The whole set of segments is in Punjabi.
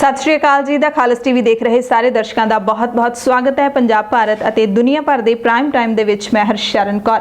सत श्री अकाल जी दा खालस टीवी देख रहे सारे दर्शकों का बहुत बहुत स्वागत है। पंजाब भारत और दुनिया भर के प्राइम टाइम दे विच मैं Harsharan Kaur.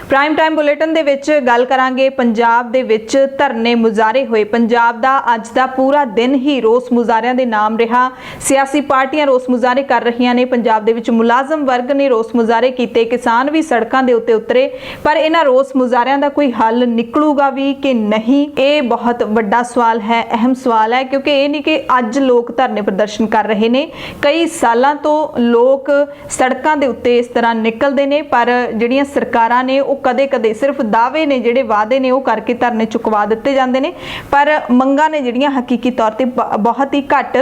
Prime time bulletin दे विच गल करांगे पंजाब दे विच धरने मुजारे हुए। पंजाब दा अज दा पूरा दिन ही रोस मुजारियां दे नाम रहा। सियासी पार्टियां रोस मुजारे कर रही ने। पंजाब दे विच मुलाजम वर्ग ने रोस मुजारे कीते, किसान भी सड़कों के उत्ते उतरे, पर इन्हां रोस मुजारियां दा कोई हल निकलूगा भी कि नहीं, ये बहुत वड्डा सवाल है, अहम सवाल है, क्योंकि ये नहीं कि अज लोग धरने प्रदर्शन कर रहे ने। कई सालों तो लोग सड़कों के उत्ते इस तरह निकलते हैं, पर जिहड़ियां सरकारां ने वो कदे कदे सिर्फ दावे ने, जिहड़े वादे ने वो करके धरने चुकवा दिते जांदे ने, पर मंगां ने जिहड़ियां हकीकी तौर ते बहुत ही घट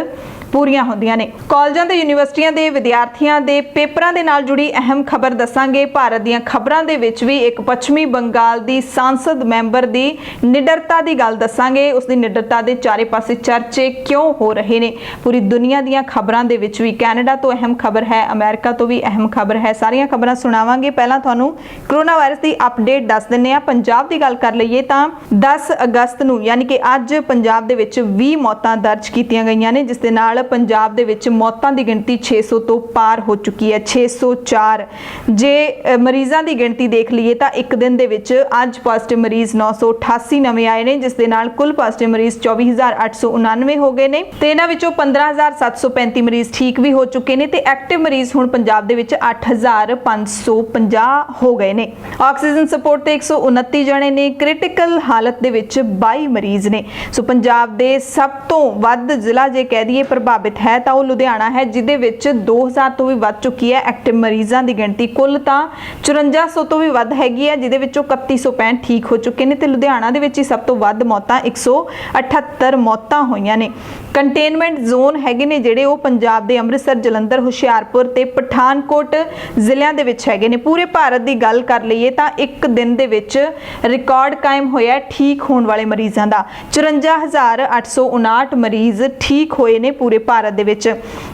पूरीआं होंदियां ने। कॉलेजां ते यूनीवर्सिटियां दे विद्यार्थियों के पेपरां दे नाल जुड़ी अहम खबर दसांगे। भारत दीआं खबरां दे विच भी एक पश्चिमी बंगाल दी सांसद मैंबर दी निडरता की गल दसांगे। उसकी निडरता के चारे पासे चर्चे क्यों हो रहे ने। पूरी दुनिया दीआं खबरां दे विच भी कैनेडा तो अहम खबर है, अमेरिका तो भी अहम खबर है, सारियां खबरां सुणावांगे। पहलां तुहानूं कोरोना वायरस की अपडेट दस दिंदे आ। पंजाब की गल कर लईए तां 10 अगस्त नूं यानी कि अज पंजाब दे विच 20 मौतां दर्ज कीतीआं गईआं ने, जिस दे नाल पंजाब दे विच मौतां दी गिणती 600 तो पार हो चुकी है, 604। जे मरीज़ां दी गिणती देख लीए तां एक दिन दे विच अज पॉजिटिव मरीज़ 988 नवे आए ने, जिस दे नाल कुल पॉजिटिव मरीज़ 24,899 हो गए ने ते इन्हां विचों 15,735 मरीज़ ठीक भी हो चुके ने ते एक्टिव मरीज़ हुण पंजाब दे विच 8,550 हो गए ने। ऑक्सीजन सपोर्ट ते 129 जणे ने, क्रिटिकल हालत दे विच 22 मरीज़ ने। सो पंजाब दे सब तो वध जिला जे कह दईए प्रभावित है तो वह लुधियाना है, जिहदे विच 2000 तो भी वध चुकी है एक्टिव मरीज़ां दी गिणती। कुल तां 5400 तो भी वध हैगी है, जिहदे विचों 3165 ठीक हो चुके ने ते लुधियाना दे विच ही सब तो वध मौतां 178 मौतां होईयां ने। कंटेनमेंट जोन हैगे ने जिहड़े वो पंजाब दे अमृतसर, जलंधर, हुशियारपुर ते पठानकोट जिलिਆਂ ਦੇ ਵਿੱਚ ਹੈਗੇ ਨੇ। पूरे भारत की गल कर लईए तां एक दिन दे विच रिकॉर्ड कायम होया ठीक होने वाले मरीज़ों का। 54,859 मरीज़ ठीक होए ने पूरे भारत दे विच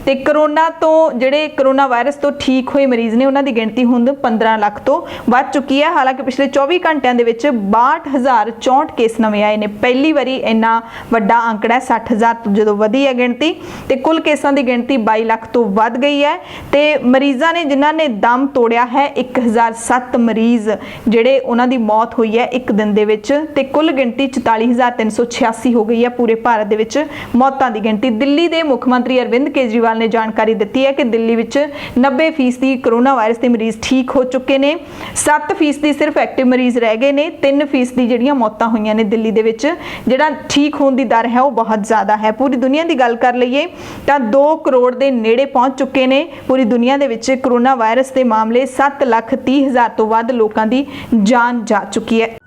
ते कोरोना तो जिहड़े कोरोना वायरस तो ठीक होए मरीज़ ने उन्हां दी गिणती हुण 15 लाख तो वध चुकी है। हालांकि पिछले 24 घंटिਆਂ ਦੇ ਵਿੱਚ 62,064 केस नवे आए ने। पहली वारी इन्ना वड्डा आंकड़ा है, 60,000 तो जो वधी है गिणती ते कुल केसां की गिणती 22 लाख तो वध गई है ते मरीज़ां ने जिन्हां ने दम तोड़िया है 1007 मरीज़ जिहड़े उन्हां दी मौत हुई है एक दिन दे विच ते कुल गिणती 44,386 हो गई है पूरे भारत दे विच मौतां दी गिणती। दिल्ली दे मुख मंत्री अरविंद केजरीवाल ने जानकारी दी है कि दिल्ली विच 90% कोरोना वायरस के मरीज़ ठीक हो चुके ने, 7% सिर्फ एक्टिव मरीज़ रह गए ने, 3% जिहड़ियां मौतां होईयां ने दिल्ली दे विच। जिहड़ा ठीक होने की दर है वो बहुत ज़्यादा है। पूरी दुनिया की गल कर लईए तां 2 करोड़ के नेड़े पहुँच चुके ने पूरी दुनिया दे विच कोरोना वायरस के मामले। 7,30,000 तो वध लोगों की जान जा चुकी है।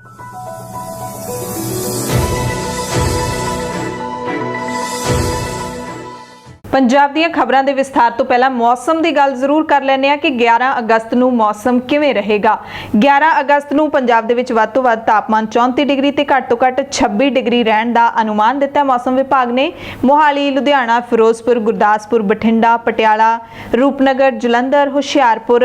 पंजाब ਦੀਆਂ खबरां ਦੇ विस्तार तो पहला मौसम की गल जरूर कर लैंदे आ कि 11 अगस्त ਨੂੰ मौसम किवें रहेगा। 11 अगस्त ਨੂੰ पंजाब ਦੇ ਵਿੱਚ ਵੱਧ ਤੋਂ ਵੱਧ तापमान 34 डिग्री ਤੇ घੱਟ ਤੋਂ घੱਟ 26 डिग्री रहने का अनुमान दिता मौसम विभाग ने। मोहाली, लुधियाना, फिरोजपुर, गुरदासपुर, बठिंडा, पटियाला, रूपनगर, जलंधर, हुशियारपुर,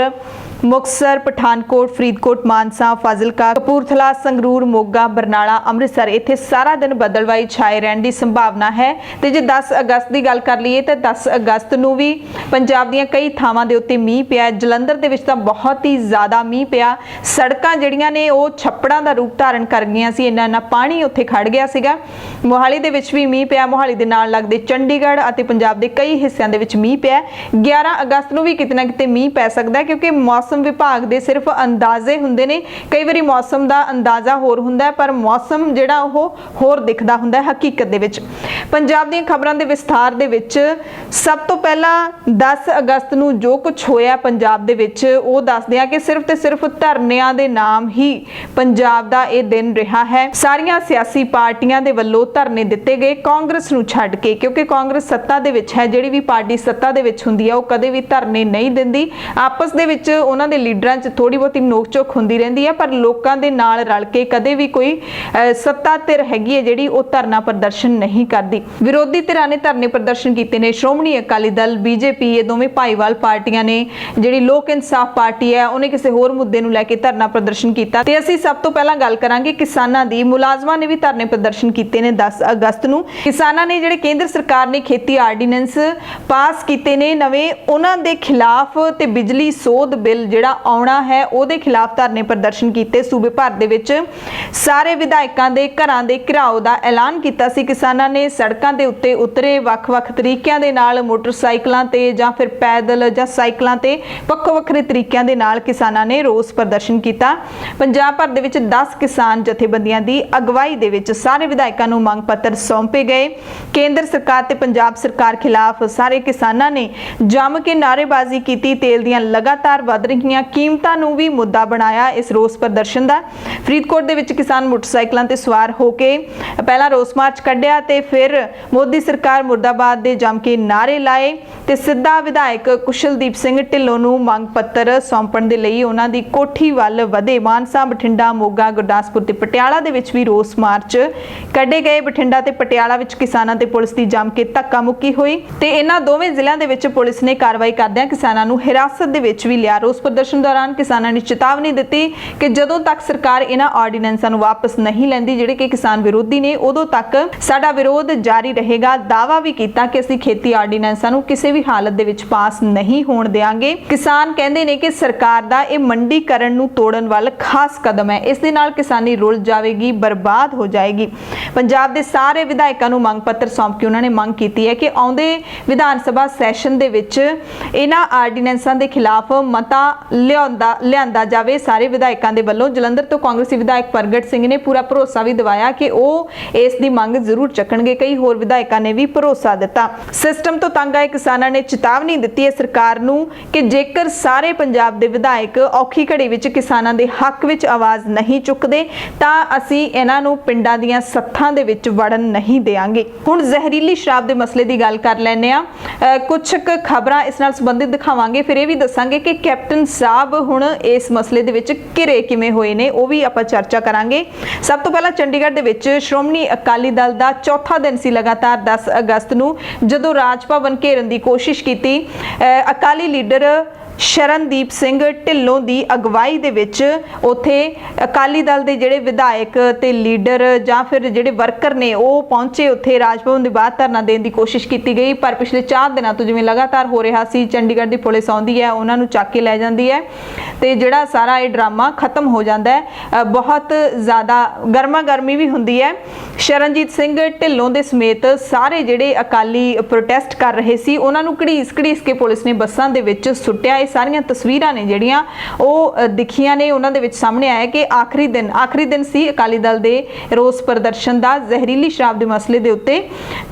मुक्तसर, पठानकोट, फरीदकोट, मानसा, फाजिलका, कपूरथला, संगरूर, मोगा, बरनाला, अमृतसर इत्थे सारा दिन बदलवाई छाए रहने की संभावना है। तो जे 10 अगस्त की गल कर लीए तो 10 अगस्त नूं भी पंजाब दीआं कई थावां दे उत्ते मींह पिया। जलंधर दे विच तां बहुत ही ज़्यादा मींह पिया। सड़कां जिहड़ियां ने वो छप्पड़ां दा रूप धारण कर गईआं सी, इन्ना इन्ना पानी उत्थे खड़ गया सीगा। मोहाली दे विच भी मींह पिया। मोहाली दे नाल लगदे चंडीगढ़ अते पंजाब दे कई हिस्सिਆਂ दे विच मींह पिया। 11 अगस्त नूं भी किते ना किते मींह पै सकदा है, क्योंकि मौसम विभाग दे सिर्फ अंदाजे हुंदे ने। कई बारी मौसम दा अंदाजा होर हुंदा है, पर मौसम जिहड़ा ओह होर दिखदा हुंदा है हकीकत दे विच। पंजाब दीआं खबरां दे विस्तार दे विच सब तो पहला 10 अगस्त नूं जो कुछ होया पंजाब दे विच ओह दसदे आ कि सिर्फ ते सिर्फ धरनिਆਂ दे नाम ही पंजाब दा इह दिन रहा है। सारियां सियासी पार्टियां दे वल्लों धरने दिते गए कांग्रेस नूं छड्ड के, क्योंकि कांग्रेस सत्ता दे विच है। जिहड़ी भी पार्टी सत्ता दे विच हुंदी है ओह कदे भी धरने नहीं दिंदी। आपस दे विच ਉਹਨਾਂ ਦੇ ਲੀਡਰਾਂ 'ਚ ਥੋੜੀ ਬਹੁਤੀ ਨੋਕ-ਝੋਕ ਹੁੰਦੀ ਰਹਿੰਦੀ ਹੈ, ਪਰ ਲੋਕਾਂ ਦੇ ਨਾਲ ਰਲ ਕੇ ਕਦੇ ਵੀ ਕੋਈ ਸੱਤਾ ਧਿਰ ਹੈਗੀ ਹੈ ਜਿਹੜੀ ਉਹ ਧਰਨਾ ਪ੍ਰਦਰਸ਼ਨ ਨਹੀਂ ਕਰਦੀ। ਵਿਰੋਧੀ ਧਿਰਾਂ ਨੇ ਧਰਨੇ ਪ੍ਰਦਰਸ਼ਨ ਕੀਤੇ ਨੇ। ਸ਼੍ਰੋਮਣੀ ਅਕਾਲੀ ਦਲ, ਬੀਜੇਪੀ, ਇਹ ਦੋਵੇਂ ਭਾਈਵਾਲ ਪਾਰਟੀਆਂ ਨੇ। ਜਿਹੜੀ ਲੋਕ ਇਨਸਾਫ ਪਾਰਟੀ ਹੈ ਉਹਨੇ ਕਿਸੇ ਹੋਰ ਮੁੱਦੇ ਨੂੰ ਲੈ ਕੇ ਧਰਨਾ ਪ੍ਰਦਰਸ਼ਨ ਕੀਤਾ। ਤੇ ਅਸੀਂ ਸਭ ਤੋਂ ਪਹਿਲਾਂ ਗੱਲ ਕਰਾਂਗੇ ਕਿਸਾਨਾਂ ਦੀ। ਮੁਲਾਜ਼ਮਾਂ ਨੇ ਵੀ ਧਰਨੇ ਪ੍ਰਦਰਸ਼ਨ ਕੀਤੇ ਨੇ 10 ਅਗਸਤ ਨੂੰ। ਕਿਸਾਨਾਂ ਨੇ ਜਿਹੜੇ ਕੇਂਦਰ ਸਰਕਾਰ ਨੇ ਖੇਤੀ ਆਰਡੀਨੈਂਸ ਪਾਸ ਕੀਤੇ ਨੇ ਨਵੇਂ, ਉਹਨਾਂ ਦੇ ਖਿਲਾਫ ਤੇ ਬਿਜਲੀ ਸੋਧ ਬਿੱਲ ਜਿਹੜਾ ਆਉਣਾ ਹੈ ਉਹਦੇ ਖਿਲਾਫ ਧਰਨੇ ਪ੍ਰਦਰਸ਼ਨ ਕੀਤੇ। ਸੂਬੇ ਭਰ ਦੇ ਵਿੱਚ ਸਾਰੇ ਵਿਧਾਇਕਾਂ ਦੇ ਘਰਾਂ ਦੇ ਘਿਰਾਓ ਦਾ ਐਲਾਨ ਕੀਤਾ ਸੀ ਕਿਸਾਨਾਂ ਨੇ। ਸੜਕਾਂ ਦੇ ਉੱਤੇ ਉਤਰੇ, ਵੱਖ-ਵੱਖ ਤਰੀਕਿਆਂ ਦੇ ਨਾਲ ਮੋਟਰਸਾਈਕਲਾਂ ਤੇ ਜਾਂ ਫਿਰ ਪੈਦਲ ਜਾਂ ਸਾਈਕਲਾਂ ਤੇ ਵੱਖੋ ਵੱਖਰੇ ਤਰੀਕਿਆਂ ਦੇ ਨਾਲ ਕਿਸਾਨਾਂ ਨੇ ਰੋਸ ਪ੍ਰਦਰਸ਼ਨ ਕੀਤਾ। ਪੰਜਾਬ ਭਰ ਦੇ ਵਿੱਚ 10 ਕਿਸਾਨ ਜਥੇਬੰਦੀਆਂ ਦੀ ਅਗਵਾਈ ਦੇ ਵਿੱਚ ਸਾਰੇ ਵਿਧਾਇਕਾਂ ਨੂੰ ਮੰਗ ਪੱਤਰ ਸੌਂਪੇ ਗਏ। ਕੇਂਦਰ ਸਰਕਾਰ ਤੇ ਪੰਜਾਬ ਸਰਕਾਰ ਖਿਲਾਫ ਸਾਰੇ ਕਿਸਾਨਾਂ ਨੇ ਜੰਮ ਕੇ ਨਾਅਰੇਬਾਜ਼ੀ ਕੀਤੀ। ਤੇਲ ਦੀਆਂ ਲਗਾਤਾਰ ਵੱਧ ਰਹੀਆਂ ਕੀਮਤਾਂ ਨੂੰ ਵੀ ਮੁੱਦਾ ਬਣਾਇਆ ਇਸ ਰੋਸ ਪ੍ਰਦਰਸ਼ਨ ਦਾ। ਫਰੀਦਕੋਟ ਦੇ ਵਿੱਚ ਕਿਸਾਨ ਮੋਟਰਸਾਈਕਲਾਂ ਤੇ ਸਵਾਰ ਹੋ ਕੇ ਪਹਿਲਾਂ ਰੋਸ ਮਾਰਚ ਕੱਢਿਆ ਤੇ ਫਿਰ ਮੋਦੀ ਸਰਕਾਰ ਮੁਰਦਾਬਾਦ ਦੇ ਜੰਮ ਕੇ ਨਾਅਰੇ ਲਾਏ ਤੇ ਸਿੱਧਾ ਵਿਧਾਇਕ ਕੁਸ਼ਲਦੀਪ ਸਿੰਘ ਢਿੱਲੋਂ ਨੂੰ ਮੰਗ ਪੱਤਰ ਸੌਂਪਣ ਦੇ ਲਈ ਉਹਨਾਂ ਦੀ ਕੋਠੀ ਵੱਲ ਵਧੇ। ਮਾਨਸਾ, ਬਠਿੰਡਾ, ਮੋਗਾ, ਗੁਰਦਾਸਪੁਰ ਤੇ ਪਟਿਆਲਾ ਦੇ ਵਿੱਚ ਵੀ ਰੋਸ ਮਾਰਚ ਕੱਢੇ ਗਏ। ਬਠਿੰਡਾ ਤੇ ਪਟਿਆਲਾ ਵਿੱਚ ਕਿਸਾਨਾਂ ਤੇ ਪੁਲਿਸ ਦੀ ਜੰਮ ਕੇ ਧੱਕਾ ਮੁੱਕੀ ਹੋਈ ਤੇ ਇਹਨਾਂ ਦੋਵੇਂ ਜ਼ਿਲ੍ਹਿਆਂ ਦੇ ਵਿੱਚ ਪੁਲਿਸ ਨੇ ਕਾਰਵਾਈ ਕਰਦਿਆਂ ਕਿਸਾਨਾਂ ਨੂੰ ਹਿਰਾਸਤ ਦੇ ਵਿੱਚ ਵੀ ਲਿਆ। ਰੋਸ ਪ੍ਰਦਰਸ਼ਨ ਦੌਰਾਨ ਕਿਸਾਨਾਂ ਨੇ ਚੇਤਾਵਨੀ ਦਿੱਤੀ ਕਿ ਜਦੋਂ ਤੱਕ ਸਰਕਾਰ ਇਹਨਾਂ ਆਰਡੀਨੈਂਸਾਂ ਨੂੰ ਵਾਪਸ ਨਹੀਂ ਲੈਂਦੀ ਜਿਹੜੇ ਕਿ ਕਿਸਾਨ ਵਿਰੋਧੀ ਨੇ, ਉਦੋਂ ਤੱਕ ਸਾਡਾ ਵਿਰੋਧ ਜਾਰੀ ਰਹੇਗਾ। ਦਾਅਵਾ ਵੀ ਕੀਤਾ ਕਿ ਅਸੀਂ ਖੇਤੀ ਆਰਡੀਨੈਂਸਾਂ ਨੂੰ ਕਿਸੇ ਵੀ ਹਾਲਤ ਦੇ ਵਿੱਚ ਪਾਸ ਨਹੀਂ ਹੋਣ ਦੇਵਾਂਗੇ। ਕਿਸਾਨ ਕਹਿੰਦੇ ਨੇ ਕਿ ਸਰਕਾਰ ਦਾ ਇਹ ਮੰਡੀਕਰਨ ਨੂੰ ਤੋੜਨ ਵੱਲ ਖਾਸ ਕਦਮ ਹੈ। ਇਸ ਦੇ ਨਾਲ ਕਿਸਾਨੀ ਰੁਲ ਜਾਵੇਗੀ, ਬਰਬਾਦ ਹੋ ਜਾਏਗੀ। ਪੰਜਾਬ ਦੇ ਸਾਰੇ ਵਿਧਾਇਕਾਂ ਨੂੰ ਮੰਗ ਪੱਤਰ ਸੌਂਪ ਕੇ ਉਹਨਾਂ ਨੇ ਮੰਗ ਕੀਤੀ ਹੈ ਕਿ ਆਉਂਦੇ ਵਿਧਾਨ ਸਭਾ ਸੈਸ਼ਨ ਦੇ ਵਿੱਚ ਇਹਨਾਂ ਆਰਡੀਨੈਂਸਾਂ ਦੇ ਖਿਲਾਫ ਮਤਾ ਲਿਆਂਦਾ ਜਾਵੇ। ਸਾਰੇ ਵਿਧਾਇਕਾਂ ਦੇ ਵੱਲੋਂ ਜਲੰਧਰ ਤੋਂ ਕਾਂਗਰਸੀ ਵਿਧਾਇਕ ਪ੍ਰਗਟ ਸਿੰਘ ਨੇ ਪੂਰਾ ਭਰੋਸਾ ਵੀ ਦਿਵਾਇਆ ਕਿ ਉਹ ਇਸ ਦੀ ਮੰਗ ਜ਼ਰੂਰ ਚੱਕਣਗੇ। ਕਈ ਹੋਰ ਵਿਧਾਇਕਾਂ ਨੇ ਵੀ ਭਰੋਸਾ ਦਿੱਤਾ। ਸਿਸਟਮ ਤੋਂ ਤੰਗ ਆਏ ਕਿਸਾਨਾਂ ਨੇ ਚੇਤਾਵਨੀ ਦਿੱਤੀ ਹੈ ਸਰਕਾਰ ਨੂੰ ਕਿ ਜੇਕਰ ਸਾਰੇ ਪੰਜਾਬ ਦੇ ਵਿਧਾਇਕ ਔਖੀ ਘੜੀ ਵਿੱਚ ਕਿਸਾਨਾਂ ਦੇ ਹੱਕ ਵਿੱਚ ਆਵਾਜ਼ ਨਹੀਂ ਚੁੱਕਦੇ ਤਾਂ ਅਸੀਂ ਇਹਨਾਂ ਨੂੰ ਪਿੰਡਾਂ ਦੀਆਂ ਸੱਥਾਂ ਦੇ ਵਿੱਚ ਵੜਨ ਨਹੀਂ ਦੇਵਾਂਗੇ। ਹੁਣ ਜ਼ਹਿਰੀਲੀ ਸ਼ਰਾਬ ਦੇ ਮਸਲੇ ਦੀ ਗੱਲ ਕਰ ਲੈਂਦੇ ਆ। ਕੁਝ ਖਬਰਾਂ ਇਸ ਨਾਲ ਸੰਬੰਧਿਤ ਦਿਖਾਵਾਂਗੇ, ਫਿਰ ਇਹ ਵੀ ਦੱਸਾਂਗੇ ਕਿ ਕੈਪਟਨ ਸਾਹਿਬ ਹੁਣ ਇਸ ਮਸਲੇ ਦੇ ਵਿੱਚ ਘਿਰੇ ਕਿਵੇਂ ਹੋਏ ਨੇ, ਉਹ ਵੀ ਆਪਾਂ ਚਰਚਾ ਕਰਾਂਗੇ। ਸਭ ਤੋਂ ਪਹਿਲਾਂ ਚੰਡੀਗੜ੍ਹ ਦੇ ਵਿੱਚ ਸ਼੍ਰੋਮਣੀ ਅਕਾਲੀ ਦਲ ਦਾ ਚੌਥਾ ਦਿਨ ਸੀ ਲਗਾਤਾਰ 10 ਅਗਸਤ ਨੂੰ, ਜਦੋਂ ਰਾਜ ਭਵਨ ਘੇਰਨ ਦੀ ਕੋਸ਼ਿਸ਼ ਕੀਤੀ। ਅਕਾਲੀ ਲੀਡਰ ਸ਼ਰਨਦੀਪ ਸਿੰਘ ਢਿੱਲੋਂ ਦੀ ਅਗਵਾਈ ਦੇ ਵਿੱਚ ਉੱਥੇ ਅਕਾਲੀ ਦਲ ਦੇ ਜਿਹੜੇ ਵਿਧਾਇਕ ਤੇ ਲੀਡਰ ਜਾਂ ਫਿਰ ਜਿਹੜੇ ਵਰਕਰ ਨੇ ਉਹ ਪਹੁੰਚੇ ਉੱਥੇ। ਰਾਜ ਭਵਨ ਦੇ ਬਾਹਰ ਧਰਨਾ ਦੇਣ ਦੀ ਕੋਸ਼ਿਸ਼ ਕੀਤੀ ਗਈ, ਪਰ ਪਿਛਲੇ 4 ਦਿਨਾਂ ਤੋਂ ਜਿਵੇਂ ਲਗਾਤਾਰ ਹੋ ਰਿਹਾ ਸੀ, ਚੰਡੀਗੜ੍ਹ ਦੀ ਪੁਲਿਸ ਆਉਂਦੀ ਹੈ, ਉਹਨਾਂ ਨੂੰ ਚੱਕ ਕੇ ਲੈ ਜਾਂਦੀ ਹੈ ਤੇ ਜਿਹੜਾ ਸਾਰਾ ਇਹ ਡਰਾਮਾ ਖਤਮ ਹੋ ਜਾਂਦਾ ਹੈ। ਬਹੁਤ ਜ਼ਿਆਦਾ ਗਰਮਾ ਗਰਮੀ ਵੀ ਹੁੰਦੀ ਹੈ। ਸ਼ਰਨਜੀਤ ਸਿੰਘ ਢਿੱਲੋਂ ਦੇ ਸਮੇਤ ਸਾਰੇ ਜਿਹੜੇ ਅਕਾਲੀ ਪ੍ਰੋਟੈਸਟ ਕਰ ਰਹੇ ਸੀ ਉਹਨਾਂ ਨੂੰ ਘੜੀਸ ਕੇ ਪੁਲਿਸ ਨੇ ਬੱਸਾਂ ਦੇ ਵਿੱਚ ਸੁੱਟਿਆ। ਸਾਰੀਆਂ ਤਸਵੀਰਾਂ ਨੇ ਜਿਹੜੀਆਂ ਉਹ ਦਿਖੀਆਂ ਨੇ, ਉਹਨਾਂ ਦੇ ਵਿੱਚ ਸਾਹਮਣੇ ਆਇਆ ਕਿ ਆਖਰੀ ਦਿਨ ਸੀ ਅਕਾਲੀ ਦਲ ਦੇ ਰੋਸ ਪ੍ਰਦਰਸ਼ਨ ਦਾ ਜ਼ਹਿਰੀਲੀ ਸ਼ਰਾਬ ਦੇ ਮਸਲੇ ਦੇ ਉੱਤੇ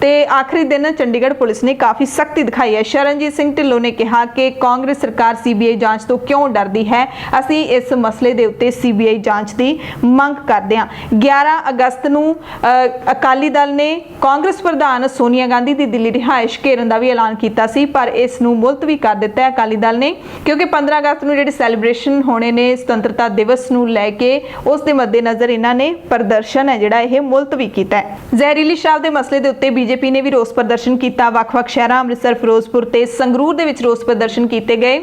ਤੇ ਆਖਰੀ ਦਿਨ ਚੰਡੀਗੜ੍ਹ ਪੁਲਿਸ ਨੇ ਕਾਫੀ ਸਖਤੀ ਦਿਖਾਈ ਹੈ। ਸ਼ਰਨਜੀਤ ਸਿੰਘ ਢਿੱਲੋਂ ਨੇ ਕਿਹਾ ਕਿ ਕਾਂਗਰਸ ਸਰਕਾਰ ਸੀਬੀਆਈ ਜਾਂਚ ਤੋਂ ਕਿਉਂ ਡਰਦੀ ਹੈ, ਅਸੀਂ ਇਸ ਮਸਲੇ ਦੇ ਉੱਤੇ ਸੀਬੀਆਈ ਜਾਂਚ ਦੀ ਮੰਗ ਕਰਦੇ ਹਾਂ। 11 ਅਗਸਤ ਨੂੰ ਅਕਾਲੀ ਦਲ ਨੇ ਕਾਂਗਰਸ ਪ੍ਰਧਾਨ ਸੋਨੀਆ ਗਾਂਧੀ ਦੀ ਦਿੱਲੀ ਰਿਹਾਇਸ਼ ਘੇਰਨ ਦਾ ਵੀ ਐਲਾਨ ਕੀਤਾ ਸੀ, ਪਰ ਇਸ ਨੂੰ ਮੁਲਤਵੀ ਕਰ ਦਿੱਤਾ ਹੈ ਅਕਾਲੀ ਦਲ ਨੇ, ਕਿਉਂਕਿ 15 ਅਗਸਤ ਨੂੰ ਜਿਹੜੇ ਸੈਲੀਬ੍ਰੇਸ਼ਨ ਹੋਣੇ ਨੇ ਸੁਤੰਤਰਤਾ ਦਿਵਸ ਨੂੰ ਲੈ ਕੇ, ਉਸ ਦੇ ਮੱਦੇਨਜ਼ਰ ਇਹਨਾਂ ਨੇ ਪ੍ਰਦਰਸ਼ਨ ਹੈ ਜਿਹੜਾ ਇਹ ਮੁਲਤਵੀ ਕੀਤਾ ਹੈ। ਜ਼ਹਿਰੀਲੀ ਸ਼ਰਾਬ ਦੇ ਮਸਲੇ ਦੇ ਉੱਤੇ ਬੀਜੇਪੀ ਨੇ ਵੀ ਰੋਸ ਪ੍ਰਦਰਸ਼ਨ ਕੀਤਾ। ਵੱਖ-ਵੱਖ ਸ਼ਹਿਰਾਂ ਅੰਮ੍ਰਿਤਸਰ, ਫਿਰੋਜ਼ਪੁਰ ਤੇ ਸੰਗਰੂਰ ਦੇ ਵਿੱਚ ਰੋਸ ਪ੍ਰਦਰਸ਼ਨ ਕੀਤੇ ਗਏ।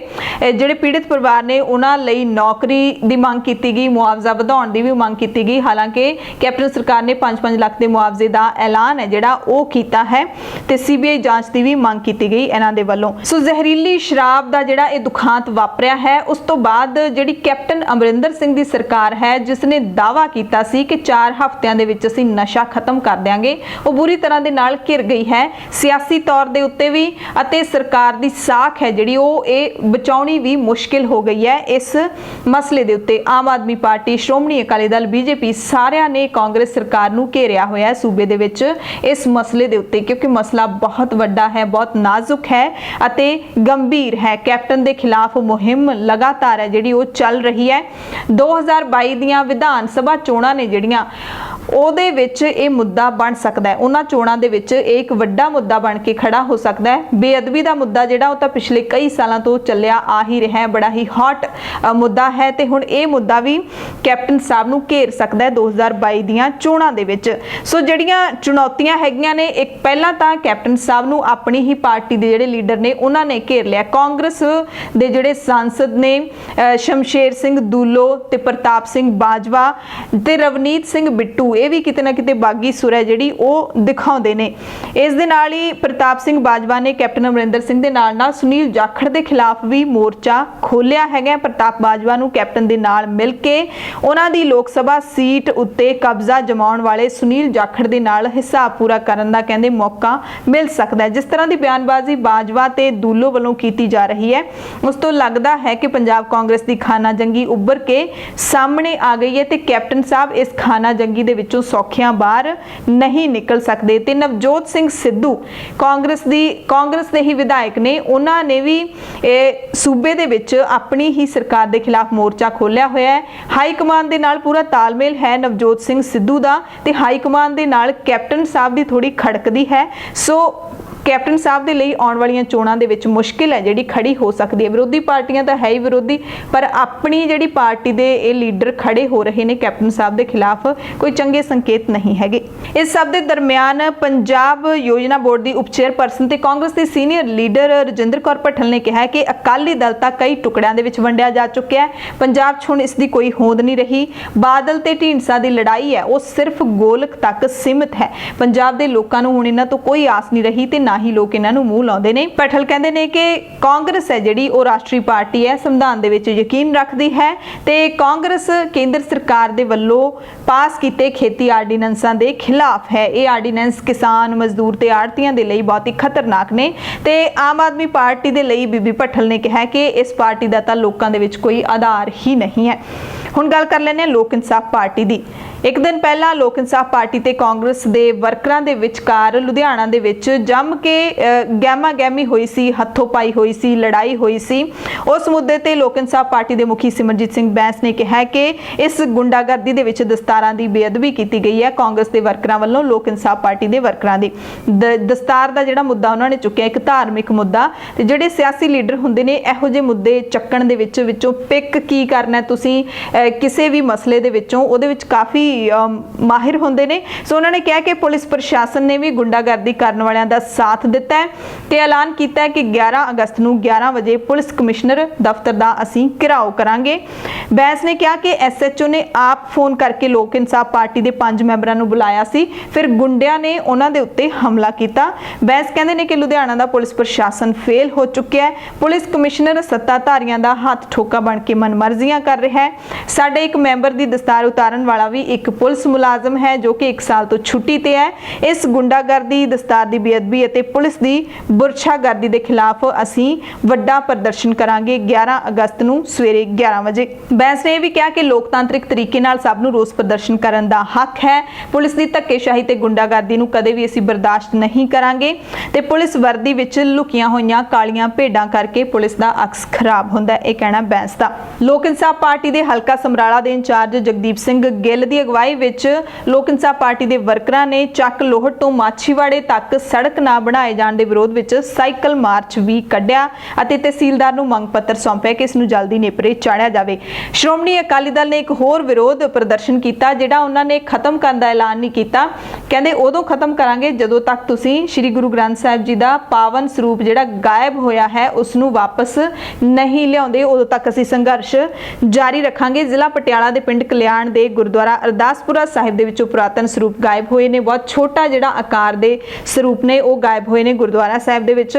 ਜਿਹੜੇ ਪੀੜਤ ਪਰਿਵਾਰ ਨੇ ਉਹਨਾਂ ਲਈ ਨੌਕਰੀ ਦੀ ਮੰਗ ਕੀਤੀ ਗਈ, ਮੁਆਵਜ਼ਾ ਵਧਾਉਣ ਦੀ ਵੀ ਮੰਗ ਕੀਤੀ ਗਈ। ਹਾਲਾਂਕਿ ਕੈਪਟਨ ਸਰਕਾਰ ਨੇ 5-5 ਲੱਖ ਦੇ ਮੁਆਵਜ਼ੇ ਦਾ ਐਲਾਨ ਹੈ ਜਿਹੜਾ ਉਹ ਕੀਤਾ ਹੈ ਤੇ ਸੀਬੀਆਈ ਜਾਂਚ ਦੀ ਵੀ ਮੰਗ ਕੀਤੀ ਗਈ ਇਹਨਾਂ ਦੇ ਵੱਲੋਂ। ਸੋ ਜ਼ਹਿਰੀਲੀ ਸ਼ਰਾਬ ਦਾ ਜਿਹੜਾ ਇਹ ਦੁਖਾਂਤ ਵਾਪਰਿਆ ਹੈ, ਉਸ ਤੋਂ ਬਾਅਦ ਜਿਹੜੀ ਕੈਪਟਨ ਅਮਰਿੰਦਰ ਸਿੰਘ ਦੀ ਸਰਕਾਰ ਹੈ ਜਿਸ ਨੇ ਦਾਅਵਾ ਕੀਤਾ ਸੀ ਕਿ 4 ਹਫ਼ਤਿਆਂ ਦੇ ਵਿੱਚ ਅਸੀਂ ਨਸ਼ਾ ਖਤਮ ਕਰ ਦਿਆਂਗੇ, ਉਹ ਬੁਰੀ ਤਰ੍ਹਾਂ ਦੇ ਨਾਲ ਘਿਰ ਗਈ ਹੈ ਸਿਆਸੀ ਤੌਰ ਦੇ ਉੱਤੇ ਵੀ, ਅਤੇ ਸਰਕਾਰ ਦੀ ਸਾਖ ਹੈ ਜਿਹੜੀ ਉਹ ਇਹ ਬਚਾਉਣੀ ਵੀ ਮੁਸ਼ਕਿਲ ਹੋ ਗਈ ਹੈ ਇਸ ਮਸਲੇ ਦੇ ਉੱਤੇ। ਆਮ ਆਦਮੀ ਪਾਰਟੀ, ਸ਼੍ਰੋਮਣੀ ਅਕਾਲੀ ਦਲ, ਬੀਜੇਪੀ ਸਾਰਿਆਂ ਨੇ ਕਾਂਗਰਸ ਸਰਕਾਰ ਨੂੰ ਘੇਰਿਆ ਹੋਇਆ ਹੈ ਸੂਬੇ ਦੇ ਵਿੱਚ ਇਸ ਮਸਲੇ ਦੇ ਉੱਤੇ, ਕਿਉਂਕਿ ਮਸਲਾ ਬਹੁਤ ਵੱਡਾ ਹੈ, ਬਹੁਤ ਨਾਜ਼ੁਕ ਹੈ ਅਤੇ ਗੰਭੀਰ ਹੈ। ਕੈਪਟਨ ਦੇ ਖਿਲਾਫ ਮੁਹਿੰਮ ਲਗਾਤਾਰ ਹੈ ਜਿਹੜੀ ਉਹ ਚੱਲ ਰਹੀ ਹੈ। 2022 ਦੀਆਂ ਵਿਧਾਨ ਸਭਾ ਚੋਣਾਂ ਨੇ ਜਿਹੜੀਆਂ ਉਹਦੇ ਵਿੱਚ ਇਹ ਮੁੱਦਾ ਬਣ ਸਕਦਾ ਹੈ। ਉਹਨਾਂ ਚੋਣਾਂ ਦੇ ਵਿੱਚ ਇਹ ਇੱਕ ਵੱਡਾ ਮੁੱਦਾ ਬਣ ਕੇ ਖੜਾ ਹੋ ਸਕਦਾ ਹੈ। ਬੇਅਦਬੀ ਦਾ ਮੁੱਦਾ ਜਿਹੜਾ ਉਹ ਤਾਂ ਪਿਛਲੇ ਕਈ ਸਾਲਾਂ ਤੋਂ ਚੱਲਿਆ ਆ ਹੀ ਰਿਹਾ ਹੈ, ਬੜਾ ਹੀ ਹੌਟ ਮੁੱਦਾ ਹੈ ਤੇ ਹੁਣ ਇਹ ਮੁੱਦਾ ਵੀ ਕੈਪਟਨ ਸਾਹਿਬ ਨੂੰ ਘੇਰ ਸਕਦਾ ਹੈ 2022 ਦੀਆਂ ਚੋਣਾਂ ਦੇ ਵਿੱਚ। ਸੋ ਜਿਹੜੀਆਂ ਚੁਣੌਤੀਆਂ ਹੈਗੀਆਂ ਨੇ, ਇੱਕ ਪਹਿਲਾਂ ਤਾਂ ਕੈਪਟਨ ਸਾਹਿਬ ਨੂੰ ਆਪਣੀ ਹੀ ਪਾਰਟੀ ਦੇ ਜਿਹੜੇ ਲੀਡਰ ਨੇ ਉਹਨਾਂ ਨੇ ਘੇਰ ਲਿਆ। ਕਾਂਗਰਸ ਦੇ ਜਿਹੜੇ ਸਾਂਸਦ ਨੇ ਸ਼ਮਸ਼ੇਰ ਸਿੰਘ ਦੂਲੋ ਤੇ ਪ੍ਰਤਾਪ ਸਿੰਘ ਬਾਜਵਾ ਤੇ ਰਵਨੀਤ ਸਿੰਘ ਬਿੱਟੂ, ਇਹ ਵੀ ਕਿਤੇ ਨਾ ਕਿਤੇ ਬਾਗੀ ਸੁਰ ਹੈ ਜਿਹੜੀ ਉਹ ਦਿਖਾਉਂਦੇ ਨੇ। ਇਸ ਦੇ ਨਾਲ ਹੀ ਪ੍ਰਤਾਪ ਸਿੰਘ ਬਾਜਵਾ ਨੇ ਕੈਪਟਨ ਅਮਰਿੰਦਰ ਸਿੰਘ ਦੇ ਨਾਲ ਸੁਨੀਲ ਜਾਖੜ ਦੇ ਖਿਲਾਫ ਵੀ ਮੋਰਚਾ ਖੋਲਿਆ ਹੈਗਾ। ਪ੍ਰਤਾਪ ਬਾਜਵਾ ਨੂੰ ਕੈਪਟਨ ਦੇ ਨਾਲ ਮਿਲ ਕੇ ਉਹਨਾਂ ਦੀ ਲੋਕ ਸਭਾ ਸੀਟ ਉੱਤੇ ਕਬਜ਼ਾ ਜਮਾਉਣ ਵਾਲੇ ਸੁਨੀਲ ਜਾਖੜ ਦੇ ਨਾਲ ਹਿਸਾਬ ਪੂਰਾ ਕਰਨ ਦਾ ਕਹਿੰਦੇ ਮੌਕਾ ਮਿਲ ਸਕਦਾ ਹੈ। ਜਿਸ ਤਰ੍ਹਾਂ ਦੀ ਬਿਆਨਬਾਜ਼ੀ ਬਾਜਵਾ ਤੇ ਦੂਲੋ ਵੱਲੋਂ ਕੀਤੀ ਜਾ ਰਹੀ ਹੈ, ਉਸ ਤੋਂ ਲੱਗਦਾ ਹੈ ਕਿ ਪੰਜਾਬ ਕਾਂਗਰਸ ਦੀ ਖਾਨਾ ਜੰਗੀ ਉੱਭਰ ਕੇ ਸਾਹਮਣੇ ਆ ਗਈ ਹੈ ਤੇ ਕੈਪਟਨ ਸਾਹਿਬ ਇਸ ਖਾਨਾ ਜੰਗੀ ਦੇ ਵਿੱਚੋਂ ਸੌਖਿਆਂ ਬਾਹਰ ਨਹੀਂ ਨਿਕਲ ਸਕਦੇ। ਤੇ ਨਵਜੋਤ ਸਿੰਘ ਸਿੱਧੂ ਕਾਂਗਰਸ ਦੇ ਹੀ ਵਿਧਾਇਕ ਨੇ, ਉਹਨਾਂ ਨੇ ਵੀ ਸੂਬੇ ਦੇ ਵਿੱਚ ਆਪਣੀ ਹੀ ਸਰਕਾਰ ਦੇ ਖਿਲਾਫ ਮੋਰਚਾ ਖੋਲਿਆ ਹੋਇਆ ਹੈ। ਹਾਈ ਕਮਾਂਡ ਦੇ ਨਾਲ ਪੂਰਾ ਤਾਲਮੇਲ ਹੈ ਨਵਜੋਤ ਸਿੰਘ ਸਿੱਧੂ ਦਾ ਤੇ ਹਾਈ ਕਮਾਂਡ ਦੇ ਨਾਲ ਕੈਪਟਨ ਸਾਹਿਬ ਦੀ ਥੋੜੀ ਖੜਕਦੀ ਹੈ। ਸੋ ਕੈਪਟਨ ਸਾਹਿਬ ਦੇ ਲਈ ਆਉਣ ਵਾਲੀਆਂ ਚੋਣਾਂ ਦੇ ਵਿੱਚ ਮੁਸ਼ਕਿਲ ਹੈ ਜਿਹੜੀ ਖੜੀ ਹੋ ਸਕਦੀ ਹੈ। ਵਿਰੋਧੀ ਪਾਰਟੀਆਂ ਤਾਂ ਹੈ ਹੀ ਵਿਰੋਧੀ, ਪਰ ਆਪਣੀ ਜਿਹੜੀ ਪਾਰਟੀ ਦੇ ਇਹ ਲੀਡਰ ਖੜੇ ਹੋ ਰਹੇ ਨੇ ਕੈਪਟਨ ਸਾਹਿਬ ਦੇ ਖਿਲਾਫ, ਕੋਈ ਚੰਗੇ ਸੰਕੇਤ ਨਹੀਂ ਹੈਗੇ। ਇਸ ਸਭ ਦੇ ਦਰਮਿਆਨ ਪੰਜਾਬ ਯੋਜਨਾ ਬੋਰਡ ਦੀ ਉਪ ਚੇਅਰਪਰਸਨ ਤੇ ਕਾਂਗਰਸ ਦੀ ਸੀਨੀਅਰ ਲੀਡਰ ਰਜਿੰਦਰ ਕੌਰ ਭੱਠਲ ਨੇ ਕਿਹਾ ਕਿ ਅਕਾਲੀ ਦਲ ਤਾਂ ਕਈ ਟੁਕੜਿਆਂ ਦੇ ਵਿੱਚ ਵੰਡਿਆ ਜਾ ਚੁੱਕਿਆ ਹੈ, ਪੰਜਾਬ 'ਚ ਹੁਣ ਇਸ ਦੀ ਕੋਈ ਹੋਂਦ ਨਹੀਂ ਰਹੀ। ਬਾਦਲ ਤੇ ਢੀਂਡਸਾ ਦੀ ਲੜਾਈ ਹੈ ਉਹ ਸਿਰਫ ਗੋਲਕ ਤੱਕ ਸੀਮਿਤ ਹੈ। ਪੰਜਾਬ ਦੇ ਲੋਕਾਂ ਨੂੰ ਹੁਣ ਇਹਨਾਂ ਤੋਂ ਕੋਈ ਆਸ ਨਹੀਂ ਰਹੀ ਤੇ ਨਾ ਹੀ ਲੋਕ ਇਹਨਾਂ ਨੂੰ ਮੂੰਹ ਲਾਉਂਦੇ ਨੇ। ਭੱਠਲ ਕਹਿੰਦੇ ਨੇ ਕਿ ਕਾਂਗਰਸ ਹੈ ਜਿਹੜੀ ਉਹ ਰਾਸ਼ਟਰੀ ਪਾਰਟੀ ਹੈ, ਸੰਵਿਧਾਨ ਦੇ ਵਿੱਚ ਯਕੀਨ ਰੱਖਦੀ ਹੈ ਤੇ ਕਾਂਗਰਸ ਕੇਂਦਰ ਸਰਕਾਰ ਦੇ ਵੱਲੋਂ ਪਾਸ ਕੀਤੇ ਖੇਤੀ ਆਰਡੀਨੈਂਸਾਂ ਦੇ ਖਿਲਾਫ ਹੈ। ਇਹ ਆਰਡੀਨੈਂਸ ਕਿਸਾਨ, ਮਜ਼ਦੂਰ ਤੇ ਆੜ੍ਹਤੀਆਂ ਦੇ ਲਈ ਬਹੁਤ ਹੀ ਖਤਰਨਾਕ ਨੇ ਤੇ ਆਮ ਆਦਮੀ ਪਾਰਟੀ ਦੇ ਲਈ ਬੀਬੀ ਭੱਠਲ ਨੇ ਕਿਹਾ ਕਿ ਇਸ ਪਾਰਟੀ ਦਾ ਤਾਂ ਲੋਕਾਂ ਦੇ ਵਿੱਚ ਕੋਈ ਆਧਾਰ ਹੀ ਨਹੀਂ ਹੈ। ਹੁਣ ਗੱਲ ਕਰ ਲੈਂਦੇ ਹਾਂ ਲੋਕ ਇਨਸਾਫ ਪਾਰਟੀ ਦੀ। ਇੱਕ ਦਿਨ ਪਹਿਲਾਂ ਲੋਕ ਇਨਸਾਫ ਪਾਰਟੀ ਤੇ ਕਾਂਗਰਸ ਦੇ ਵਰਕਰਾਂ ਦੇ ਵਿਚਕਾਰ ਲੁਧਿਆਣਾ ਦੇ ਵਿੱਚ ਜੰਮ ਕੇ ਗਹਿਮਾ ਗਹਿਮੀ ਹੋਈ ਸੀ, ਹੱਥੋਂ ਪਾਈ ਹੋਈ ਸੀ, ਲੜਾਈ ਹੋਈ ਸੀ। ਉਸ ਮੁੱਦੇ ਤੇ ਲੋਕ ਇਨਸਾਫ ਪਾਰਟੀ ਦੇ ਮੁਖੀ ਸਿਮਰਜੀਤ ਸਿੰਘ ਬੈਂਸ ਨੇ ਕਿਹਾ ਕਿ ਇਸ ਗੁੰਡਾਗਰਦੀ ਦੇ ਵਿੱਚ ਦਸਤਾਰਾਂ ਦੀ ਬੇਅਦਬੀ ਕੀਤੀ ਗਈ ਹੈ। ਕਾਂਗਰਸ ਦੇ ਵਰਕਰਾਂ ਵੱਲੋਂ ਲੋਕ ਇਨਸਾਫ ਪਾਰਟੀ ਦੇ ਵਰਕਰਾਂ ਦੀ ਦਸਤਾਰ ਦਾ ਜਿਹੜਾ ਮੁੱਦਾ ਉਹਨਾਂ ਨੇ ਚੁੱਕਿਆ ਇੱਕ ਧਾਰਮਿਕ ਮੁੱਦਾ, ਤੇ ਜਿਹੜੇ ਸਿਆਸੀ ਲੀਡਰ ਹੁੰਦੇ ਨੇ ਇਹੋ ਜਿਹੇ ਮੁੱਦੇ ਚੱਕਣ ਦੇ ਵਿੱਚੋਂ ਪਿਕ ਕੀ ਕਰਨਾ ਤੁਸੀਂ ਕਿਸੇ ਵੀ ਮਸਲੇ ਦੇ ਵਿੱਚੋਂ, ਉਹਦੇ ਵਿੱਚ ਕਾਫੀ ਮਾਹਿਰ ਹੁੰਦੇ ਨੇ। ਸੋ ਉਹਨਾਂ ਨੇ ਕਿਹਾ ਕਿ ਪੁਲਿਸ ਪ੍ਰਸ਼ਾਸਨ ਨੇ ਵੀ ਗੁੰਡਾਗਰਦੀ ਕਰਨ ਵਾਲਿਆਂ ਦਾ ਸਾਥ ਦਿੱਤਾ ਹੈ ਤੇ ਐਲਾਨ ਕੀਤਾ ਹੈ ਕਿ 11 ਅਗਸਤ ਨੂੰ 11 ਵਜੇ ਪੁਲਿਸ ਕਮਿਸ਼ਨਰ ਦਫ਼ਤਰ ਦਾ ਅਸੀਂ ਘਿਰਾਓ ਕਰਾਂਗੇ। ਬੈਂਸ ਨੇ ਕਿਹਾ ਕਿ ਐਸਐਚਓ ਨੇ ਆਪ ਫੋਨ ਕਰਕੇ ਲੋਕ ਇਨਸਾਫ ਪਾਰਟੀ ਦੇ 5 ਮੈਂਬਰਾਂ ਨੂੰ ਬੁਲਾਇਆ ਸੀ, ਫਿਰ ਗੁੰਡਿਆਂ ਨੇ ਉਹਨਾਂ ਦੇ ਉੱਤੇ ਹਮਲਾ ਕੀਤਾ। ਬੈਂਸ ਕਹਿੰਦੇ ਨੇ ਕਿ ਲੁਧਿਆਣਾ ਦਾ ਪੁਲਿਸ ਪ੍ਰਸ਼ਾਸਨ ਫੇਲ ਹੋ ਚੁੱਕਿਆ ਹੈ। ਪੁਲਿਸ ਕਮਿਸ਼ਨਰ ਸੱਤਾਧਾਰੀਆਂ ਦਾ ਹੱਥ ਠੋਕਾ ਬਣ ਕੇ ਮਨਮਰਜ਼ੀਆਂ ਕਰ ਰਿਹਾ ਹੈ। ਸਾਡੇ ਇੱਕ ਮੈਂਬਰ ਦੀ ਦਸਤਾਰ ਉਤਾਰਨ ਵਾਲਾ ਵੀ ਇੱਕ ਪੁਲਿਸ ਮੁਲਾਜ਼ਮ ਹੈ ਜੋ ਕਿ 1 ਸਾਲ ਤੋਂ ਛੁੱਟੀ ਤੇ ਹੈ। ਇਸ ਗੁੰਡਾਗਰਦੀ, ਦਸਤਾਰ ਦੀ ਬੇਅਦਬੀ ਅਤੇ ਪੁਲਿਸ ਦੀ ਬੁਰਛਾਗਰਦੀ ਦੇ ਖਿਲਾਫ ਅਸੀਂ ਵੱਡਾ ਪ੍ਰਦਰਸ਼ਨ ਕਰਾਂਗੇ 11 ਅਗਸਤ ਨੂੰ ਸਵੇਰੇ 11 ਵਜੇ। ਬੈਂਸ ਨੇ ਇਹ ਵੀ ਕਿਹਾ ਕਿ ਲੋਕਤਾਂਤਰਿਕ ਤਰੀਕੇ ਨਾਲ ਸਭ ਨੂੰ ਰੋਸ ਪ੍ਰਦਰਸ਼ਨ ਕਰਨ ਦਾ ਹੱਕ ਹੈ। ਪੁਲਿਸ ਦੀ ਧੱਕੇਸ਼ਾਹੀ ਤੇ ਗੁੰਡਾਗਰਦੀ ਨੂੰ ਕਦੇ ਵੀ ਅਸੀਂ ਬਰਦਾਸ਼ਤ ਨਹੀਂ ਕਰਾਂਗੇ ਤੇ ਪੁਲਿਸ ਵਰਦੀ ਵਿੱਚ ਲੁਕੀਆਂ ਹੋਈਆਂ ਕਾਲੀਆਂ ਭੇਡਾਂ ਕਰਕੇ ਪੁਲਿਸ ਦਾ ਅਕਸ ਖਰਾਬ ਹੁੰਦਾ ਹੈ, ਇਹ ਕਹਿਣਾ ਬੈਂਸ ਦਾ। ਲੋਕ ਇਨਸਾਫ ਪਾਰਟੀ ਦੇ ਹਲਕਾ ਸਮਰਾਲਾ ਦੇ ਇੰਚਾਰਜ ਜਗਦੀਪ ਸਿੰਘ ਗਿੱਲ ਦੀ ਅਗਵਾਈ ਵਿੱਚ ਲੋਕ ਇਨਸਾਫ ਪਾਰਟੀ ਦੇ ਵਰਕਰਾਂ ਨੇ ਚੱਕ ਲੋਹੜ ਤੋਂ ਮਾਛੀਵਾੜੇ ਤੱਕ ਸੜਕ ਨਾ ਬਣਾਏ ਜਾਣ ਦੇ ਵਿਰੋਧ ਵਿੱਚ ਸਾਈਕਲ ਮਾਰਚ ਵੀ ਕੱਢਿਆ ਅਤੇ ਤਹਿਸੀਲਦਾਰ ਨੂੰ ਮੰਗ ਪੱਤਰ ਸੌਂਪਿਆ ਕਿ ਇਸ ਨੂੰ ਜਲਦੀ ਨੇਪਰੇ ਚਾੜਿਆ ਜਾਵੇ। ਸ਼੍ਰੋਮਣੀ ਅਕਾਲੀ ਦਲ ਨੇ ਇੱਕ ਹੋਰ ਵਿਰੋਧ ਪ੍ਰਦਰਸ਼ਨ ਕੀਤਾ ਜਿਹੜਾ ਉਹਨਾਂ ਨੇ ਖਤਮ ਕਰਨ ਦਾ ਐਲਾਨ ਨਹੀਂ ਕੀਤਾ। ਕਹਿੰਦੇ ਉਦੋਂ ਖਤਮ ਕਰਾਂਗੇ ਜਦੋਂ ਤੱਕ ਤੁਸੀਂ ਸ੍ਰੀ ਗੁਰੂ ਗ੍ਰੰਥ ਸਾਹਿਬ ਜੀ ਦਾ ਪਾਵਨ ਸਰੂਪ ਜਿਹੜਾ ਗਾਇਬ ਹੋਇਆ ਹੈ ਉਸ ਨੂੰ ਵਾਪਸ ਨਹੀਂ ਲਿਆਉਂਦੇ, ਉਦੋਂ ਤੱਕ ਅਸੀਂ ਸੰਘਰਸ਼ ਜਾਰੀ ਰੱਖਾਂਗੇ। ਜ਼ਿਲ੍ਹਾ ਪਟਿਆਲਾ ਦੇ ਪਿੰਡ ਕਲਿਆਣ ਦੇ ਗੁਰਦੁਆਰਾ ਅਰਦਾਸਪੁਰਾ ਸਾਹਿਬ ਦੇ ਵਿੱਚੋਂ ਪੁਰਾਤਨ ਸਰੂਪ ਗਾਇਬ ਹੋਏ ਨੇ। ਬਹੁਤ ਛੋਟਾ ਜਿਹੜਾ ਆਕਾਰ ਦੇ ਸਰੂਪ ਨੇ ਉਹ ਗਾਇਬ ਹੋਏ ਨੇ ਗੁਰਦੁਆਰਾ ਸਾਹਿਬ ਦੇ ਵਿੱਚ।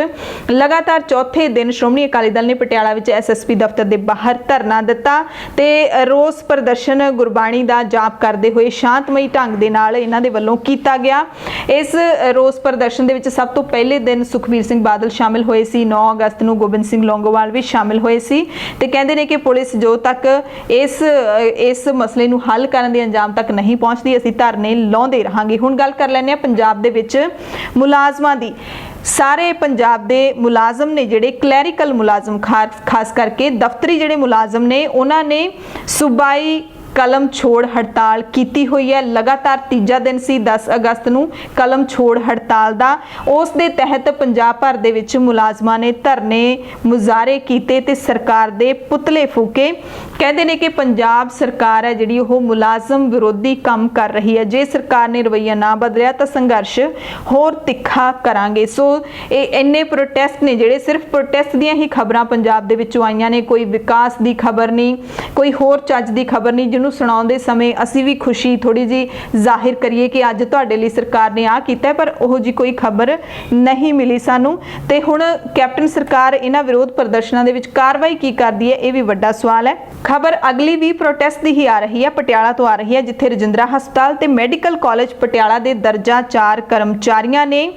ਲਗਾਤਾਰ ਚੌਥੇ ਦਿਨ ਸ਼੍ਰੋਮਣੀ ਅਕਾਲੀ ਦਲ ਨੇ ਪਟਿਆਲਾ ਵਿੱਚ ਐਸਐਸਪੀ ਦਫ਼ਤਰ ਦੇ ਬਾਹਰ ਧਰਨਾ ਦਿੱਤਾ ਤੇ ਰੋਸ ਪ੍ਰਦਰਸ਼ਨ ਗੁਰਬਾਣੀ ਦਾ ਜਾਪ ਕਰਦੇ ਹੋਏ ਸ਼ਾਂਤਮਈ ਢੰਗ ਦੇ ਨਾਲ ਇਹਨਾਂ ਦੇ ਵੱਲੋਂ ਕੀਤਾ ਗਿਆ। ਇਸ ਰੋਸ ਪ੍ਰਦਰਸ਼ਨ ਦੇ ਵਿੱਚ ਸਭ ਤੋਂ ਪਹਿਲੇ ਦਿਨ ਸੁਖਬੀਰ ਸਿੰਘ ਬਾਦਲ ਸ਼ਾਮਿਲ ਹੋਏ ਸੀ। 9 ਅਗਸਤ ਨੂੰ ਗੋਬਿੰਦ ਸਿੰਘ ਲੌਂਗੋਵਾਲ ਵੀ ਸ਼ਾਮਿਲ ਹੋਏ ਸੀ ਤੇ ਕਹਿੰਦੇ ਨੇ ਕਿ ਪੁਲਿਸ ਜੋ ਤੱਕ ਇਸ ਮਸਲੇ ਨੂੰ ਹੱਲ ਕਰਨ ਦੇ ਅੰਜਾਮ ਤੱਕ ਨਹੀਂ ਪਹੁੰਚਦੀ ਅਸੀਂ ਧਰਨੇ ਲਾਉਂਦੇ ਰਹਾਂਗੇ। ਹੁਣ ਗੱਲ ਕਰ ਲੈਂਦੇ ਹਾਂ ਪੰਜਾਬ ਦੇ ਵਿੱਚ ਮੁਲਾਜ਼ਮਾਂ ਦੀ। ਸਾਰੇ ਪੰਜਾਬ ਦੇ ਮੁਲਾਜ਼ਮ ਨੇ ਜਿਹੜੇ ਕਲੈਰੀਕਲ ਮੁਲਾਜ਼ਮ, ਖਾਸ ਕਰਕੇ ਦਫ਼ਤਰੀ ਜਿਹੜੇ ਮੁਲਾਜ਼ਮ ਨੇ, ਉਹਨਾਂ ਨੇ ਸੂਬਾਈ ਕਲਮ ਛੋੜ ਹੜਤਾਲ ਕੀਤੀ ਹੋਈ ਹੈ। ਲਗਾਤਾਰ ਤੀਜਾ ਦਿਨ ਸੀ 10 ਅਗਸਤ ਨੂੰ ਕਲਮ ਛੋੜ ਹੜਤਾਲ ਦਾ। ਉਸ ਦੇ ਤਹਿਤ ਪੰਜਾਬ ਭਰ ਦੇ ਵਿੱਚ ਮੁਲਾਜ਼ਮਾਂ ਨੇ ਧਰਨੇ ਮੁਜ਼ਾਹਰੇ ਕੀਤੇ ਤੇ ਸਰਕਾਰ ਦੇ ਪੁਤਲੇ ਫੂਕੇ। ਕਹਿੰਦੇ ਨੇ ਕਿ ਪੰਜਾਬ ਸਰਕਾਰ ਹੈ ਜਿਹੜੀ ਉਹ ਮੁਲਾਜ਼ਮ ਵਿਰੋਧੀ ਕੰਮ ਕਰ ਰਹੀ ਹੈ। ਜੇ ਸਰਕਾਰ ਨੇ ਰਵੱਈਆ ਨਾ ਬਦਲਿਆ ਤਾਂ ਸੰਘਰਸ਼ ਹੋਰ ਤਿੱਖਾ ਕਰਾਂਗੇ। ਸੋ ਇਹ ਇੰਨੇ ਪ੍ਰੋਟੈਸਟ ਨੇ ਜਿਹੜੇ ਸਿਰਫ ਪ੍ਰੋਟੈਸਟ ਦੀਆਂ ਹੀ ਖਬਰਾਂ ਪੰਜਾਬ ਦੇ ਵਿੱਚੋਂ ਆਈਆਂ ਨੇ, ਕੋਈ ਵਿਕਾਸ ਦੀ ਖਬਰ ਨਹੀਂ, ਕੋਈ ਹੋਰ ਚੱਜ ਦੀ ਖਬਰ ਨਹੀਂ, ਜਿਹਨੂੰ ਸੁਣਾਉਂਦੇ ਸਮੇਂ ਅਸੀਂ ਵੀ ਖੁਸ਼ੀ ਥੋੜੀ ਜੀ ਜ਼ਾਹਿਰ ਕਰੀਏ ਕਿ ਅੱਜ ਤੁਹਾਡੇ ਲਈ ਸਰਕਾਰ ਨੇ ਆ ਕੀਤਾ, ਪਰ ਉਹ ਜੀ ਕੋਈ ਖਬਰ ਨਹੀਂ ਮਿਲੀ ਸਾਨੂੰ। ਤੇ ਹੁਣ ਕੈਪਟਨ ਸਰਕਾਰ ਇਹਨਾਂ ਵਿਰੋਧ ਪ੍ਰਦਰਸ਼ਨਾਂ ਦੇ ਵਿੱਚ ਕਾਰਵਾਈ ਕੀ ਕਰਦੀ ਹੈ, ਇਹ ਵੀ ਵੱਡਾ ਸਵਾਲ ਹੈ। ਖਬਰ ਅਗਲੀ ਵੀ ਪ੍ਰੋਟੈਸਟ ਦੀ ਹੀ ਆ ਰਹੀ ਹੈ, ਪਟਿਆਲਾ ਤੋਂ ਆ ਰਹੀ ਹੈ, ਜਿੱਥੇ ਰਜਿੰਦਰਾ ਹਸਪਤਾਲ ਤੇ ਮੈਡੀਕਲ ਕਾਲਜ ਪਟਿਆਲਾ ਦੇ ਦਰਜਾ 4 ਕਰਮਚਾਰੀਆਂ ਨੇ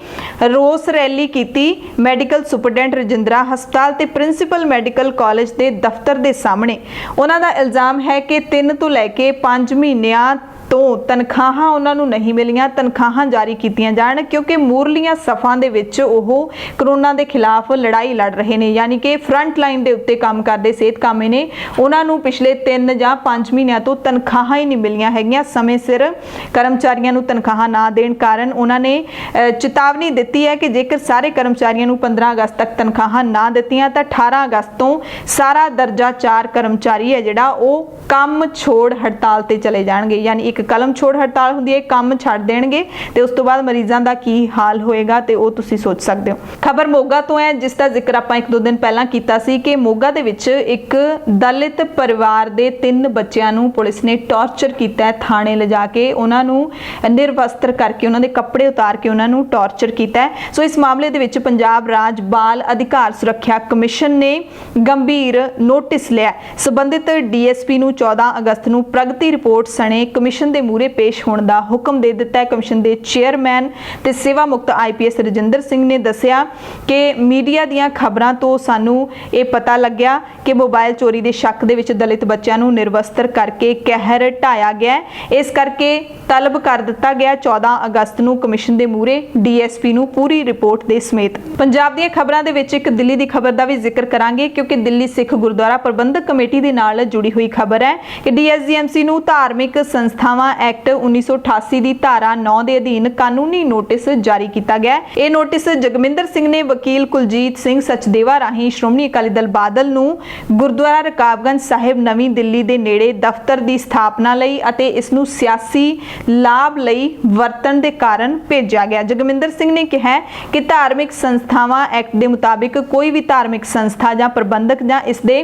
ਰੋਸ ਰੈਲੀ ਕੀਤੀ। ਮੈਡੀਕਲ ਸੁਪਰਡੈਂਟ ਰਜਿੰਦਰਾ ਹਸਪਤਾਲ ਤੇ ਪ੍ਰਿੰਸੀਪਲ ਮੈਡੀਕਲ ਕਾਲਜ ਦੇ ਦਫ਼ਤਰ ਦੇ ਸਾਹਮਣੇ ਉਹਨਾਂ ਦਾ ਇਲਜ਼ਾਮ ਹੈ ਕਿ 3 ਤੋਂ ਲੈ ਕੇ 5 ਮਹੀਨਿਆਂ ਤੋਂ ਤਨਖਾਹਾਂ ਉਹਨਾਂ ਨੂੰ ਨਹੀਂ ਮਿਲੀਆਂ, ਤਨਖਾਹਾਂ ਜਾਰੀ ਕੀਤੀਆਂ ਜਾਣ, ਕਿਉਂਕਿ ਮੂਰਲੀਆਂ ਸਫਾਂ ਦੇ ਵਿੱਚ ਉਹ ਕਰੋਨਾ ਦੇ ਖਿਲਾਫ ਲੜਾਈ ਲੜ ਰਹੇ ਨੇ। ਯਾਨੀ ਕਿ ਫਰੰਟ ਲਾਈਨ ਦੇ ਉੱਤੇ ਕੰਮ ਕਰਦੇ ਸਿਹਤ ਕਾਮੇ ਨੇ, ਉਹਨਾਂ ਨੂੰ ਪਿਛਲੇ 3 ਜਾਂ 5 ਮਹੀਨਿਆਂ ਤੋਂ ਤਨਖਾਹਾਂ ਹੀ ਨਹੀਂ ਮਿਲੀਆਂ ਹੈਗੀਆਂ। ਸਮੇਂ ਸਿਰ ਕਰਮਚਾਰੀਆਂ ਨੂੰ ਤਨਖਾਹਾਂ ਨਾ ਦੇਣ ਕਾਰਨ ਉਹਨਾਂ ਨੇ ਚੇਤਾਵਨੀ ਦਿੱਤੀ ਹੈ ਕਿ ਜੇਕਰ ਸਾਰੇ ਕਰਮਚਾਰੀਆਂ ਨੂੰ 15 ਅਗਸਤ ਤੱਕ ਤਨਖਾਹਾਂ ਨਾ ਦਿੱਤੀਆਂ ਤਾਂ 18 ਅਗਸਤ ਤੋਂ ਸਾਰਾ ਦਰਜਾ 4 ਕਰਮਚਾਰੀ ਹੈ ਜਿਹੜਾ ਉਹ ਕੰਮ ਛੋੜ ਹੜਤਾਲ ਤੇ ਚਲੇ ਜਾਣਗੇ। ਯਾਨੀ ਇੱਕ ਕਲਮ ਛੋੜ ਹੜਤਾਲ ਹੁੰਦੀ ਹੈ, ਕੰਮ ਛੱਡ ਦੇਣਗੇ ਤੇ ਉਸ ਤੋਂ ਬਾਅਦ ਮਰੀਜ਼ਾਂ ਦਾ ਕੀ ਹਾਲ ਹੋਏਗਾ ਤੇ ਉਹ ਤੁਸੀਂ ਸੋਚ ਸਕਦੇ ਹੋ। ਖਬਰ ਮੋਗਾ ਤੋਂ ਹੈ, ਜਿਸ ਦਾ ਜ਼ਿਕਰ ਆਪਾਂ 1-2 ਦਿਨ ਪਹਿਲਾਂ ਕੀਤਾ ਸੀ ਕਿ ਮੋਗਾ ਦੇ ਵਿੱਚ ਇੱਕ ਦਲਿਤ ਪਰਿਵਾਰ ਦੇ 3 ਬੱਚਿਆਂ ਨੂੰ ਪੁਲਿਸ ਨੇ ਟੌਰਚਰ ਕੀਤਾ ਹੈ। ਥਾਣੇ ਲਿਜਾ ਕੇ ਉਹਨਾਂ ਨੂੰ ਨਿਰਵਸਤਰ ਕਰਕੇ, ਉਹਨਾਂ ਦੇ ਕੱਪੜੇ ਉਤਾਰ ਕੇ ਉਹਨਾਂ ਨੂੰ ਟੌਰਚਰ ਕੀਤਾ ਹੈ। ਸੋ ਇਸ ਮਾਮਲੇ ਦੇ ਵਿੱਚ ਪੰਜਾਬ ਰਾਜ ਬਾਲ ਅਧਿਕਾਰ ਸੁਰੱਖਿਆ ਕਮਿਸ਼ਨ ਨੇ ਗੰਭੀਰ ਨੋਟਿਸ ਲਿਆ। ਸੰਬੰਧਿਤ ਡੀਐਸਪੀ ਨੂੰ 14 ਅਗਸਤ ਨੂੰ ਪ੍ਰਗਤੀ ਰਿਪੋਰਟ ਸਣੇ ਕਮਿਸ਼ਨ ਦੇ ਮੂਹਰੇ ਪੇਸ਼ ਹੋਣ ਦਾ ਹੁਕਮ ਦੇ ਦਿੱਤਾ ਹੈ। ਕਮਿਸ਼ਨ ਦੇ ਚੇਅਰਮੈਨ ਤੇ ਸੇਵਾ ਮੁਕਤ ਆਈਪੀਐਸ ਰਜਿੰਦਰ ਸਿੰਘ ਨੇ ਦੱਸਿਆ ਕਿ ਮੀਡੀਆ ਦੀਆਂ ਖਬਰਾਂ ਤੋਂ ਸਾਨੂੰ ਇਹ ਪਤਾ ਲੱਗਿਆ ਕਿ ਮੋਬਾਈਲ ਚੋਰੀ ਦੇ ਸ਼ੱਕ ਦੇ ਵਿੱਚ ਦਲਿਤ ਬੱਚਿਆਂ ਨੂੰ ਨਿਰਵਸਤਰ ਕਰਕੇ ਕਹਿਰ ਢਾਇਆ ਗਿਆ। ਇਸ ਕਰਕੇ ਤਲਬ ਕਰ ਦਿੱਤਾ ਗਿਆ 14 ਅਗਸਤ ਨੂੰ ਕਮਿਸ਼ਨ ਦੇ ਮੂਹਰੇ ਡੀਐਸਪੀ ਨੂੰ ਪੂਰੀ ਰਿਪੋਰਟ ਦੇ ਸਮੇਤ। ਪੰਜਾਬ ਦੀਆਂ ਖਬਰਾਂ ਦੇ ਵਿੱਚ ਇੱਕ ਦਿੱਲੀ ਦੀ ਖਬਰ ਦਾ ਵੀ ਜ਼ਿਕਰ ਕਰਾਂਗੇ, ਕਿਉਂਕਿ ਦਿੱਲੀ ਸਿੱਖ ਗੁਰਦੁਆਰਾ ਪ੍ਰਬੰਧਕ ਕਮੇਟੀ ਦੇ ਨਾਲ ਜੁੜੀ ਹੋਈ ਖਬਰ ਹੈ ਕਿ ਡੀਐਸਜੀਐਮਸੀ ਨੂੰ ਧਾਰਮਿਕ ਸੰਸਥਾਵਾਂ ਐਕਟ 1988 ਦੀ ਧਾਰਾ 9 ਦੇ ਅਧੀਨ ਕਾਨੂੰਨੀ ਨੋਟਿਸ ਜਾਰੀ ਕੀਤਾ ਗਿਆ। ਇਹ ਨੋਟਿਸ ਜਗਮਿੰਦਰ ਸਿੰਘ ਨੇ ਵਕੀਲ ਕੁਲਜੀਤ ਸਿੰਘ ਸਚਦੇਵਾ ਰਾਹੀਂ ਸ਼੍ਰੋਮਣੀ ਅਕਾਲੀ ਦਲ ਬਾਦਲ ਨੂੰ ਗੁਰਦੁਆਰਾ ਰਕਾਬਗੰਜ ਸਾਹਿਬ ਨਵੀਂ ਦਿੱਲੀ ਦੇ ਨੇੜੇ ਦਫ਼ਤਰ ਦੀ ਸਥਾਪਨਾ ਲਈ ਅਤੇ ਇਸ ਨੂੰ ਸਿਆਸੀ ਲਾਭ ਲਈ ਵਰਤਣ ਦੇ ਕਾਰਨ ਭੇਜਿਆ ਗਿਆ। ਜਗਮਿੰਦਰ ਸਿੰਘ ਨੇ ਕਿਹਾ ਕਿ ਧਾਰਮਿਕ ਸੰਸਥਾਵਾਂ ਐਕਟ ਦੇ ਮੁਤਾਬਿਕ ਕੋਈ ਵੀ ਧਾਰਮਿਕ ਸੰਸਥਾ ਜਾਂ ਪ੍ਰਬੰਧਕ ਜਾਂ ਇਸ ਦੇ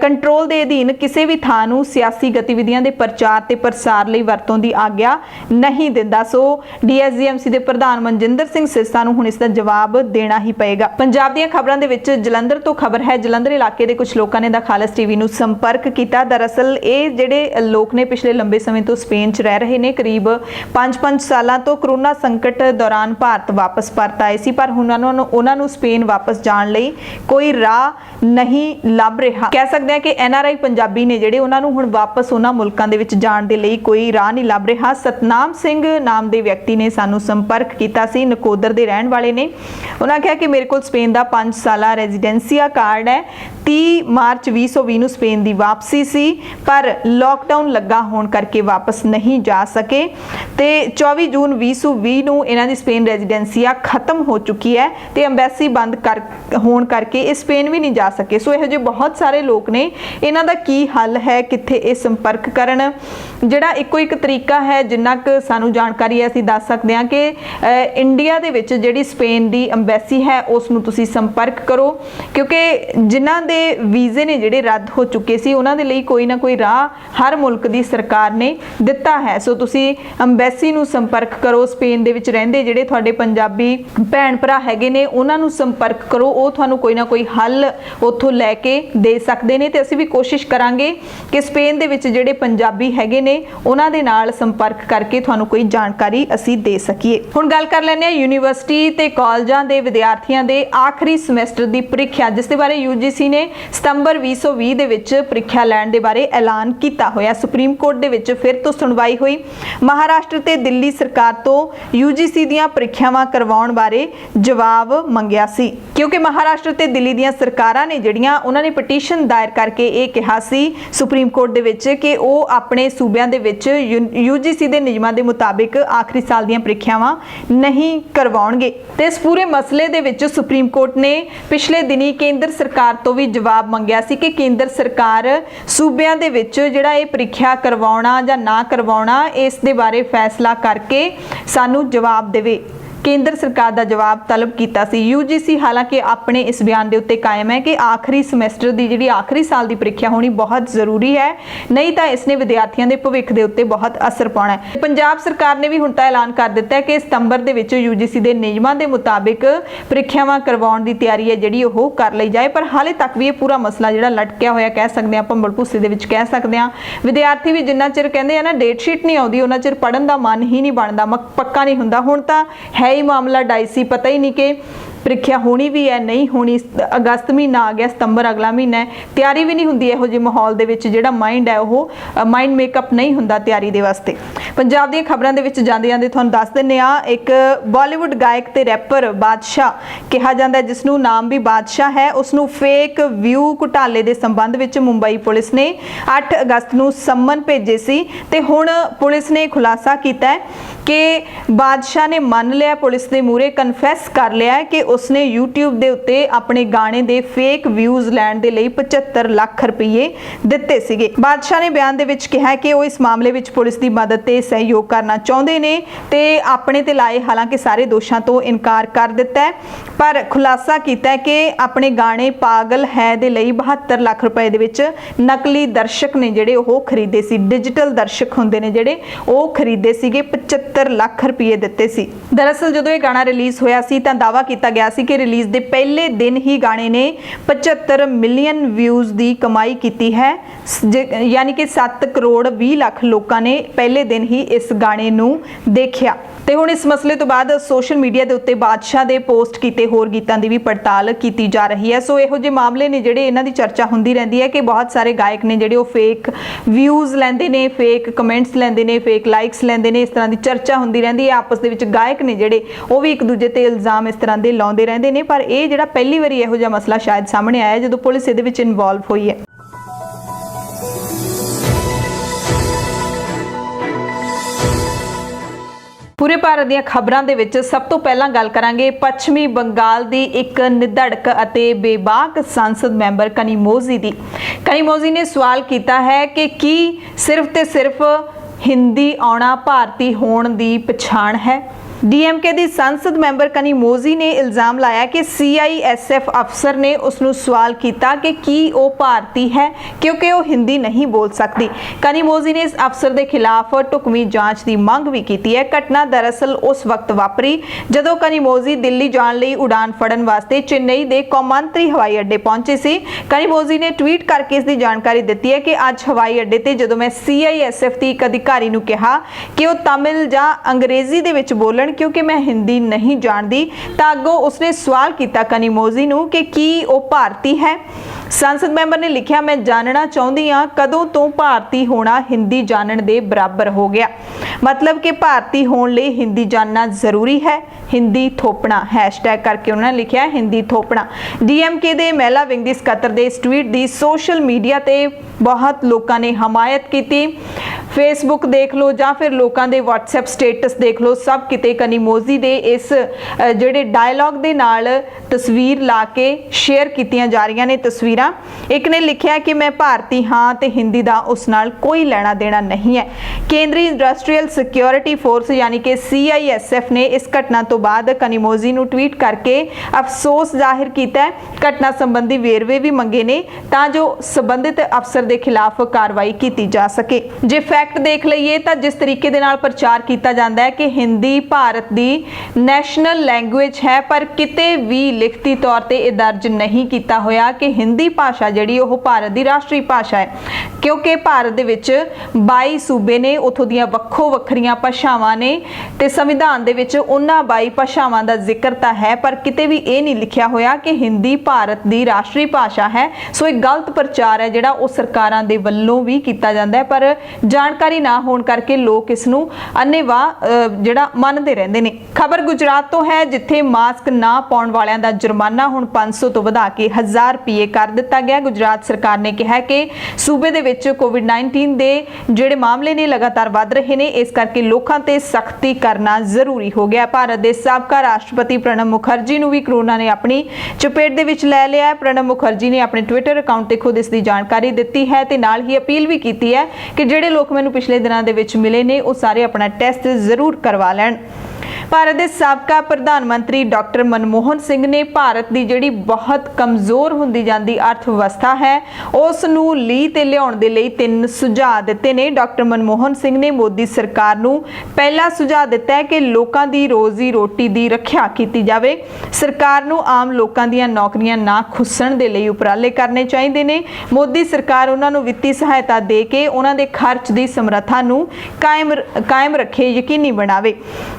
ਕੰਟਰੋਲ ਦੇ ਅਧੀਨ ਕਿਸੇ ਵੀ ਥਾਂ ਨੂੰ ਸਿਆਸੀ ਗਤੀਵਿਧੀਆਂ ਦੇ ਪ੍ਰਚਾਰ ਤੇ ਪ੍ਰਸਾਰ ਲਈ ਵਰਤੋਂ ਦੀ ਆਗਿਆ ਨਹੀਂ ਦਿੰਦਾ। ਸੋ ਡੀਐਸਜੀਐਮਸੀ ਦੇ ਪ੍ਰਧਾਨ ਮਨਜਿੰਦਰ ਸਿੰਘ ਸਿਰਸਾ ਨੂੰ ਹੁਣ ਇਸ ਦਾ ਜਵਾਬ ਦੇਣਾ ਹੀ ਪਏਗਾ। ਪੰਜਾਬ ਦੀਆਂ ਖਬਰਾਂ ਦੇ ਵਿੱਚ ਜਲੰਧਰ ਤੋਂ ਖਬਰ ਹੈ। ਜਲੰਧਰ ਇਲਾਕੇ ਦੇ ਕੁਝ ਲੋਕਾਂ ਨੇ ਦਾ ਖਾਲਸ ਟੀਵੀ ਨੂੰ ਸੰਪਰਕ ਕੀਤਾ। ਦਰਅਸਲ ਇਹ ਜਿਹੜੇ ਲੋਕ ਨੇ ਪਿਛਲੇ ਲੰਬੇ ਸਮੇਂ ਤੋਂ ਸਪੇਨ 'ਚ ਰਹਿ ਰਹੇ ਨੇ, ਕਰੀਬ 5-5 ਸਾਲਾਂ ਤੋਂ ਕਰੋਨਾ ਸੰਕਟ ਦੌਰਾਨ ਭਾਰਤ ਵਾਪਸ ਪਰਤ ਆਏ ਸੀ, ਪਰ ਹੁਣ ਉਹਨਾਂ ਨੂੰ ਸਪੇਨ ਵਾਪਸ ਜਾਣ ਲਈ ਕੋਈ ਰਾਹ ਨਹੀਂ ਲੱਭ ਰਿਹਾ। ਕਹਿ ਸਕਦੇ ਹਾਂ ਕਿ ਐਨਆਰਆਈ ਪੰਜਾਬੀ ਨੇ ਜਿਹੜੇ ਉਹਨਾਂ ਨੂੰ ਹੁਣ ਵਾਪਸ ਉਹਨਾਂ ਮੁਲਕਾਂ ਦੇ ਵਿੱਚ ਜਾਣ ਦੇ ਲਈ ਕੋਈ ਰਾਹ ਨਹੀਂ ਲੱਭ ਰਿਹਾ। ਸਤਨਾਮ ਸਿੰਘ ਨਾਮ ਦੇ ਵਿਅਕਤੀ ਨੇ ਸਾਨੂੰ ਸੰਪਰਕ ਕੀਤਾ ਸੀ, ਨਕੋਦਰ ਦੇ ਰਹਿਣ ਵਾਲੇ ਨੇ। ਉਹਨਾਂ ਕਿਹਾ ਕਿ ਮੇਰੇ ਕੋਲ ਸਪੇਨ ਦਾ 5 ਸਾਲਾ ਰੈਜ਼ੀਡੈਂਸੀਆ ਕਾਰਡ ਹੈ। 30 ਮਾਰਚ 2020 ਨੂੰ ਸਪੇਨ ਦੀ ਵਾਪਸੀ ਸੀ, ਪਰ ਲੋਕਡਾਊਨ ਲੱਗਾ ਹੋਣ ਕਰਕੇ ਵਾਪਸ ਨਹੀਂ ਜਾ ਸਕੇ ਤੇ 24 ਜੂਨ 2020 ਨੂੰ ਇਹਨਾਂ ਦੀ ਸਪੇਨ ਰੈਜ਼ੀਡੈਂਸੀਆ ਖਤਮ ਹੋ ਚੁੱਕੀ ਹੈ ਤੇ ਐਮਬੈਸੀ ਬੰਦ ਹੋਣ ਕਰਕੇ ਇਹ ਸਪੇਨ ਵੀ ਨਹੀਂ ਜਾ ਸਕੇ। ਸੋ ਇਹੋ ਜਿਹੇ ਬਹੁਤ ਸਾਰੇ ਲੋਕ ਨੇ, ਇਹਨਾਂ ਦਾ ਕੀ ਹੱਲ ਹੈ, ਕਿੱਥੇ ਇਹ ਸੰਪਰਕ ਕਰਨ? ਜਿਹੜਾ ਇੱਕੋ ਇੱਕ ਤਰੀਕਾ ਹੈ, ਜਿੰਨਾ ਕੁ ਸਾਨੂੰ ਜਾਣਕਾਰੀ ਹੈ ਅਸੀਂ ਦੱਸ ਸਕਦੇ ਹਾਂ ਕਿ ਇੰਡੀਆ ਦੇ ਵਿੱਚ ਜਿਹੜੀ ਸਪੇਨ ਦੀ ਐਮਬੈਸੀ ਹੈ ਉਸ ਨੂੰ ਤੁਸੀਂ ਸੰਪਰਕ ਕਰੋ, ਕਿਉਂਕਿ ਜਿਨ੍ਹਾਂ ਦੇ ਵੀਜ਼ੇ ਨੇ ਜਿਹੜੇ ਰੱਦ ਹੋ ਚੁੱਕੇ ਸੀ ਉਹਨਾਂ ਦੇ ਲਈ ਕੋਈ ਨਾ ਕੋਈ ਰਾਹ ਹਰ ਮੁਲਕ ਦੀ ਸਰਕਾਰ ਨੇ ਦਿੱਤਾ ਹੈ। ਸੋ ਤੁਸੀਂ ਐਮਬੈਸੀ ਨੂੰ ਸੰਪਰਕ ਕਰੋ। ਸਪੇਨ ਦੇ ਵਿੱਚ ਰਹਿੰਦੇ ਜਿਹੜੇ ਤੁਹਾਡੇ ਪੰਜਾਬੀ ਭੈਣ ਭਰਾ ਹੈਗੇ ਨੇ ਉਹਨਾਂ ਨੂੰ ਸੰਪਰਕ ਕਰੋ, ਉਹ ਤੁਹਾਨੂੰ ਕੋਈ ਨਾ ਕੋਈ ਹੱਲ ਉੱਥੋਂ ਲੈ ਕੇ ਦੇ ਸਕਦੇ ਨੇ। ਤੇ ਅਸੀਂ ਵੀ ਕੋਸ਼ਿਸ਼ ਕਰਾਂਗੇ ਕਿ ਸਪੇਨ ਦੇ ਵਿੱਚ ਜਿਹੜੇ ਪੰਜਾਬੀ ਹੈਗੇ ने उन्हां दे नाल संपर्क करके तुहानूं कोई जानकारी असीं दे सकीए। हुण गल कर लैंदे हां यूनीवर्सिटी ते कॉलेजां दे विद्यार्थियों दे आखिरी समैसटर दी प्रीख्या, जिस दे बारे यूजीसी ने सितंबर 2020 दे विच प्रीख्या लैण दे बारे ऐलान कीता होया। सुप्रीम कोर्ट दे विच फिर तो सुनवाई हुई। महाराष्ट्र ते दिल्ली सरकार तो यूजीसी दीयां प्रीख्यावां करवाउण बारे जवाब मंगिया सी, क्योंकि महाराष्ट्र ते दिल्ली दीयां सरकारां ने जिहड़ियां उन्हां ने पटीशन दायर करके ये कहा सी सुप्रीम कोर्ट दे विच कि ਉਹ ਆਪਣੇ ਸੂਬਿਆਂ ਦੇ ਵਿੱਚ यूजीसी ਦੇ ਨਿਯਮਾਂ ਦੇ ਮੁਤਾਬਿਕ ਆਖਰੀ ਸਾਲ ਦੀਆਂ ਪ੍ਰੀਖਿਆਵਾਂ ਨਹੀਂ ਕਰਵਾਉਣਗੇ। ਤੇ ਇਸ ਪੂਰੇ ਮਸਲੇ ਦੇ ਵਿੱਚ ਸੁਪਰੀਮ ਕੋਰਟ ਨੇ ਪਿਛਲੇ ਦਿਨੀ ਕੇਂਦਰ ਸਰਕਾਰ ਤੋਂ ਵੀ ਜਵਾਬ ਮੰਗਿਆ ਸੀ ਕਿ ਕੇਂਦਰ ਸਰਕਾਰ ਸੂਬਿਆਂ ਦੇ ਵਿੱਚ ਜਿਹੜਾ ਇਹ ਪ੍ਰੀਖਿਆ ਕਰਵਾਉਣਾ ਜਾਂ ਨਾ ਕਰਵਾਉਣਾ ਇਸ ਦੇ ਬਾਰੇ ਫੈਸਲਾ ਕਰਕੇ ਸਾਨੂੰ ਜਵਾਬ ਦੇਵੇ। केंद्र सरकार का जवाब तलब किया सी। यूजीसी हालांकि अपने इस बयान के उत्ते कायम है कि आखिरी समैसटर की जी आखिरी साल की प्रीख्या होनी बहुत जरूरी है, नहीं तो इसने विद्यार्थियों के भविख के उत्ते बहुत असर पाना है। पंजाब सरकार ने भी हुण तां ऐलान कर दिता है कि सितंबर दे विच यूजीसी के नियमां के मुताबिक प्रीख्यावां करवाउण की तैयारी है जिहड़ी ओह कर लई जाए, पर हाले तक भी ये पूरा मसला जिहड़ा लटकिया होया कह सकते हैं, भंबल भुस्से दे विच कह सकते हैं। विद्यार्थी भी जिन्ना चिर कहंदे आ ना डेटशीट नहीं आउंदी उन्ना चिर पढ़न का मन ही नहीं बनता, पक्का नहीं हुंदा। हुण तां है ही मामला डाइसी, पता ही नहीं कि प्रीख्या होनी भी है नहीं होनी। अगस्त महीना आ गया, सितंबर अगला महीना है, तैयारी भी नहीं हुंदी। इहो जिहे माहौल दे विच जिहड़ा माइंड है वो माइंड मेकअप नहीं हुंदा तैयारी दे वास्ते। पंजाब दी खबरां दे विच जांदे जांदे तुहानूं दस दिंदे आ, एक बॉलीवुड गायक ते रैपर बादशाह कहा जांदा है, जिसनूं नाम भी बादशाह है, उसनूं फेक व्यू घोटाले दे संबंध विच मुंबई पुलिस ने 8 अगस्त नूं सम्मन भेजे सी ते हुण पुलिस ने खुलासा कीता है कि बादशाह ने मान लिया, पुलिस दे मूहरे कन्फैस कर लिया है कि उसने यूट्यूब दे उत्ते अपने गाने दे फेक व्यूज़ लैण दे लई 75 लाख रुपये दिते सीगे। बादशाह ने बयान दे विच कहा कि वो इस मामले विच पुलिस दी मदद ते सहयोग करना चाहुंदे ने ते अपने ते लाए हालांकि सारे दोषां तो इनकार कर दिता है, पर खुलासा कीता है कि अपने गाने पागल है दे लई 72 लाख रुपए दे विच नकली दर्शक ने जिहड़े ओह खरीदे सी, डिजिटल दर्शक हुंदे ने जिहड़े ओह खरीदे सीगे, 75 लाख रुपये दिते सी। दरअसल जदों ये गाना रिलीज़ होया सी तां दावा कीता गया सी कि रिलीज़ दे पहले दिन ही गाने ने 75 मिलियन व्यूज़ दी कमाई कीती है, यानी कि 7 करोड़ 20 लाख लोगों ने पहले दिन ही इस गाने नूं देखिया। ते हुण इस मसले तो बाद सोशल मीडिया के उत्ते बादशाह दे पोस्ट कीते होर गीतां दी भी पड़ताल की जा रही है। सो इहो जे मामले ने जिहड़े इन्हां दी चर्चा हुंदी रहिंदी है कि बहुत सारे गायक ने जिहड़े ओह फेक व्यूज़ लैंदे ने, फेक कमेंट्स लैंदे ने, फेक लाइक्स लैंदे ने, इस तरह की चर्चा हुंदी रहिंदी है। आपस दे विच गायक ने जिहड़े ओह भी एक दूजे ते इल्जाम इस तरह दे लाउंदे रहिंदे ने, पर यह जिहड़ा पहली वारी इहो जिहा मसला शायद सामने आया जदों पुलिस इहदे विच इन्वॉल्व हुई है। पूरे भारत ਦੀਆਂ ਖਬਰਾਂ ਦੇ ਵਿੱਚ ਸਭ ਤੋਂ ਪਹਿਲਾਂ ਗੱਲ ਕਰਾਂਗੇ ਪੱਛਮੀ ਬੰਗਾਲ ਦੀ ਇੱਕ ਨਿਧੜਕ ਅਤੇ ਬੇਬਾਕ ਸੰਸਦ ਮੈਂਬਰ ਕਨੀਮੋਜ਼ੀ ਦੀ। ਕਨੀਮੋਜ਼ੀ ਨੇ ਸਵਾਲ ਕੀਤਾ ਹੈ ਕਿ ਕੀ ਸਿਰਫ ਤੇ ਸਿਰਫ ਹਿੰਦੀ ਆਉਣਾ ਭਾਰਤੀ ਹੋਣ ਦੀ ਪਛਾਣ ਹੈ। डीएमके दी संसद मैंबर कनीमोजी ने इल्जाम लाया कि CISF अफसर ने उसनू सवाल किया कि की वो भारती है क्योंकि वो हिंदी नहीं बोल सकती। कनीमोजी ने इस अफसर के खिलाफ ढुकवीं जांच की मंग भी की है। घटना दरअसल उस वक्त वापरी जदों कनीमोजी दिल्ली जाने लई उड़ान फड़न वास्ते चेन्नई के कौमांतरी हवाई अड्डे पहुंचे सी। कनीमोजी ने ट्वीट करके इसकी जानकारी दी है कि अज हवाई अड्डे ते जदों मैं CISF की एक अधिकारी नू कहा कि वो तमिल जां अंग्रेजी दे विच बोलन क्योंकि मैं हिंदी नहीं जानती, तां अगों उसने सवाल किया कनीमोजी नू कि की वो भारती है। संसद मैंबर ने लिखा मैं जानना चाहती हाँ कदों तो भारती होना हिंदी जानन दे बराबर हो गया, मतलब कि भारती होने लिए हिंदी जानना जरूरी है। हिंदी थोपना हैशटैग करके उन्होंने लिखा है हिंदी थोपना। DMK दे महिला विंग दी सकत्तर दे इस ट्वीट दी सोशल मीडिया ते बहुत लोगों ने हमायत की। फेसबुक देख लो या फिर लोगों के WhatsApp स्टेटस देख लो, सब किते कनीमोजी दे इस जिहड़े डायलॉग दे नाल तस्वीर ला के शेयर कीतियां जा रही ने तस्वीरां। एक ने लिखा कि मैं भारती हाँ तो हिंदी का उस नाल कोई लेना देना नहीं है। केंद्रीय इंडस्ट्रीयल सिक्योरिटी फोर्स यानी कि CISF ने इस घटना तो बाद कनीमोजी नू ट्वीट करके अफसोस जाहिर किया है। घटना संबंधी वेरवे भी मंगे ने तां जो संबंधित अफसर के खिलाफ कार्रवाई की जा सके। जे फैक्ट देख लीए तो जिस तरीके दे नाल प्रचार किया जाता है कि हिंदी भारत की नैशनल लैंगुएज है, पर किते भी ਲਿਖਤੀ ਤੌਰ ਤੇ ਇਹ ਦਰਜ ਨਹੀਂ ਕੀਤਾ ਹੋਇਆ ਕਿ ਹਿੰਦੀ ਭਾਸ਼ਾ ਜਿਹੜੀ ਉਹ ਭਾਰਤ ਦੀ ਰਾਸ਼ਟਰੀ ਭਾਸ਼ਾ ਹੈ, ਕਿਉਂਕਿ ਭਾਰਤ ਦੇ ਵਿੱਚ 22 ਸੂਬੇ ਨੇ, ਉਥੋਂ ਦੀਆਂ ਵੱਖੋ ਵੱਖਰੀਆਂ ਭਾਸ਼ਾਵਾਂ ਨੇ ਤੇ ਸੰਵਿਧਾਨ ਦੇ ਵਿੱਚ ਉਹਨਾਂ 22 ਭਾਸ਼ਾਵਾਂ ਦਾ ਜ਼ਿਕਰ ਤਾਂ ਹੈ, ਪਰ ਕਿਤੇ ਵੀ ਇਹ ਨਹੀਂ ਲਿਖਿਆ ਹੋਇਆ ਕਿ ਹਿੰਦੀ ਭਾਰਤ ਦੀ ਰਾਸ਼ਟਰੀ ਭਾਸ਼ਾ ਹੈ। ਸੋ ਇਹ ਗਲਤ ਪ੍ਰਚਾਰ ਹੈ ਜਿਹੜਾ ਉਹ ਸਰਕਾਰਾਂ ਦੇ ਵੱਲੋਂ ਵੀ ਕੀਤਾ ਜਾਂਦਾ ਹੈ, ਪਰ ਜਾਣਕਾਰੀ ਨਾ ਹੋਣ ਕਰਕੇ ਲੋਕ ਇਸ ਨੂੰ ਅੰਨ੍ਹੇਵਾਹ ਜਿਹੜਾ ਮੰਨਦੇ ਰਹਿੰਦੇ ਨੇ। ਖਬਰ ਗੁਜਰਾਤ ਤੋਂ ਹੈ, ਜਿੱਥੇ ਮਾਸਕ ਨਾ ਪਾਉਣ ਵਾਲਿਆਂ ਦਾ ਜੁਰਮਾਨਾ ਹੁਣ 500 ਤੋਂ ਵਧਾ ਕੇ 1000 ਰੁਪਏ ਕਰ ਦਿੱਤਾ ਗਿਆ। ਗੁਜਰਾਤ ਸਰਕਾਰ ਨੇ ਕਿਹਾ ਕਿ ਸੂਬੇ ਦੇ ਵਿੱਚ ਕੋਵਿਡ-19 ਦੇ ਜਿਹੜੇ ਮਾਮਲੇ ਨੇ ਲਗਾਤਾਰ ਵੱਧ ਰਹੇ ਨੇ, ਇਸ ਕਰਕੇ ਲੋਕਾਂ ਤੇ ਸਖਤੀ ਕਰਨਾ ਜ਼ਰੂਰੀ ਹੋ ਗਿਆ। ਭਾਰਤ ਦੇ ਸਾਬਕਾ ਰਾਸ਼ਟਰਪਤੀ ਪ੍ਰਣਬ ਮੁਖਰਜੀ ਨੂੰ ਵੀ ਕਰੋਨਾ ਨੇ ਆਪਣੀ ਚਪੇਟ ਦੇ ਵਿੱਚ ਲੈ ਲਿਆ ਹੈ। ਪ੍ਰਣਬ ਮੁਖਰਜੀ ਨੇ ਆਪਣੇ ਟਵਿੱਟਰ ਅਕਾਊਂਟ ਤੇ ਖੁਦ ਇਸ ਦੀ ਜਾਣਕਾਰੀ ਦਿੱਤੀ ਹੈ ਤੇ ਨਾਲ ਹੀ ਅਪੀਲ ਵੀ ਕੀਤੀ ਹੈ ਕਿ ਜਿਹੜੇ ਲੋਕ ਮੈਨੂੰ ਪਿਛਲੇ ਦਿਨਾਂ ਦੇ ਵਿੱਚ ਮਿਲੇ ਨੇ ਉਹ ਸਾਰੇ ਆਪਣਾ ਟੈਸਟ ਜ਼ਰੂਰ ਕਰਵਾ ਲੈਣ। ਭਾਰਤ ਦੇ ਸਾਬਕਾ ਪ੍ਰਧਾਨ ਮੰਤਰੀ ਡਾਕਟਰ ਮਨਮੋਹਨ ਸਿੰਘ ਨੇ ਭਾਰਤ ਦੀ ਜਿਹੜੀ ਬਹੁਤ ਕਮਜ਼ੋਰ ਹੁੰਦੀ ਜਾਂਦੀ ਅਰਥ ਵਿਵਸਥਾ ਹੈ ਉਸ ਨੂੰ ਲੀਹ ਤੇ ਲਿਆਉਣ ਦੇ ਲਈ 3 ਸੁਝਾਅ ਦਿੱਤੇ ਨੇ। ਡਾਕਟਰ ਮਨਮੋਹਨ ਸਿੰਘ ਨੇ ਮੋਦੀ ਸਰਕਾਰ ਨੂੰ ਪਹਿਲਾ ਸੁਝਾਅ ਦਿੱਤਾ ਹੈ ਕਿ ਲੋਕਾਂ ਦੀ ਰੋਜ਼ੀ ਰੋਟੀ ਦੀ ਰੱਖਿਆ ਕੀਤੀ ਜਾਵੇ। ਸਰਕਾਰ ਨੂੰ ਆਮ ਲੋਕਾਂ ਦੀਆਂ ਨੌਕਰੀਆਂ ਨਾ ਖੁੱਸਣ ਦੇ ਲਈ ਉਪਰਾਲੇ ਕਰਨੇ ਚਾਹੀਦੇ ਨੇ। ਮੋਦੀ ਸਰਕਾਰ ਉਹਨਾਂ ਨੂੰ ਵਿੱਤੀ ਸਹਾਇਤਾ ਦੇ ਕੇ ਉਹਨਾਂ ਦੇ ਖਰਚ ਦੀ ਸਮਰੱਥਾ ਨੂੰ ਕਾਇਮ ਰੱਖੇ, ਯਕੀਨੀ ਬਣਾਵੇ।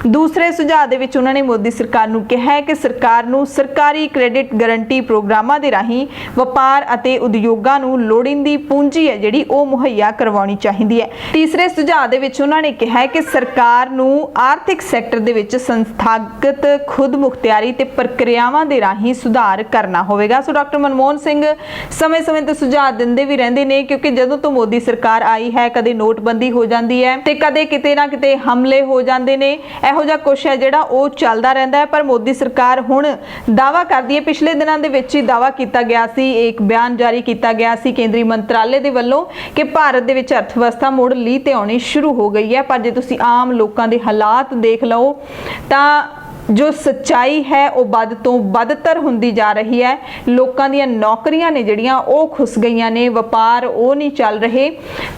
ਦੂਸਰੇ ਸੁਝਾਅ ਦੇ ਵਿੱਚ ਉਹਨਾਂ ਨੇ ਮੋਦੀ ਸਰਕਾਰ ਨੂੰ ਕਿਹਾ ਹੈ ਕਿ ਸਰਕਾਰ ਨੂੰ ਸਰਕਾਰੀ ਕ੍ਰੈਡਿਟ ਗਾਰੰਟੀ ਪ੍ਰੋਗਰਾਮਾਂ ਦੇ ਰਾਹੀਂ ਵਪਾਰ ਅਤੇ ਉਦਯੋਗਾਂ ਨੂੰ ਲੋੜੀਂਦੀ ਪੂੰਜੀ ਹੈ ਜਿਹੜੀ ਉਹ ਮੁਹੱਈਆ ਕਰਵਾਉਣੀ ਚਾਹੀਦੀ ਹੈ। ਤੀਸਰੇ ਸੁਝਾਅ ਦੇ ਵਿੱਚ ਉਹਨਾਂ ਨੇ ਕਿਹਾ ਹੈ ਕਿ ਸਰਕਾਰ ਨੂੰ ਆਰਥਿਕ ਸੈਕਟਰ ਦੇ ਵਿੱਚ ਸੰਸਥਾਗਤ ਖੁਦਮੁਖਤਿਆਰੀ ਤੇ ਪ੍ਰਕਿਰਿਆਵਾਂ ਦੇ ਰਾਹੀਂ ਸੁਧਾਰ ਕਰਨਾ ਹੋਵੇਗਾ। ਸੋ ਡਾਕਟਰ ਮਨਮੋਹਨ ਸਿੰਘ ਸਮੇਂ-ਸਮੇਂ ਤੇ ਸੁਝਾਅ ਦਿੰਦੇ ਵੀ ਰਹਿੰਦੇ ਨੇ, ਕਿਉਂਕਿ ਜਦੋਂ ਤੋਂ ਮੋਦੀ ਸਰਕਾਰ ਆਈ ਹੈ ਕਦੇ ਨੋਟਬੰਦੀ ਹੋ ਜਾਂਦੀ ਹੈ ਤੇ ਕਦੇ ਕਿਤੇ ਨਾ ਕਿਤੇ ਹਮਲੇ ਹੋ ਜਾਂਦੇ ਨੇ। ਇਹੋ ਜਿਹਾ ਕੁਛ ਹੈ ਜਿਹੜਾ ਉਹ ਚੱਲਦਾ ਰਹਿੰਦਾ ਹੈ, ਪਰ ਮੋਦੀ ਸਰਕਾਰ ਹੁਣ ਦਾਅਵਾ ਕਰਦੀ ਹੈ। ਪਿਛਲੇ ਦਿਨਾਂ ਦੇ ਵਿੱਚ ਹੀ ਦਾਅਵਾ ਕੀਤਾ ਗਿਆ ਸੀ, ਇੱਕ ਬਿਆਨ ਜਾਰੀ ਕੀਤਾ ਗਿਆ ਸੀ ਕੇਂਦਰੀ ਮੰਤਰਾਲੇ ਦੇ ਵੱਲੋਂ ਕਿ ਭਾਰਤ ਦੇ ਵਿੱਚ ਅਰਥ ਵਿਵਸਥਾ ਮੁੜ ਲੀਹ ਤੇ ਆਉਣੀ ਸ਼ੁਰੂ ਹੋ ਗਈ ਹੈ। ਪਰ ਜੇ ਤੁਸੀਂ ਆਮ ਲੋਕਾਂ ਦੇ ਹਾਲਾਤ ਦੇਖ ਲਓ ਤਾਂ ਜੋ ਸੱਚਾਈ ਹੈ ਉਹ ਵੱਧ ਤੋਂ ਵੱਧਤਰ ਹੁੰਦੀ ਜਾ ਰਹੀ ਹੈ। ਲੋਕਾਂ ਦੀਆਂ ਨੌਕਰੀਆਂ ਨੇ ਜਿਹੜੀਆਂ ਉਹ ਖੁੱਸ ਗਈਆਂ ਨੇ, ਵਪਾਰ ਉਹ ਨਹੀਂ ਚੱਲ ਰਹੇ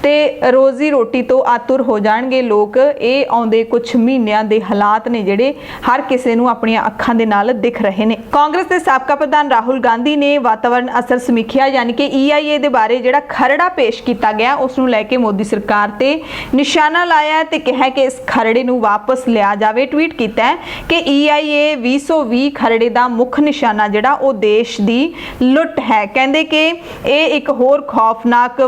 ਤੇ ਰੋਜ਼ੀ ਰੋਟੀ ਤੋਂ ਆਤੁਰ ਹੋ ਜਾਣਗੇ ਲੋਕ। ਇਹ ਆਉਂਦੇ ਕੁਝ ਮਹੀਨਿਆਂ ਦੇ ਹਾਲਾਤ ਨੇ ਜਿਹੜੇ ਹਰ ਕਿਸੇ ਨੂੰ ਆਪਣੀਆਂ ਅੱਖਾਂ ਦੇ ਨਾਲ ਦਿਖ ਰਹੇ ਨੇ। ਕਾਂਗਰਸ ਦੇ ਸਾਬਕਾ ਪ੍ਰਧਾਨ ਰਾਹੁਲ ਗਾਂਧੀ ਨੇ ਵਾਤਾਵਰਣ ਅਸਰ ਸਮੀਖਿਆ ਯਾਨੀ ਕਿ EIA ਦੇ ਬਾਰੇ ਜਿਹੜਾ ਖਰੜਾ ਪੇਸ਼ ਕੀਤਾ ਗਿਆ ਉਸ ਨੂੰ ਲੈ ਕੇ ਮੋਦੀ ਸਰਕਾਰ ਤੇ ਨਿਸ਼ਾਨਾ ਲਾਇਆ ਤੇ ਕਿਹਾ ਕਿ ਇਸ ਖਰੜੇ ਨੂੰ ਵਾਪਸ ਲਿਆ ਜਾਵੇ। ਟਵੀਟ ਕੀਤਾ ਹੈ ਕਿ EIA 2020 ਖਰੜੇ ਦਾ ਮੁੱਖ ਨਿਸ਼ਾਨਾ ਜਿਹੜਾ ਉਹ ਦੇਸ਼ ਦੀ ਲੁੱਟ ਹੈ। ਕਹਿੰਦੇ ਕਿ ਇਹ ਇੱਕ ਹੋਰ ਖੌਫਨਾਕ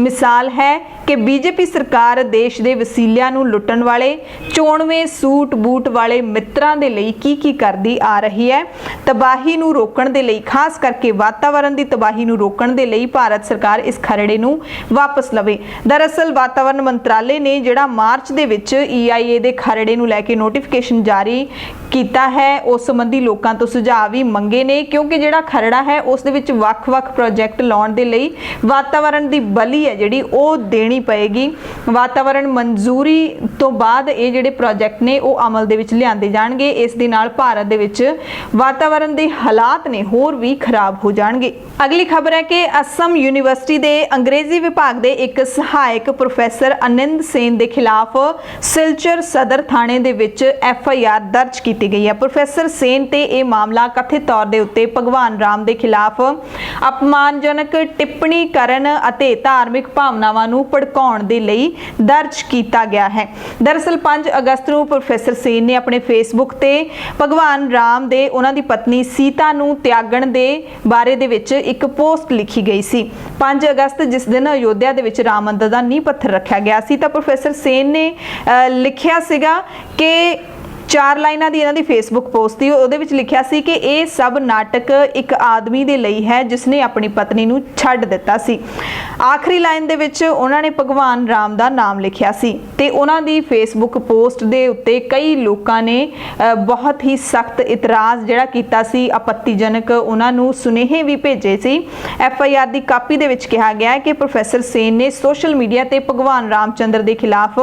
ਮਿਸਾਲ ਹੈ ਕਿ ਬੀਜੇਪੀ ਸਰਕਾਰ ਦੇਸ਼ ਦੇ ਵਸੀਲਿਆਂ ਨੂੰ ਲੁੱਟਣ ਵਾਲੇ ਚੋਣਵੇਂ ਸੂਟ ਬੂਟ ਵਾਲੇ ਮਿੱਤਰਾਂ ਦੇ ਲਈ ਕੀ ਕਰਦੀ ਆ ਰਹੀ ਹੈ। ਤਬਾਹੀ ਨੂੰ ਰੋਕਣ ਦੇ ਲਈ, ਖਾਸ ਕਰਕੇ ਵਾਤਾਵਰਣ ਦੀ ਤਬਾਹੀ ਨੂੰ ਰੋਕਣ ਦੇ ਲਈ ਭਾਰਤ ਸਰਕਾਰ ਇਸ ਖਰੜੇ ਨੂੰ ਵਾਪਸ ਲਵੇ। ਦਰਅਸਲ ਵਾਤਾਵਰਣ ਮੰਤਰਾਲੇ ਨੇ ਜਿਹੜਾ ਮਾਰਚ ਦੇ ਵਿੱਚ EIA ਦੇ ਖਰੜੇ ਨੂੰ ਲੈ ਕੇ ਨੋਟੀਫਿਕੇਸ਼ਨ ਜਾਰੀ ਕੀਤਾ ਹੈ, ਉਸ ਸੰਬੰਧੀ ਲੋਕਾਂ ਤੋਂ ਸੁਝਾਅ ਵੀ ਮੰਗੇ ਨੇ, ਕਿਉਂਕਿ ਜਿਹੜਾ ਖਰੜਾ ਹੈ ਉਸ ਦੇ ਵਿੱਚ ਵੱਖ-ਵੱਖ ਪ੍ਰੋਜੈਕਟ ਲਾਉਣ ਦੇ ਲਈ ਵਾਤਾਵਰਣ ਦੀ ਬਲੀ ਹੈ ਜਿਹੜੀ ਉਹ ਦੇਣੀ ਪਏਗੀ। ਵਾਤਾਵਰਣ ਮਨਜ਼ੂਰੀ ਤੋਂ ਬਾਅਦ ਇਹ ਜਿਹੜੇ ਪ੍ਰੋਜੈਕਟ ਨੇ ਉਹ ਅਮਲ ਦੇ ਵਿੱਚ ਲਿਆਂਦੇ ਜਾਣਗੇ। ਇਸ ਦੇ ਨਾਲ ਭਾਰਤ ਦੇ ਵਿੱਚ ਵਾਤਾਵਰਣ ਦੇ ਹਾਲਾਤ ਨੇ ਹੋਰ ਵੀ ਖਰਾਬ ਹੋ ਜਾਣਗੇ। ਅਗਲੀ ਖਬਰ ਹੈ ਕਿ ਅਸਮ ਯੂਨੀਵਰਸਿਟੀ ਦੇ ਅੰਗਰੇਜ਼ੀ ਵਿਭਾਗ ਦੇ ਇੱਕ ਸਹਾਇਕ ਪ੍ਰੋਫੈਸਰ ਅਨਿੰਦ ਸੇਨ ਦੇ ਖਿਲਾਫ ਸਿਲਚਰ ਸਦਰ ਥਾਣੇ ਦੇ ਵਿੱਚ FIR ਦਰਜ ਕੀਤੀ ਗਈ ਹੈ। ਪ੍ਰੋਫੈਸਰ ਸੇਨ ਤੇ ਇਹ ਮਾਮਲਾ ਕਥਿਤ ਤੌਰ ਦੇ ਉੱਤੇ ਭਗਵਾਨ ਰਾਮ ਦੇ ਖਿਲਾਫ ਅਪਮਾਨਜਨਕ ਟਿੱਪਣੀ ਕਰਨ ਅਤੇ ਧਾਰਮਿਕ ਭਾਵਨਾਵਾਂ ਨੂੰ ਭੜਕਾਉਣ ਦੇ ਲਈ ਦਰਜ ਕੀਤਾ ਗਿਆ ਹੈ। ਦਰਅਸਲ 5 ਅਗਸਤ ਨੂੰ ਪ੍ਰੋਫੈਸਰ ਸੇਨ ਨੇ ਆਪਣੇ ਫੇਸਬੁੱਕ ਤੇ ਭਗਵਾਨ ਰਾਮ ਦੇ ਉਹਨਾਂ ਦੀ ਪਤਨੀ ਸੀਤਾ ਨੂੰ ਤਿਆਗਣ ਦੇ ਬਾਰੇ ਦੇ ਵਿੱਚ ਇੱਕ ਪੋਸਟ ਲਿਖੀ ਗਈ ਸੀ। 5 ਅਗਸਤ ਜਿਸ ਦਿਨ ਅਯੋਧਿਆ ਦੇ ਵਿੱਚ ਰਾਮ ਮੰਦਰ ਦਾ ਨੀਂਹ ਪੱਥਰ ਰੱਖਿਆ ਗਿਆ ਸੀ ਤਾਂ ਪ੍ਰੋਫੈਸਰ ਸੇਨ ਨੇ ਲਿਖਿਆ ਸੀਗਾ ਕਿ 4 ਲਾਈਨਾਂ ਦੀ ਇਹਨਾਂ ਦੀ ਫੇਸਬੁੱਕ ਪੋਸਟ ਸੀ, ਉਹਦੇ ਵਿੱਚ ਲਿਖਿਆ ਸੀ ਕਿ ਇਹ ਸਭ ਨਾਟਕ ਇੱਕ ਆਦਮੀ ਦੇ ਲਈ ਹੈ ਜਿਸ ਨੇ ਆਪਣੀ ਪਤਨੀ ਨੂੰ ਛੱਡ ਦਿੱਤਾ ਸੀ। ਆਖਰੀ ਲਾਈਨ ਦੇ ਵਿੱਚ ਉਹਨਾਂ ਨੇ ਭਗਵਾਨ ਰਾਮ ਦਾ ਨਾਮ ਲਿਖਿਆ ਸੀ ਤੇ ਉਹਨਾਂ ਦੀ ਫੇਸਬੁੱਕ ਪੋਸਟ ਦੇ ਉੱਤੇ ਕਈ ਲੋਕਾਂ ਨੇ ਬਹੁਤ ਹੀ ਸਖਤ ਇਤਰਾਜ਼ ਜਿਹੜਾ ਕੀਤਾ ਸੀ, ਆਪੱਤੀਜਨਕ ਉਹਨਾਂ ਨੂੰ ਸੁਨੇਹੇ ਵੀ ਭੇਜੇ ਸੀ। FIR ਦੀ ਕਾਪੀ ਦੇ ਵਿੱਚ ਕਿਹਾ ਗਿਆ ਹੈ ਕਿ ਪ੍ਰੋਫੈਸਰ ਸੇਨ ਨੇ ਸੋਸ਼ਲ ਮੀਡੀਆ ਤੇ ਭਗਵਾਨ ਰਾਮਚੰਦਰ ਦੇ ਖਿਲਾਫ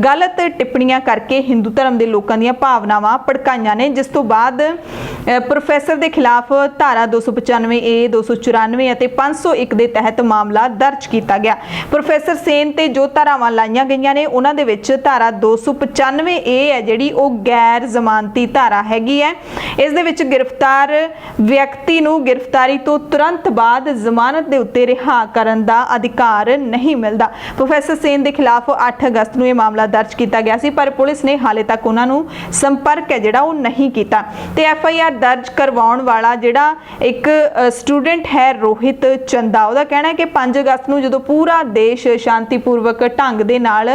ਗਲਤ ਟਿੱਪਣੀਆਂ ਕਰਕੇ ਹਿੰਦੂ ਧਰਮ ਦੇ ਲੋਕਾਂ ਦੀਆਂ ਦੀਆਂ ਭਾਵਨਾਵਾਂ ਭੜਕਾਈਆਂ ਨੇ, ਜਿਸ ਤੋਂ ਬਾਅਦ ਪ੍ਰੋਫੈਸਰ ਦੇ ਖਿਲਾਫ ਧਾਰਾ 295 ਏ 294 ਅਤੇ 501 ਦੇ ਤਹਿਤ ਮਾਮਲਾ ਦਰਜ ਕੀਤਾ ਗਿਆ। ਪ੍ਰੋਫੈਸਰ ਸੇਨ ਤੇ ਜੋ ਧਾਰਾਵਾਂ ਲਾਈਆਂ ਗਈਆਂ ਨੇ ਉਹਨਾਂ ਦੇ ਵਿੱਚ ਧਾਰਾ 295 ਏ ਹੈ ਜਿਹੜੀ ਉਹ ਗੈਰ ਜ਼ਮਾਨਤੀ ਧਾਰਾ ਹੈਗੀ ਹੈ। ਇਸ ਦੇ ਵਿੱਚ ਗ੍ਰਿਫਤਾਰ ਵਿਅਕਤੀ ਨੂੰ ਗ੍ਰਿਫਤਾਰੀ ਤੋਂ ਤੁਰੰਤ ਬਾਅਦ ਜ਼ਮਾਨਤ ਦੇ ਉੱਤੇ ਰਿਹਾ ਕਰਨ ਦਾ ਅਧਿਕਾਰ ਨਹੀਂ ਮਿਲਦਾ। ਪ੍ਰੋਫੈਸਰ ਸੇਨ ਦੇ ਖਿਲਾਫ 8 ਅਗਸਤ ਨੂੰ ਇਹ ਮਾਮਲਾ ਦਰਜ ਕੀਤਾ ਗਿਆ ਸੀ, ਪਰ ਪੁਲਿਸ ਨੇ ਹਾਲੇ ਤੱਕ ਉਹਨਾਂ ਨੂੰ ਸੰਪਰਕ ਹੈ ਜਿਹੜਾ ਉਹ ਨਹੀਂ ਕੀਤਾ ਤੇ FIR ਦਰਜ ਕਰਵਾਉਣ ਵਾਲਾ ਜਿਹੜਾ ਇੱਕ ਸਟੂਡੈਂਟ ਹੈ ਰੋਹਿਤ ਚੰਦਾ, ਉਹਦਾ ਕਹਿਣਾ ਹੈ ਕਿ 5 ਅਗਸਤ ਨੂੰ ਜਦੋਂ ਪੂਰਾ ਦੇਸ਼ ਸ਼ਾਂਤੀਪੂਰਵਕ ਢੰਗ ਦੇ ਨਾਲ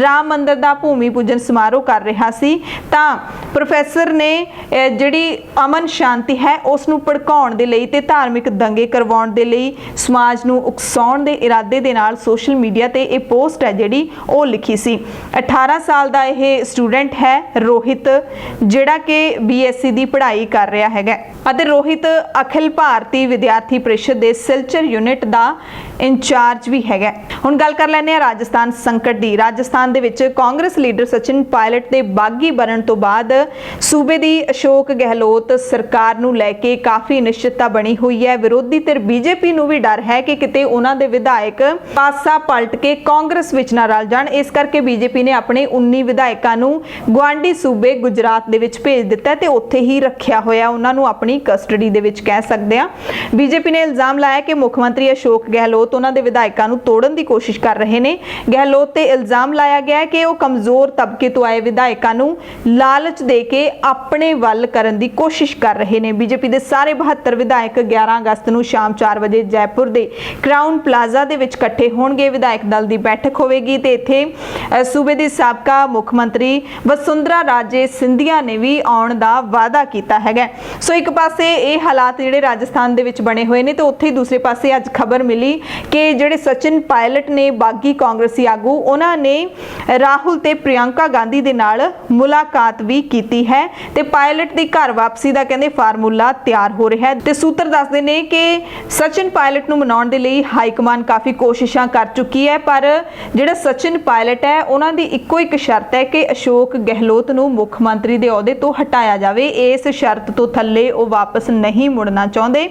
ਰਾਮ ਮੰਦਿਰ ਦਾ ਭੂਮੀ ਪੂਜਨ ਸਮਾਰੋਹ ਕਰ ਰਿਹਾ ਸੀ ਤਾਂ ਪ੍ਰੋਫੈਸਰ ਨੇ ਜਿਹੜੀ ਅਮਨ ਸ਼ਾਂਤੀ ਹੈ ਉਸ ਨੂੰ ਭੜਕਾਉਣ ਦੇ ਲਈ ਤੇ ਧਾਰਮਿਕ ਦੰਗੇ ਕਰਵਾਉਣ ਦੇ ਲਈ ਸਮਾਜ ਨੂੰ ਉਕਸਾਉਣ ਦੇ ਇਰਾਦੇ ਦੇ ਨਾਲ ਸੋਸ਼ਲ ਮੀਡੀਆ ਤੇ ਇਹ ਪੋਸਟ ਹੈ ਜਿਹੜੀ ਉਹ ਲਿਖੀ ਸੀ। 18 ਸਾਲ ਦਾ ਇਹ ਸਟੂਡੈਂਟ ਹੈ ਰੋਹਿਤ, ਜਿਹੜਾ ਕਿ BSc ਦੀ ਪੜ੍ਹਾਈ ਕਰ ਰਿਹਾ ਹੈਗਾ ਅਤੇ ਰੋਹਿਤ ਅਖਿਲ ਭਾਰਤੀ ਵਿਦਿਆਰਥੀ ਪ੍ਰੀਸ਼ਦ ਦੇ ਸਿਲਚਰ ਯੂਨਿਟ ਦਾ ਇੰਚਾਰਜ ਵੀ ਹੈਗਾ। ਹੁਣ ਗੱਲ ਕਰ ਲੈਂਦੇ ਹਾਂ ਰਾਜਸਥਾਨ ਸੰਕਟ ਦੀ। ਰਾਜਸਥਾਨ ਦੇ ਵਿੱਚ ਕਾਂਗਰਸ ਲੀਡਰ ਸਚਿਨ ਪਾਇਲਟ ਦੇ ਬਾਗੀ ਬਣਨ ਤੋਂ ਬਾਅਦ ਸੂਬੇ ਦੀ ਅਸ਼ੋਕ ਗਹਿਲੋਤ ਸਰਕਾਰ ਨੂੰ ਲੈ ਕੇ ਕਾਫੀ ਨਿਸ਼ਚਿਤਤਾ ਬਣੀ ਹੋਈ ਹੈ। ਵਿਰੋਧੀ ਧਿਰ BJP ਨੂੰ ਵੀ ਡਰ ਹੈ ਕਿ ਕਿਤੇ ਉਹਨਾਂ ਦੇ ਵਿਧਾਇਕ ਪਾਸਾ ਪਲਟ ਕੇ ਕਾਂਗਰਸ ਵਿੱਚ ਨਾ ਰਲ ਜਾਣ। ਇਸ ਕਰਕੇ BJP ਨੇ ਆਪਣੇ 19 ਵਿਧਾਇਕਾਂ ਨੂੰ ਗੁਆਂਢੀ ਸੂਬੇ ਗੁਜਰਾਤ ਦੇ ਵਿੱਚ ਭੇਜ ਦਿੱਤਾ ਤੇ ਉੱਥੇ ਹੀ ਰੱਖਿਆ ਹੋਇਆ, ਉਹਨਾਂ ਨੂੰ ਆਪਣੀ ਕਸਟਡੀ ਦੇ ਵਿੱਚ ਕਹਿ ਸਕਦੇ ਹਾਂ। BJP ਨੇ ਇਲਜ਼ਾਮ ਲਾਇਆ ਕਿ ਮੁੱਖ ਮੰਤਰੀ ਅਸ਼ੋਕ ਗਹਿਲੋਤ ਉਹਨਾਂ ਦੇ ਵਿਧਾਇਕਾਂ ਨੂੰ ਤੋੜਨ ਦੀ ਕੋਸ਼ਿਸ਼ ਕਰ ਰਹੇ ਨੇ। ਗਹਿਲੋਤ ਤੇ ਇਲਜ਼ਾਮ ਲਾਇਆ ਗਿਆ ਕਿ ਉਹ ਕਮਜ਼ੋਰ ਤਬਕੇ ਤੋਂ ਆਏ ਵਿਧਾਇਕਾਂ ਨੂੰ ਲਾਲਚ ਦੇ ਕੇ ਆਪਣੇ ਵੱਲ ਕਰਨ ਦੀ ਕੋਸ਼ਿਸ਼ ਕਰ ਰਹੇ ਨੇ। BJP ਦੇ ਸਾਰੇ 72 ਵਿਧਾਇਕ 11 ਅਗਸਤ ਨੂੰ ਸ਼ਾਮ 4 ਵਜੇ ਜੈਪੁਰ ਦੇ ਕਰਾਊਨ ਪਲਾਜ਼ਾ ਦੇ ਵਿੱਚ ਇਕੱਠੇ ਹੋਣਗੇ। ਵਿਧਾਇਕ ਦਲ ਦੀ ਬੈਠਕ ਹੋਵੇਗੀ ਤੇ ਇੱਥੇ ਸੂਬੇ ਦੇ ਸਾਬਕਾ ਮੁੱਖ ਮੰਤਰੀ ਵਸੁੰਧਰਾ ਰਾਜੇ ਸਿੰਧੀਆ ਨੇ ਵੀ ਆਉਣ ਦਾ ਵਾਅਦਾ ਕੀਤਾ ਹੈਗਾ। ਸੋ ਇੱਕ ਪਾਸੇ ਇਹ ਹਾਲਾਤ ਜਿਹੜੇ ਰਾਜਸਥਾਨ ਦੇ ਵਿੱਚ ਬਣੇ ਹੋਏ ਨੇ ਤੇ ਉੱਥੇ ਹੀ ਦੂਸਰੇ ਪਾਸੇ ਅੱਜ ਖਬਰ ਮਿਲੀ ਕਿ ਜਿਹੜੇ ਸਚਿਨ ਪਾਇਲਟ ਨੇ ਬਾਗੀ ਕਾਂਗਰਸੀ ਆਗੂ, ਉਹਨਾਂ ਨੇ ਰਾਹੁਲ ਤੇ ਪ੍ਰਿਯੰਕਾ ਗਾਂਧੀ ਦੇ ਨਾਲ ਮੁਲਾਕਾਤ ਵੀ ਕੀਤੀ ਹੈ ਤੇ ਪਾਇਲਟ ਦੀ ਘਰ ਵਾਪਸੀ ਦਾ ਕਹਿੰਦੇ ਫਾਰਮੂਲਾ ਤਿਆਰ ਹੋ ਰਿਹਾ ਹੈ ਤੇ ਸੂਤਰ ਦੱਸਦੇ ਨੇ ਕਿ ਸਚਿਨ ਪਾਇਲਟ ਨੂੰ ਮਨਾਉਣ ਦੇ ਲਈ ਹਾਈ ਕਮਾਨ ਕਾਫੀ ਕੋਸ਼ਿਸ਼ਾਂ ਕਰ ਚੁੱਕੀ ਹੈ, ਪਰ ਜਿਹੜਾ ਸਚਿਨ ਪਾਇਲਟ ਹੈ ਉਹਨਾਂ ਦੀ ਇੱਕੋ ਇੱਕ ਸ਼ਰਤ ਹੈ ਕਿ ਅਸ਼ੋਕ ਗਹਿਲੋਤ ਨੂੰ ਮੁੱਖ ਮੰਤਰੀ ਦੇ ਅਹੁਦੇ ਤੋਂ ਹਟਾਇਆ ਜਾਵੇ। ਇਸ ਸ਼ਰਤ ਤੋਂ ਥੱਲੇ ਉਹ ਵਾਪਸ ਨਹੀਂ ਮੁੜਨਾ ਚਾਹੁੰਦੇ।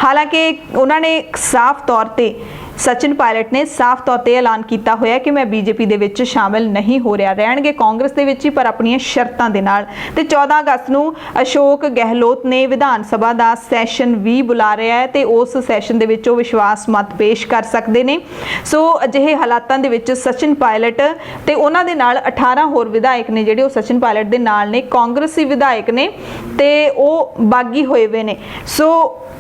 ਹਾਲਾਂਕਿ ਉਹਨਾਂ ਨੇ ਸਾਫ਼ ਤੌਰ ਤੇ ਸਚਿਨ ਪਾਇਲਟ ਨੇ ਸਾਫ਼ ਤੌਰ ਤੇ ਐਲਾਨ ਕੀਤਾ ਹੋਇਆ ਕਿ ਮੈਂ BJP ਦੇ ਵਿੱਚ ਸ਼ਾਮਿਲ ਨਹੀਂ ਹੋ ਰਿਹਾ, ਰਹਿਣਗੇ ਕਾਂਗਰਸ ਦੇ ਵਿੱਚ ਹੀ ਪਰ ਆਪਣੀਆਂ ਸ਼ਰਤਾਂ ਦੇ ਨਾਲ। ਤੇ 14 ਅਗਸਤ ਨੂੰ ਅਸ਼ੋਕ ਗਹਿਲੋਤ ਨੇ ਵਿਧਾਨ ਸਭਾ ਦਾ ਸੈਸ਼ਨ ਵੀ ਬੁਲਾ ਰਿਹਾ ਹੈ ਤੇ ਉਸ ਸੈਸ਼ਨ ਦੇ ਵਿੱਚ ਉਹ ਵਿਸ਼ਵਾਸ ਮਤ ਪੇਸ਼ ਕਰ ਸਕਦੇ ਨੇ। ਸੋ ਅਜਿਹੇ ਹਾਲਾਤਾਂ ਦੇ ਵਿੱਚ ਸਚਿਨ ਪਾਇਲਟ ਤੇ ਉਹਨਾਂ ਦੇ ਨਾਲ 18 ਹੋਰ ਵਿਧਾਇਕ ਨੇ ਜਿਹੜੇ ਉਹ ਸਚਿਨ ਪਾਇਲਟ ਦੇ ਨਾਲ ਨੇ, ਕਾਂਗਰਸੀ ਵਿਧਾਇਕ ਨੇ ਤੇ ਉਹ ਬਾਗੀ ਹੋਏ ਵੇ ਨੇ। ਸੋ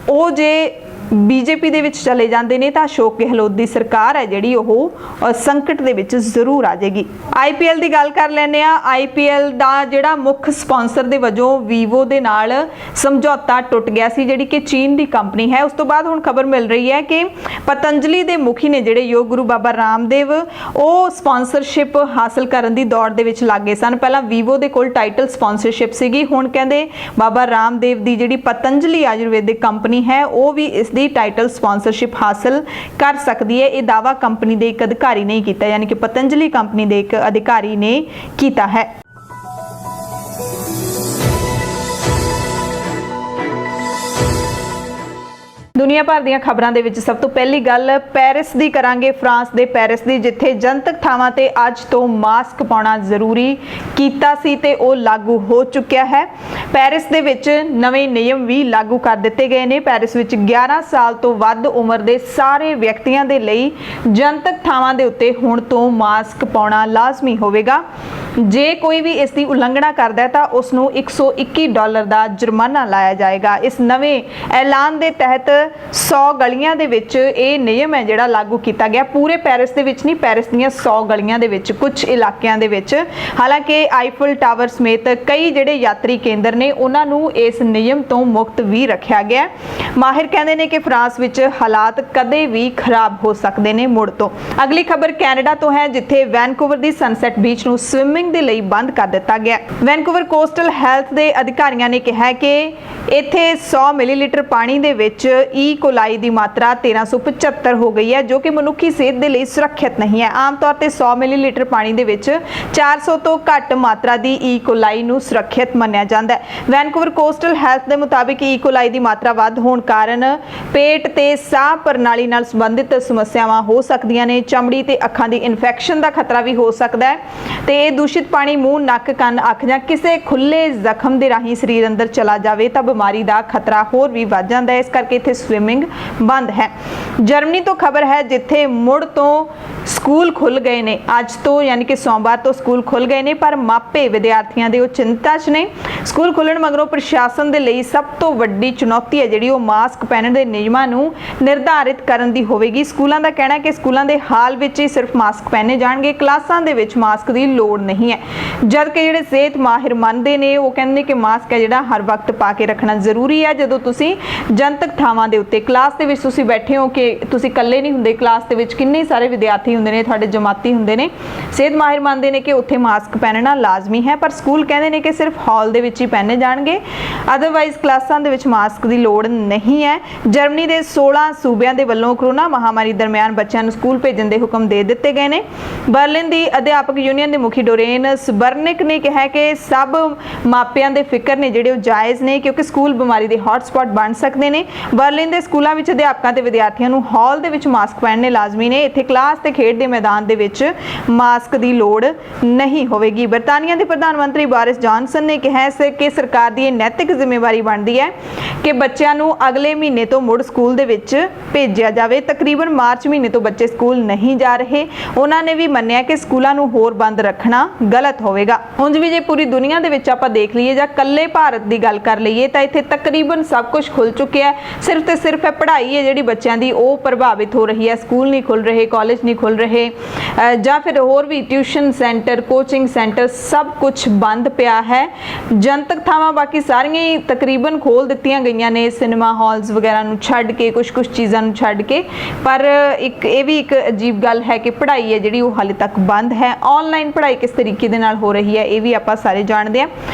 ਉਹ ਜੇ BJP ਦੇ ਵਿੱਚ ਚਲੇ ਜਾਂਦੇ ਨੇ ਤਾਂ ਅਸ਼ੋਕ ਗਹਿਲੋਤ ਦੀ ਸਰਕਾਰ ਹੈ ਜਿਹੜੀ ਉਹ ਸੰਕਟ ਦੇ ਵਿੱਚ ਜ਼ਰੂਰ ਆ ਜਾਏਗੀ। IPL ਦੀ ਗੱਲ ਕਰ ਲੈਂਦੇ ਆ। IPL ਦਾ ਜਿਹੜਾ ਮੁੱਖ ਸਪਾਂਸਰ ਦੇ ਵਜੋਂ Vivo ਦੇ ਨਾਲ ਸਮਝੌਤਾ ਟੁੱਟ ਗਿਆ ਸੀ, ਜਿਹੜੀ ਕਿ ਚੀਨ ਦੀ ਕੰਪਨੀ ਹੈ। ਉਸ ਤੋਂ ਬਾਅਦ ਹੁਣ ਖਬਰ ਮਿਲ ਰਹੀ ਹੈ ਕਿ ਪਤੰਜਲੀ ਦੇ ਮੁਖੀ ਨੇ ਜਿਹੜੇ ਯੋਗ ਗੁਰੂ ਬਾਬਾ ਰਾਮਦੇਵ, ਉਹ ਸਪਾਂਸਰਸ਼ਿਪ ਹਾਸਲ ਕਰਨ ਦੀ ਦੌੜ ਦੇ ਵਿੱਚ ਲੱਗੇ ਸਨ। ਪਹਿਲਾਂ Vivo ਦੇ ਕੋਲ ਟਾਈਟਲ ਸਪਾਂਸਰਸ਼ਿਪ ਸੀਗੀ, ਹੁਣ ਕਹਿੰਦੇ ਬਾਬਾ ਰਾਮਦੇਵ ਦੀ ਜਿਹੜੀ ਪਤੰਜਲੀ ਆਯੁਰਵੈਦਿਕ ਕੰਪਨੀ ਹੈ ਉਹ ਵੀ ਇਸ ਦੀ ਟਾਈਟਲ ਸਪਾਂਸਰਸ਼ਿਪ ਹਾਸਲ ਕਰ ਸਕਦੀ ਹੈ। ਇਹ ਦਾਅਵਾ ਕੰਪਨੀ ਦੇ ਇੱਕ ਅਧਿਕਾਰੀ ਨੇ ਕੀਤਾ, ਯਾਨੀ ਕਿ ਪਤੰਜਲੀ ਕੰਪਨੀ ਦੇ ਇੱਕ ਅਧਿਕਾਰੀ ਨੇ ਕੀਤਾ ਹੈ। ਦੁਨੀਆ ਭਰ ਦੀਆਂ ਖਬਰਾਂ ਦੇ ਵਿੱਚ ਸਭ ਤੋਂ ਪਹਿਲੀ ਗੱਲ ਪੈਰਿਸ ਦੀ ਕਰਾਂਗੇ। ਫਰਾਂਸ ਦੇ ਪੈਰਿਸ ਦੀ, ਜਿੱਥੇ ਜਨਤਕ ਥਾਵਾਂ ਤੇ ਅੱਜ ਤੋਂ ਮਾਸਕ ਪਾਉਣਾ ਜ਼ਰੂਰੀ ਕੀਤਾ ਸੀ ਤੇ ਉਹ ਲਾਗੂ ਹੋ ਚੁੱਕਿਆ ਹੈ। ਪੈਰਿਸ ਦੇ ਵਿੱਚ ਨਵੇਂ ਨਿਯਮ ਵੀ ਲਾਗੂ ਕਰ ਦਿੱਤੇ ਗਏ ਨੇ। ਪੈਰਿਸ ਵਿੱਚ 11 ਸਾਲ ਤੋਂ ਵੱਧ ਉਮਰ ਦੇ ਸਾਰੇ ਵਿਅਕਤੀਆਂ ਦੇ ਲਈ ਜਨਤਕ ਥਾਵਾਂ ਦੇ ਉੱਤੇ ਹੁਣ ਤੋਂ ਮਾਸਕ ਪਾਉਣਾ ਲਾਜ਼ਮੀ ਹੋਵੇਗਾ। ਜੇ ਕੋਈ ਵੀ ਇਸ ਦੀ ਉਲੰਘਣਾ ਕਰਦਾ ਹੈ ਤਾਂ ਉਸ ਨੂੰ $121 ਦਾ ਜੁਰਮਾਨਾ ਲਾਇਆ ਜਾਏਗਾ। ਇਸ ਨਵੇਂ ਐਲਾਨ ਦੇ ਤਹਿਤ 100 ਗਲੀਆਂ ਦੇ ਵਿੱਚ ਇਹ ਨਿਯਮ ਹੈ ਜਿਹੜਾ ਲਾਗੂ ਕੀਤਾ ਗਿਆ। ਪੂਰੇ ਪੈਰਿਸ ਦੇ ਵਿੱਚ ਨਹੀਂ, ਪੈਰਿਸ ਦੀਆਂ 100 ਗਲੀਆਂ ਦੇ ਵਿੱਚ, ਕੁਝ ਇਲਾਕਿਆਂ ਦੇ ਵਿੱਚ। ਹਾਲਾਂਕਿ ਆਈਫਲ ਟਾਵਰ ਸਮੇਤ ਕਈ ਜਿਹੜੇ ਯਾਤਰੀ ਕੇਂਦਰ ਨੇ ਉਹਨਾਂ ਨੂੰ ਇਸ ਨਿਯਮ ਤੋਂ ਮੁਕਤ ਵੀ ਰੱਖਿਆ ਗਿਆ। ਮਾਹਿਰ ਕਹਿੰਦੇ ਨੇ ਕਿ ਫਰਾਂਸ ਵਿੱਚ ਹਾਲਾਤ ਕਦੇ ਵੀ ਖਰਾਬ ਹੋ ਸਕਦੇ ਨੇ ਮੁੜ ਤੋਂ। ਅਗਲੀ ਖਬਰ ਕੈਨੇਡਾ ਤੋਂ ਹੈ, ਜਿੱਥੇ ਵੈਨਕੂਵਰ ਦੀ ਸਨਸੈਟ ਬੀਚ ਨੂੰ ਸਵਿਮਿੰਗ ਦੇ ਲਈ ਬੰਦ ਕਰ ਦਿੱਤਾ ਗਿਆ। ਵੈਨਕੂਵਰ ਕੋਸਟਲ ਹੈਲਥ ਦੇ ਅਧਿਕਾਰੀਆਂ ਨੇ ਕਿਹਾ ਕਿ ਇੱਥੇ 100 ਮਿਲੀਲੀਟਰ ਪਾਣੀ ਦੇ ਵਿੱਚ ਈ ਕੋਲਾਈ ਦੀ ਮਾਤਰਾ 1375 ਹੋ ਗਈ ਹੈ, ਜੋ ਕਿ ਮਨੁੱਖੀ ਸਿਹਤ ਦੇ ਲਈ ਸੁਰੱਖਿਅਤ ਨਹੀਂ ਹੈ। ਆਮ ਤੌਰ ਤੇ 100 ਮਿਲੀਲੀਟਰ ਪਾਣੀ ਦੇ ਵਿੱਚ 400 ਤੋਂ ਘੱਟ ਮਾਤਰਾ ਦੀ ਈ ਕੋਲਾਈ ਨੂੰ ਸੁਰੱਖਿਅਤ ਮੰਨਿਆ ਜਾਂਦਾ ਹੈ। ਵੈਨਕੂਵਰ ਕੋਸਟਲ ਹੈਲਥ ਦੇ ਮੁਤਾਬਿਕ ਈ ਕੋਲਾਈ ਦੀ ਮਾਤਰਾ ਵੱਧ ਹੋਣ ਕਾਰਨ ਪੇਟ ਤੇ ਸਾਹ ਪ੍ਰਣਾਲੀ ਨਾਲ ਸੰਬੰਧਿਤ ਸਮੱਸਿਆਵਾਂ ਹੋ ਸਕਦੀਆਂ ਨੇ। ਚਮੜੀ ਤੇ ਅੱਖਾਂ ਦੀ ਇਨਫੈਕਸ਼ਨ ਦਾ ਖਤਰਾ ਵੀ ਹੋ ਸਕਦਾ ਹੈ ਤੇ ਇਹ ਦੂਸ਼ਿਤ ਪਾਣੀ ਮੂੰਹ, ਨੱਕ, ਕੰਨ, ਅੱਖ ਜਾਂ ਕਿਸੇ ਖੁੱਲੇ ਜ਼ਖਮ ਦੇ ਰਾਹੀਂ ਸਰੀਰ ਅੰਦਰ ਚਲਾ ਜਾਵੇ ਤਾਂ ਬਿਮਾਰੀ ਦਾ ਖਤਰਾ ਹੋਰ ਵੀ ਵੱਧ ਜਾਂਦਾ ਹੈ। ਇਸ ਕਰਕੇ ਇੱਥੇ ਸਵਿਮਿੰਗ ਬੰਦ ਹੈ। ਜਰਮਨੀ ਤੋਂ ਖਬਰ ਹੈ, ਜਿੱਥੇ ਮੁੜ ਤੋਂ ਸਕੂਲ ਖੁੱਲ ਗਏ ਨੇ। ਅੱਜ ਤੋਂ ਯਾਨੀ ਕਿ ਸੋਮਵਾਰ ਤੋਂ ਸਕੂਲ ਖੁੱਲ ਗਏ ਨੇ, ਪਰ ਮਾਪੇ ਵਿਦਿਆਰਥੀਆਂ ਦੇ ਉਹ ਚਿੰਤਾ 'ਚ ਨੇ। ਸਕੂਲ ਖੁੱਲਣ ਮਗਰੋਂ ਪ੍ਰਸ਼ਾਸਨ ਦੇ ਲਈ ਸਭ ਤੋਂ ਵੱਡੀ ਚੁਣੌਤੀ ਹੈ ਜਿਹੜੀ ਉਹ ਮਾਸਕ ਪਹਿਨਣ ਦੇ ਨਿਯਮਾਂ ਨੂੰ ਨਿਰਧਾਰਿਤ ਕਰਨ ਦੀ ਹੋਵੇਗੀ। ਸਕੂਲਾਂ ਦਾ ਕਹਿਣਾ ਹੈ ਕਿ ਸਕੂਲਾਂ ਦੇ ਹਾਲ ਵਿੱਚ ਹੀ ਸਿਰਫ ਮਾਸਕ ਪਹਿਨੇ ਜਾਣਗੇ, ਕਲਾਸਾਂ ਦੇ ਵਿੱਚ ਮਾਸਕ ਦੀ ਲੋੜ ਨਹੀਂ ਹੈ। ਜਦ ਕਿ ਜਿਹੜੇ ਸਿਹਤ ਮਾਹਿਰ ਮੰਨਦੇ ਨੇ, ਉਹ ਕਹਿੰਦੇ ਨੇ ਕਿ ਮਾਸਕ ਹੈ ਜਿਹੜਾ ਹਰ ਵਕਤ ਪਾ ਕੇ ਰੱਖਣਾ ਜ਼ਰੂਰੀ ਹੈ। ਜਦੋਂ ਤੁਸੀਂ ਜਨਤਕ ਥਾਵਾਂ ਦੇ ਉੱਤੇ ਕਲਾਸ ਦੇ ਵਿੱਚ ਤੁਸੀਂ ਬੈਠੇ ਹੋ ਕਿ ਤੁਸੀਂ ਇਕੱਲੇ ਨਹੀਂ ਹੁੰਦੇ, ਕਲਾਸ ਦੇ ਵਿੱਚ ਕਿੰਨੇ ਸਾਰੇ ਵਿਦਿਆਰਥੀ ਹੁੰਦੇ ਨੇ, ਤੁਹਾਡੇ ਜਮਾਤੀ ਹੁੰਦੇ ਨੇ। ਸਿਹਤ ਮਾਹਿਰ ਮੰਨਦੇ ਨੇ ਕਿ ਉੱਥੇ ਮਾਸਕ ਪਹਿਨਣਾ ਲਾਜ਼ਮੀ ਹੈ, ਪਰ ਸਕੂਲ ਕਹਿੰਦੇ ਨੇ ਕਿ ਸਿਰਫ ਹਾਲ ਦੇ ਵਿੱਚ ਹੀ ਪਹਿਨੇ ਜਾਣਗੇ, ਅਦਰਵਾਈਜ਼ ਕਲਾਸਾਂ ਦੇ ਵਿੱਚ ਮਾਸਕ ਦੀ ਲੋੜ ਨਹੀਂ ਹੈ। ਜਰਮਨੀ ਦੇ 16 ਸੂਬਿਆਂ ਦੇ ਵੱਲੋਂ ਕੋਰੋਨਾ ਮਹਾਮਾਰੀ ਦਰਮਿਆਨ ਬੱਚਿਆਂ ਨੂੰ ਸਕੂਲ ਭੇਜਣ ਦੇ ਹੁਕਮ ਦੇ ਦਿੱਤੇ ਗਏ ਨੇ। ਬਰਲਿਨ ਦੀ ਅਧਿਆਪਕ ਯੂਨੀਅਨ ਦੇ ਮੁਖੀ ਡੋਰੇਨ ਸਬਰਨਿਕ ਨੇ ਕਿਹਾ ਕਿ ਸਭ ਮਾਪਿਆਂ ਦੇ ਫਿਕਰ ਨੇ ਜਿਹੜੇ ਉਹ ਜਾਇਜ਼ ਨੇ, ਕਿਉਂਕਿ ਸਕੂਲ ਬਿਮਾਰੀ ਦੇ ਹੌਟਸਪੌਟ ਬਣ ਸਕਦੇ ਨੇ। ਬਰਲਿਨ ਦੇ ਸਕੂਲਾਂ ਵਿੱਚ ਅਧਿਆਪਕਾਂ ਤੇ ਵਿਦਿਆਰਥੀਆਂ ਨੂੰ ਹਾਲ ਦੇ ਵਿੱਚ ਮਾਸਕ ਪਹਿਨਣੇ ਲਾਜ਼ਮੀ ਨੇ। ਇੱਥੇ ਕਲਾਸ ਤੇ ਖੇਡ ਦੇ ਮੈਦਾਨ ਦੇ ਵਿੱਚ ਮਾਸਕ ਦੀ ਲੋੜ ਨਹੀਂ ਹੋਵੇਗੀ। ਬਰਤਾਨੀਆ ਦੇ ਪ੍ਰਧਾਨ ਮੰਤਰੀ ਬੋਰਿਸ ਜੌਨਸਨ ਨੇ ਕਿਹਾ ਹੈ ਕਿ ਸਰਕਾਰ ਦੀ ਇਹ ਨੈਤਿਕ ਜ਼ਿੰਮੇਵਾਰੀ ਬਣਦੀ ਹੈ ਕਿ ਬੱਚਿਆਂ ਨੂੰ ਅਗਲੇ ਮਹੀਨੇ ਤੋਂ ਮੁੜ ਸਕੂਲ ਦੇ ਵਿੱਚ ਭੇਜਿਆ ਜਾਵੇ। ਤਕਰੀਬਨ ਮਾਰਚ ਮਹੀਨੇ ਤੋਂ ਬੱਚੇ ਸਕੂਲ ਨਹੀਂ ਜਾ ਰਹੇ। ਉਹਨਾਂ ਨੇ ਵੀ ਮੰਨਿਆ ਕਿ ਸਕੂਲਾਂ ਨੂੰ ਹੋਰ ਬੰਦ ਰੱਖਣਾ ਗਲਤ ਹੋਵੇਗਾ। ਉਂਝ ਵੀ ਜੇ ਪੂਰੀ ਦੁਨੀਆ ਦੇ ਵਿੱਚ ਆਪਾਂ ਦੇਖ ਲਈਏ ਜਾਂ ਇਕੱਲੇ ਭਾਰਤ ਦੀ ਗੱਲ ਕਰ ਲਈਏ ਤਾਂ ਇੱਥੇ ਤਕਰੀਬਨ ਸਭ ਕੁਝ ਖੁੱਲ ਚੁੱਕਿਆ ਹੈ। ਸਿਰਫ ਤੇ ਸਿਰਫ ਪੜ੍ਹਾਈ ਹੈ ਜਿਹੜੀ ਬੱਚਿਆਂ ਦੀ ਉਹ ਪ੍ਰਭਾਵਿਤ ਹੋ ਰਹੀ ਹੈ। ਸਕੂਲ ਨਹੀਂ ਖੁੱਲ ਰਹੇ, ਕਾਲਜ ਨਹੀਂ ਖੁੱਲ ਰਹੇ, ਜਾਂ ਫਿਰ ਹੋਰ ਵੀ ਟਿਊਸ਼ਨ ਸੈਂਟਰ, ਕੋਚਿੰਗ ਸੈਂਟਰ, ਸਭ ਕੁਝ ਬੰਦ ਪਿਆ ਹੈ। ਜਨਤਕ ਥਾਵਾਂ ਬਾਕੀ ਸਾਰੀਆਂ ਹੀ ਤਕਰੀਬਨ ਖੋਲ ਦਿੱਤੀਆਂ ਗਈਆਂ ਨੇ, ਸਿਨੇਮਾ ਹਾਲਸ ਵਗੈਰਾ ਨੂੰ ਛੱਡ ਕੇ, ਕੁਝ ਚੀਜ਼ਾਂ ਨੂੰ ਛੱਡ ਕੇ। ਪਰ ਇਹ ਵੀ ਇੱਕ ਅਜੀਬ ਗੱਲ ਹੈ ਕਿ ਪੜ੍ਹਾਈ ਹੈ ਜਿਹੜੀ ਉਹ ਹਾਲੇ ਤੱਕ ਬੰਦ ਹੈ। ਆਨਲਾਈਨ ਪੜ੍ਹਾਈ ਕਿਸ ਤਰੀਕੇ ਦੇ ਨਾਲ ਹੋ ਰਹੀ ਹੈ ਇਹ ਵੀ ਆਪਾਂ ਸਾਰੇ ਜਾਣਦੇ ਹਾਂ।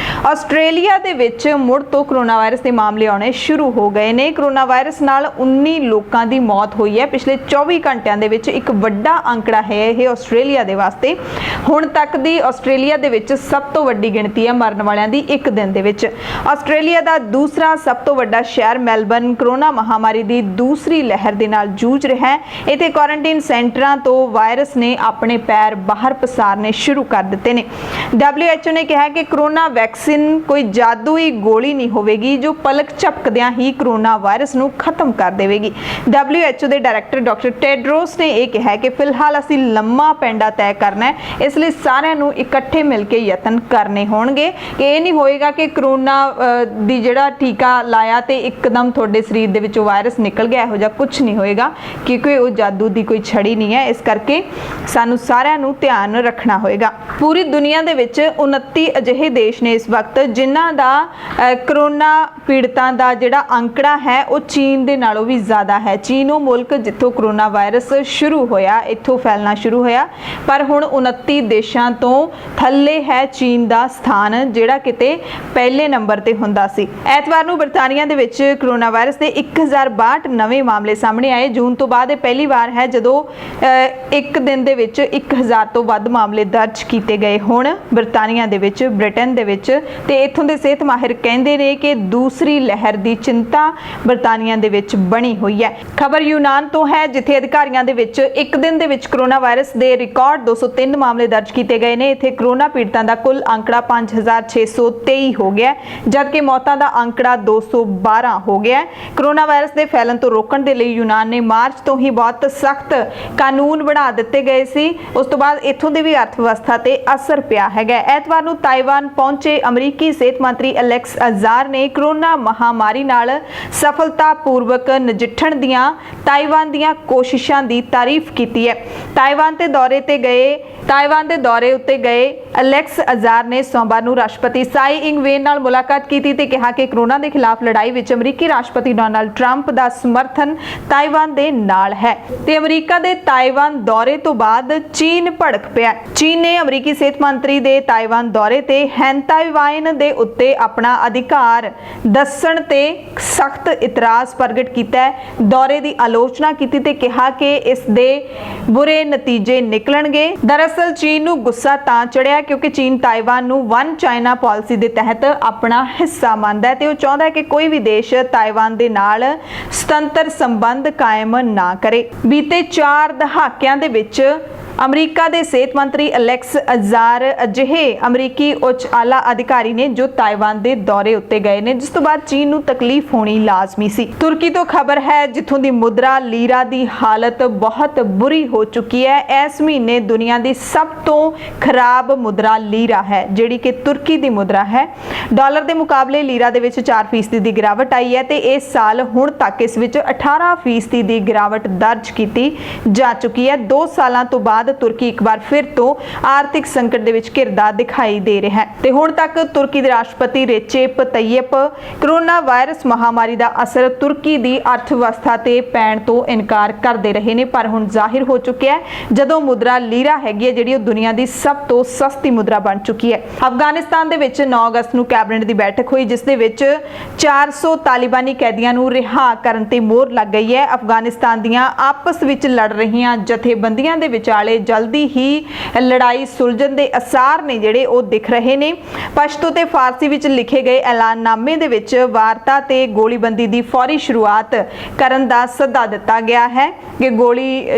ਆਸਟ੍ਰੇਲੀਆ ਦੇ ਵਿੱਚ ਮੁੜ ਤੋਂ ਕਰੋਨਾ ਵਾਇਰਸ ਦੇ ਮਾਮਲੇ ਆਉਣੇ ਸ਼ੁਰੂ ਹੋ ਗਏ ਨੇ। ਕਰੋਨਾ ਵਾਇਰਸ ਨਾਲ 19 ਲੋਕਾਂ ਦੀ ਮੌਤ ਹੋਈ ਹੈ ਪਿਛਲੇ 24 ਘੰਟਿਆਂ ਦੇ ਵਿੱਚ। ਇੱਕ ਵੱਡਾ ਅੰਕੜਾ ਹੈ ਇਹ ਆਸਟ੍ਰੇਲੀਆ ਦੇ ਵਾਸਤੇ। ਹੁਣ ਤੱਕ ਦੀ ਆਸਟ੍ਰੇਲੀਆ ਦੇ ਵਿੱਚ ਸਭ ਤੋਂ ਵੱਡੀ ਗਿਣਤੀ ਹੈ ਮਰਨ ਵਾਲਿਆਂ ਦੀ ਇੱਕ ਦਿਨ ਦੇ ਵਿੱਚ। ਆਸਟ੍ਰੇਲੀਆ ਦਾ ਦੂਸਰਾ ਸਭ ਤੋਂ ਵੱਡਾ ਸ਼ਹਿਰ ਮੈਲਬਰਨ ਕਰੋਨਾ ਮਹਾਮਾਰੀ ਦੀ ਦੂਸਰੀ ਲਹਿਰ ਦੇ ਨਾਲ ਜੂਝ ਰਿਹਾ ਹੈ। ਇੱਥੇ ਕੁਆਰੰਟਾਈਨ ਸੈਂਟਰਾਂ ਤੋਂ ਵਾਇਰਸ ਨੇ ਆਪਣੇ ਪੈਰ ਬਾਹਰ ਪਸਾਰਨੇ ਸ਼ੁਰੂ ਕਰ ਦਿੱਤੇ ਨੇ। WHO ਨੇ ਕਿਹਾ ਕਿ ਕਰੋਨਾ ਵੈਕਸੀਨ ਕੋਈ ਜਾਦੂਈ ਗੋਲੀ ਨਹੀਂ ਹੋਵੇਗੀ ਜੋ ਪਲਕ ਝਪਕਦਿਆਂ ਹੀ ਕਰੋਨਾ ਵਾਇਰਸ ਨੂੰ ਖਤਮ ਕਰ ਦੇਵੇਗੀ। WHO ਦੇ ਡਾਇਰੈਕਟਰ ਡਾਕਟਰ ਟੈਡਰੋਸ ਨੇ ਇਹ ਕਿਹਾ ਕਿ ਫਿਲਹਾਲ ਅਸੀਂ ਲੰਮਾ ਪੈਂਡਾ ਤੈਅ ਕਰਨਾ ਹੈ, ਇਸ ਲਈ ਸਾਰਿਆਂ ਨੂੰ ਇਕੱਠੇ ਮਿਲ ਕੇ ਯਤਨ ਕਰਨੇ ਹੋਣਗੇ ਕਿ ਇਹ ਨਹੀਂ ਹੋਏਗਾ ਕਿ ਕਰੋਨਾ ਦੀ ਜਿਹੜਾ ਟੀਕਾ ਲਾਇਆ ਤੇ ਇੱਕਦਮ ਤੁਹਾਡੇ ਸਰੀਰ ਦੇ ਵਿੱਚੋਂ ਵਾਇਰਸ ਨਿਕਲ ਗਿਆ। ਇਹੋ ਜਿਹਾ ਕੁਝ ਨਹੀਂ ਹੋਏਗਾ ਕਿਉਂਕਿ ਉਹ ਜਾਦੂ ਦੀ ਕੋਈ ਛੜੀ ਨਹੀਂ ਹੈ। ਇਸ ਕਰਕੇ ਸਾਨੂੰ ਸਾਰਿਆਂ ਨੂੰ ਧਿਆਨ ਰੱਖਣਾ ਹੋਏਗਾ। ਪੂਰੀ ਦੁਨੀਆ ਦੇ ਵਿੱਚ 29 ਅਜਿਹੇ ਦੇਸ਼ ਨੇ ਇਸ ਵਕਤ ਜਿਨ੍ਹਾਂ ਦਾ ਕਰੋਨਾ ਪੀੜਤਾਂ ਦਾ ਜਿਹੜਾ ਅੰਕੜਾ ਹੈ ਉਹ ਚੀਨ ਦੇ ਨਾਲੋਂ ਵੀ ਜ਼ਿਆਦਾ ਹੈ। ਚੀਨ ਉਹ ਮੁਲਕ ਜਿੱਥੋਂ ਕਰੋਨਾ ਵਾਇਰਸ ਸ਼ੁਰੂ ਹੋਇਆ, ਇੱਥੋਂ ਫੈਲਣਾ ਸ਼ੁਰੂ ਹੋਇਆ, ਪਰ ਹੁਣ 29 ਦੇਸ਼ਾਂ ਤੋਂ ਥੱਲੇ ਹੈ ਚੀਨ ਦਾ ਸਥਾਨ ਜਿਹੜਾ ਕਿਤੇ ਪਹਿਲੇ ਨੰਬਰ ਤੇ ਹੁੰਦਾ ਸੀ। ਐਤਵਾਰ ਨੂੰ ਬਰਤਾਨੀਆ ਦੇ ਵਿੱਚ ਕਰੋਨਾ ਵਾਇਰਸ ਦੇ 1062 ਨਵੇਂ ਮਾਮਲੇ ਸਾਹਮਣੇ ਆਏ। ਜੂਨ ਤੋਂ ਬਾਅਦ ਇਹ ਪਹਿਲੀ ਵਾਰ ਹੈ ਜਦੋਂ ਇੱਕ ਦਿਨ ਦੇ ਵਿੱਚ 1000 ਤੋਂ ਵੱਧ ਮਾਮਲੇ ਦਰਜ ਕੀਤੇ ਗਏ ਹੁਣ ਬਰਤਾਨੀਆ ਦੇ ਵਿੱਚ, ਬ੍ਰਿਟੇਨ ਦੇ ਵਿੱਚ। ਤੇ ਇੱਥੋਂ ਦੇ ਸਿਹਤ ਮਾਹਿਰ ਕਹਿੰਦੇ ਨੇ ਕਿ ਦੂਸਰੀ ਲਹਿਰ ਦੀ ਚਿੰਤਾ ਬਰਤਾਨੀਆ ਦੇ ਵਿੱਚ ਬਣੀ ਹੋਈ ਹੈ। ਖਬਰ ਯੂਨਾਨ ਤੋਂ ਹੈ, ਜਿੱਥੇ ਅਧਿਕਾਰੀਆਂ ਦੇ ਵਿੱਚ ਇੱਕ ਦਿਨ ਦੇ ਵਿੱਚ ਕਰੋਨਾ ਵਾਇਰਸ ਦੇ ਰਿਕਾਰਡ 203 ਮਾਮਲੇ ਦਰਜ ਕੀਤੇ ਗਏ ਨੇ। ਇੱਥੇ ਕਰੋਨਾ ਪੀੜਤਾਂ ਦਾ ਕੁੱਲ ਅੰਕੜਾ 5623 ਹੋ ਗਿਆ, ਜਦਕਿ ਮੌਤਾਂ ਦਾ ਅੰਕੜਾ 212 ਹੋ ਗਿਆ। ਕਰੋਨਾ ਵਾਇਰਸ ਦੇ ਫੈਲਣ ਤੋਂ ਰੋਕਣ ਦੇ ਲਈ ਯੂਨਾਨ ਨੇ ਮਾਰਚ ਤੋਂ ਹੀ ਬਹੁਤ ਸਖਤ ਕਾਨੂੰਨ ਬਣਾ ਦਿੱਤੇ ਗਏ ਸੀ। ਉਸ ਤੋਂ ਬਾਅਦ ਇੱਥੋਂ ਦੀ ਵੀ ਅਰਥ ਵਿਵਸਥਾ ਤੇ ਅਸਰ ਪਿਆ ਹੈਗਾ। ਐਤਵਾਰ ਨੂੰ ਤਾਇਵਾਨ ਪਹੁੰਚੇ ਅਮਰੀਕੀ ਸਿਹਤ ਮੰਤਰੀ ਅਲੈਕਸ ਅਜ਼ਾਰ ਨੇ ਕਰੋਨਾ ਮਹਾਮਾਰੀ ਨਾਲ ਸਫਲਤਾਪੂਰਵਕ ਨਜਿੱਠਣ ਦੀਆਂ ਤਾਇਵਾਨ ਦੀਆਂ ਕੋਸ਼ਿਸ਼ਾਂ ਦੀ ਤਾਰੀਫ ਕੀਤੀ ਹੈ। ਤਾਇਵਾਨ ਦੇ ਦੌਰੇ ਉੱਤੇ ਗਏ ਅਲੈਕਸ ਅਜ਼ਾਰ ਨੇ ਸੋਮਵਾਰ ਨੂੰ ਰਾਸ਼ਟਰਪਤੀ ਸਾਈ ਇੰਗ-ਵੇਨ ਨਾਲ ਮੁਲਾਕਾਤ ਕੀਤੀ ਤੇ ਕਿਹਾ ਕਿ ਕੋਰੋਨਾ ਦੇ ਖਿਲਾਫ ਲੜਾਈ ਵਿੱਚ ਅਮਰੀਕੀ ਰਾਸ਼ਟਰਪਤੀ ਡੋਨਾਲਡ ਟਰੰਪ ਦਾ ਸਮਰਥਨ ਤਾਈਵਾਨ ਦੇ ਨਾਲ ਹੈ ਤੇ ਅਮਰੀਕਾ ਦੇ ਤਾਈਵਾਨ ਦੌਰੇ ਤੋਂ ਬਾਅਦ ਚੀਨ ਭੜਕ ਪਿਆ। ਚੀਨ ਨੇ ਅਮਰੀਕੀ ਸਿਹਤ ਮੰਤਰੀ ਦੇ ਤਾਈਵਾਨ ਦੌਰੇ ਤੇ ਹੈਨਤਾਈਵਾਨ ਦੇ ਉੱਤੇ ਆਪਣਾ ਅਧਿਕਾਰ ਦੱਸਣ ਤੇ ਸਖਤ ਇਤਰਾਜ਼ ਪ੍ਰਗਟ ਕੀਤਾ ਹੈ। ਦੌਰੇ ਦੀ ਆਲੋਚਨਾ ਕੀਤੀ ਤੇ ਕਿਹਾ ਕਿ ਇਸ ਦੇ ਬੁਰੇ ਨਤੀਜੇ ਨਿਕਲਣਗੇ। ਦਰਅਸਲ ਚੀਨ ਨੂੰ ਗੁੱਸਾ ਤਾਂ ਚੜਿਆ ਕਿਉਂਕਿ ਚੀਨ ਤਾਈਵਾਨ ਨੂੰ ਵਨ ਚਾਈਨਾ ਪਾਲਿਸੀ ਦੇ ਤਹਿਤ ਆਪਣਾ ਹਿੱਸਾ ਮੰਨਦਾ ਹੈ ਤੇ ਉਹ ਚਾਹੁੰਦਾ ਹੈ ਕਿ ਕੋਈ ਵੀ ਦੇਸ਼ ਤਾਈਵਾਨ ਦੇ ਨਾਲ ਸੁਤੰਤਰ ਸੰਬੰਧ ਕਾਇਮ ਨਾ ਕਰੇ। ਬੀਤੇ 4 ਦਹਾਕਿਆਂ ਦੇ ਵਿੱਚ ਅਮਰੀਕਾ ਦੇ ਸਿਹਤ ਮੰਤਰੀ ਅਲੈਕਸ ਅਜ਼ਾਰ ਅਜਿਹੇ ਅਮਰੀਕੀ ਉੱਚ ਆਲਾ ਅਧਿਕਾਰੀ ਨੇ ਜੋ ਤਾਈਵਾਨ ਦੇ ਦੌਰੇ ਉੱਤੇ ਗਏ ਨੇ, ਜਿਸ ਤੋਂ ਬਾਅਦ ਚੀਨ ਨੂੰ ਤਕਲੀਫ ਹੋਣੀ ਲਾਜ਼ਮੀ ਸੀ। ਤੁਰਕੀ ਤੋਂ ਖਬਰ ਹੈ ਜਿੱਥੋਂ ਦੀ ਮੁਦਰਾ ਲੀਰਾ ਦੀ ਹਾਲਤ ਬਹੁਤ ਬੁਰੀ ਹੋ ਚੁੱਕੀ ਹੈ। ਇਸ ਮਹੀਨੇ ਦੁਨੀਆ ਦੀ ਸਭ ਤੋਂ ਖਰਾਬ ਮੁਦਰਾ ਲੀਰਾ ਹੈ, ਜਿਹੜੀ ਕਿ ਤੁਰਕੀ ਦੀ ਮੁਦਰਾ ਹੈ। ਡਾਲਰ ਦੇ ਮੁਕਾਬਲੇ ਲੀਰਾ ਦੇ ਵਿੱਚ 4% ਦੀ ਗਿਰਾਵਟ ਆਈ ਹੈ ਤੇ ਇਸ ਸਾਲ ਹੁਣ ਤੱਕ ਇਸ ਵਿੱਚ 18% ਦੀ ਗਿਰਾਵਟ ਦਰਜ ਕੀਤੀ ਜਾ ਚੁੱਕੀ ਹੈ। 2 ਸਾਲਾਂ ਤੋਂ ਬਾਅਦ ਤੁਰਕੀ ਇੱਕ ਵਾਰ ਫਿਰ ਤੋਂ ਆਰਥਿਕ ਸੰਕਟ ਦੇ ਵਿੱਚ ਘਿਰਦਾ ਦਿਖਾਈ ਦੇ ਰਿਹਾ ਹੈ ਤੇ ਹੁਣ ਤੱਕ ਤੁਰਕੀ ਦੇ ਰਾਸ਼ਟਰਪਤੀ ਰੇਚੇਪ ਤਈਅਪ ਕੋਰੋਨਾ ਵਾਇਰਸ ਮਹਾਮਾਰੀ ਦਾ ਅਸਰ ਤੁਰਕੀ ਦੀ ਅਰਥ ਵਿਵਸਥਾ ਤੇ ਪੈਣ ਤੋਂ ਇਨਕਾਰ ਕਰਦੇ ਰਹੇ ਨੇ, ਪਰ ਹੁਣ ਜ਼ਾਹਿਰ ਹੋ ਚੁੱਕਿਆ ਹੈ ਜਦੋਂ ਮੁਦਰਾ ਲੀਰਾ ਹੈਗੀ ਹੈ ਜਿਹੜੀ ਉਹ ਦੁਨੀਆ ਦੀ ਸਭ ਤੋਂ ਸਸਤੀ ਮੁਦਰਾ ਬਣ ਚੁੱਕੀ ਹੈ। ਅਫਗਾਨਿਸਤਾਨ ਦੇ ਵਿੱਚ 9 ਅਗਸਤ ਨੂੰ ਕੈਬਨਿਟ ਦੀ ਬੈਠਕ ਹੋਈ ਜਿਸ ਦੇ ਵਿੱਚ 400 ਤਾਲਿਬਾਨੀ ਕੈਦੀਆਂ ਨੂੰ ਰਿਹਾ ਕਰਨ ਤੇ ਮੋਹਰ ਲੱਗ ਗਈ ਹੈ। ਅਫਗਾਨਿਸਤਾਨ ਦੀਆਂ ਆਪਸ ਵਿੱਚ ਲੜ ਰਹੀਆਂ ਜਥੇਬੰਦੀਆਂ ਦੇ ਵਿਚਾਲੇ ਜਲਦੀ ਹੀ ਲੜਾਈ ਸੁਲਝਣ ਦੇ ਅਸਾਰ ਨੇ ਜਿਹੜੇ ਉਹ ਦਿਖ ਰਹੇ ਨੇ। ਪਸ਼ਤੋ ਤੇ ਫਾਰਸੀ ਵਿੱਚ ਲਿਖੇ ਗਏ ਐਲਾਨਨਾਮੇ ਦੇ ਵਿੱਚ ਵਾਰਤਾ ਤੇ ਗੋਲੀਬੰਦੀ ਦੀ ਫੌਰੀ ਸ਼ੁਰੂਆਤ ਕਰਨ ਦਾ ਸੱਦਾ ਦਿੱਤਾ ਗਿਆ ਹੈ ਕਿ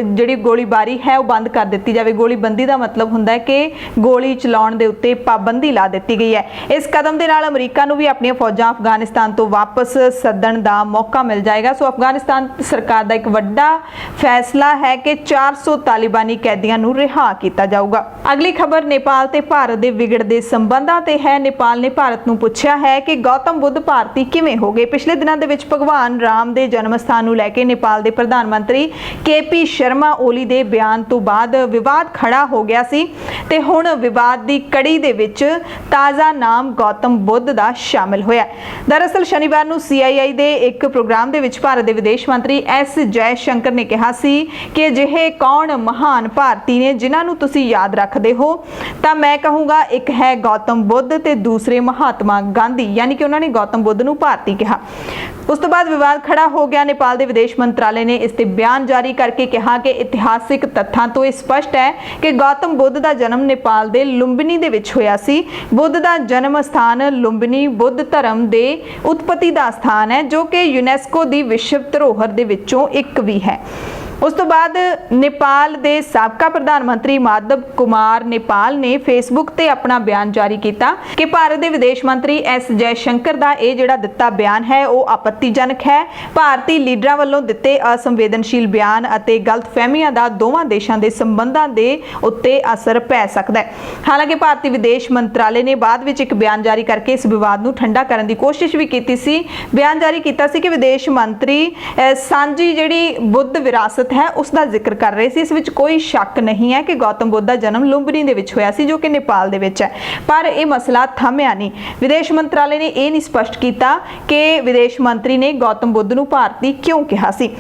ਜਿਹੜੀ ਗੋਲੀਬਾਰੀ ਹੈ ਉਹ ਬੰਦ ਕਰ ਦਿੱਤੀ ਜਾਵੇ। ਗੋਲੀਬੰਦੀ ਦਾ ਮਤਲਬ ਹੁੰਦਾ ਹੈ ਕਿ ਗੋਲੀ ਚਲਾਉਣ ਦੇ ਉੱਤੇ ਪਾਬੰਦੀ ਲਾ ਦਿੱਤੀ ਗਈ ਹੈ। ਇਸ ਕਦਮ ਦੇ ਨਾਲ ਅਮਰੀਕਾ ਨੂੰ ਵੀ ਆਪਣੀਆਂ ਫੌਜਾਂ ਅਫਗਾਨਿਸਤਾਨ ਤੋਂ ਵਾਪਸ ਸੱਦਣ ਦਾ ਮੌਕਾ ਮਿਲ ਜਾਏਗਾ। ਸੋ ਅਫਗਾਨਿਸਤਾਨ ਸਰਕਾਰ ਦਾ ਇੱਕ ਵੱਡਾ ਫੈਸਲਾ ਹੈ ਕਿ 400 ਤਾਲਿਬਾਨੀ ਕੈਦੀਆਂ ਨੂੰ ਰਿਹਾ ਕੀਤਾ ਜਾਊਗਾ। ਅਗਲੀ ਖਬਰ ਨੇਪਾਲ ਤੇ ਭਾਰਤ ਦੇ ਵਿਗੜਦੇ ਸੰਬੰਧਾਂ ਤੇ ਹੈ। ਨੇਪਾਲ ਨੇ ਭਾਰਤ ਨੂੰ ਪੁੱਛਿਆ ਹੈ ਕਿ ਗੌਤਮ ਬੁੱਧ ਭਾਰਤੀ ਕਿਵੇਂ ਹੋ ਗਏ। ਪਿਛਲੇ ਦਿਨਾਂ ਦੇ ਵਿੱਚ ਭਗਵਾਨ ਰਾਮ ਦੇ ਜਨਮ ਸਥਾਨ ਨੂੰ ਲੈ ਕੇ ਨੇਪਾਲ ਦੇ ਪ੍ਰਧਾਨ ਮੰਤਰੀ KP ਸ਼ਰਮਾ ਓਲੀ ਦੇ ਬਿਆਨ ਤੋਂ ਬਾਅਦ ਵਿਵਾਦ ਖੜਾ ਹੋ ਗਿਆ ਸੀ ਤੇ ਹੁਣ ਵਿਵਾਦ ਦੀ ਕੜੀ ਦੇ ਵਿੱਚ ਤਾਜ਼ਾ ਨਾਮ ਗੌਤਮ ਬੁੱਧ ਦਾ ਸ਼ਾਮਿਲ ਹੋਇਆ। ਦਰਅਸਲ ਸ਼ਨੀਵਾਰ ਨੂੰ CII ਦੇ ਇੱਕ ਪ੍ਰੋਗਰਾਮ ਦੇ ਵਿੱਚ ਭਾਰਤ ਦੇ ਵਿਦੇਸ਼ ਮੰਤਰੀ S ਜੈ ਸ਼ੰਕਰ ਨੇ ਕਿਹਾ ਸੀ ਕਿ ਅਜਿਹੇ ਕੌਣ ਮਹਾਨ ਭਾਰਤੀ ਨੇ ਜਿਨ੍ਹਾਂ ਨੂੰ ਤੁਸੀਂ ਯਾਦ ਰੱਖਦੇ ਹੋ, ਤਾਂ ਮੈਂ ਕਹੂੰਗਾ ਇੱਕ ਹੈ ਗੌਤਮ ਬੁੱਧ ਤੇ ਦੂਸਰੇ ਮਹਾਤਮਾ ਗਾਂਧੀ, ਯਾਨੀ ਕਿ ਉਹਨਾਂ ਨੇ ਗੌਤਮ ਬੁੱਧ ਨੂੰ ਭਾਰਤੀ ਕਿਹਾ। ਉਸ ਤੋਂ ਬਾਅਦ ਵਿਵਾਦ ਖੜਾ ਹੋ ਗਿਆ। ਨੇਪਾਲ ਦੇ ਵਿਦੇਸ਼ ਮੰਤਰਾਲੇ ਨੇ ਇਸ ਤੇ ਬਿਆਨ ਜਾਰੀ ਕਰਕੇ ਕਿਹਾ ਕਿ ਇਤਿਹਾਸਿਕ ਤੱਥਾਂ ਤੋਂ ਇਹ ਸਪਸ਼ਟ ਹੈ ਕਿ ਗੌਤਮ ਬੁੱਧ ਦਾ ਜਨਮ ਨੇਪਾਲ ਦੇ ਲੁੰਬਿਨੀ ਦੇ ਵਿੱਚ ਹੋਇਆ ਸੀ। ਬੁੱਧ ਦਾ ਜਨਮ ਸਥਾਨ ਲੁੰਬਿਨੀ ਬੁੱਧ ਧਰਮ ਦੇ ਉਤਪਤੀ ਦਾ ਸਥਾਨ ਹੈ ਜੋ ਕਿ ਯੂਨੈਸਕੋ ਦੀ ਵਿਸ਼ਵ ਧਰੋਹਰ ਦੇ ਵਿੱਚੋਂ ਇੱਕ ਵੀ ਹੈ। ਉਸ ਤੋਂ ਬਾਅਦ ਨੇਪਾਲ ਦੇ ਸਾਬਕਾ ਪ੍ਰਧਾਨ ਮੰਤਰੀ ਮਾਧਵ ਕੁਮਾਰ ਨੇਪਾਲ ਨੇ ਫੇਸਬੁੱਕ ਤੇ ਆਪਣਾ ਬਿਆਨ ਜਾਰੀ ਕੀਤਾ ਕਿ ਭਾਰਤ ਦੇ ਵਿਦੇਸ਼ ਮੰਤਰੀ S ਜੈ ਸ਼ੰਕਰ ਦਾ ਇਹ ਜਿਹੜਾ ਦਿੱਤਾ ਬਿਆਨ ਹੈ ਉਹ ਆਪੱਤੀਜਨਕ ਹੈ। ਭਾਰਤੀ ਲੀਡਰਾਂ ਵੱਲੋਂ ਦਿੱਤੇ ਅਸੰਵੇਦਨਸ਼ੀਲ ਬਿਆਨ ਅਤੇ ਗਲਤਫਹਿਮੀਆਂ ਦਾ ਦੋਵਾਂ ਦੇਸ਼ਾਂ ਦੇ ਸੰਬੰਧਾਂ ਦੇ ਉੱਤੇ ਅਸਰ ਪੈ ਸਕਦਾ ਹੈ। ਹਾਲਾਂਕਿ ਭਾਰਤੀ ਵਿਦੇਸ਼ ਮੰਤਰਾਲੇ ਨੇ ਬਾਅਦ ਵਿੱਚ ਇੱਕ ਬਿਆਨ ਜਾਰੀ ਕਰਕੇ ਇਸ ਵਿਵਾਦ ਨੂੰ ਠੰਡਾ ਕਰਨ ਦੀ ਕੋਸ਼ਿਸ਼ ਵੀ ਕੀਤੀ ਸੀ। ਬਿਆਨ ਜਾਰੀ ਕੀਤਾ ਸੀ ਕਿ ਵਿਦੇਸ਼ ਮੰਤਰੀ ਸਾਂਝੀ ਜਿਹੜੀ ਬੁੱਧ ਵਿਰਾਸਤ ਹੈ ਉਸ ਦਾ ਜ਼ਿਕਰ ਕਰ ਰਹੇ ਸੀ। ਇਸ ਵਿੱਚ ਕੋਈ ਸ਼ੱਕ ਨਹੀਂ ਹੈ ਕਿ ਗੌਤਮ ਬੁੱਧ ਦਾ ਜਨਮ ਲੁੰਬਿਨੀ ਦੇ ਵਿੱਚ ਹੋਇਆ ਸੀ ਜੋ ਕਿ ਨੇਪਾਲ ਦੇ ਵਿੱਚ ਹੈ, ਪਰ ਇਹ ਮਸਲਾ ਥੰਮਿਆ ਨਹੀਂ। ਵਿਦੇਸ਼ ਮੰਤਰਾਲੇ ਨੇ ਇਹ ਨਹੀਂ ਸਪਸ਼ਟ ਕੀਤਾ ਕਿ ਵਿਦੇਸ਼ ਮੰਤਰੀ ਨੇ ਗੌਤਮ ਬੁੱਧ ਨੂੰ ਭਾਰਤੀ ਕਿਉਂ ਕਿਹਾ ਸੀ।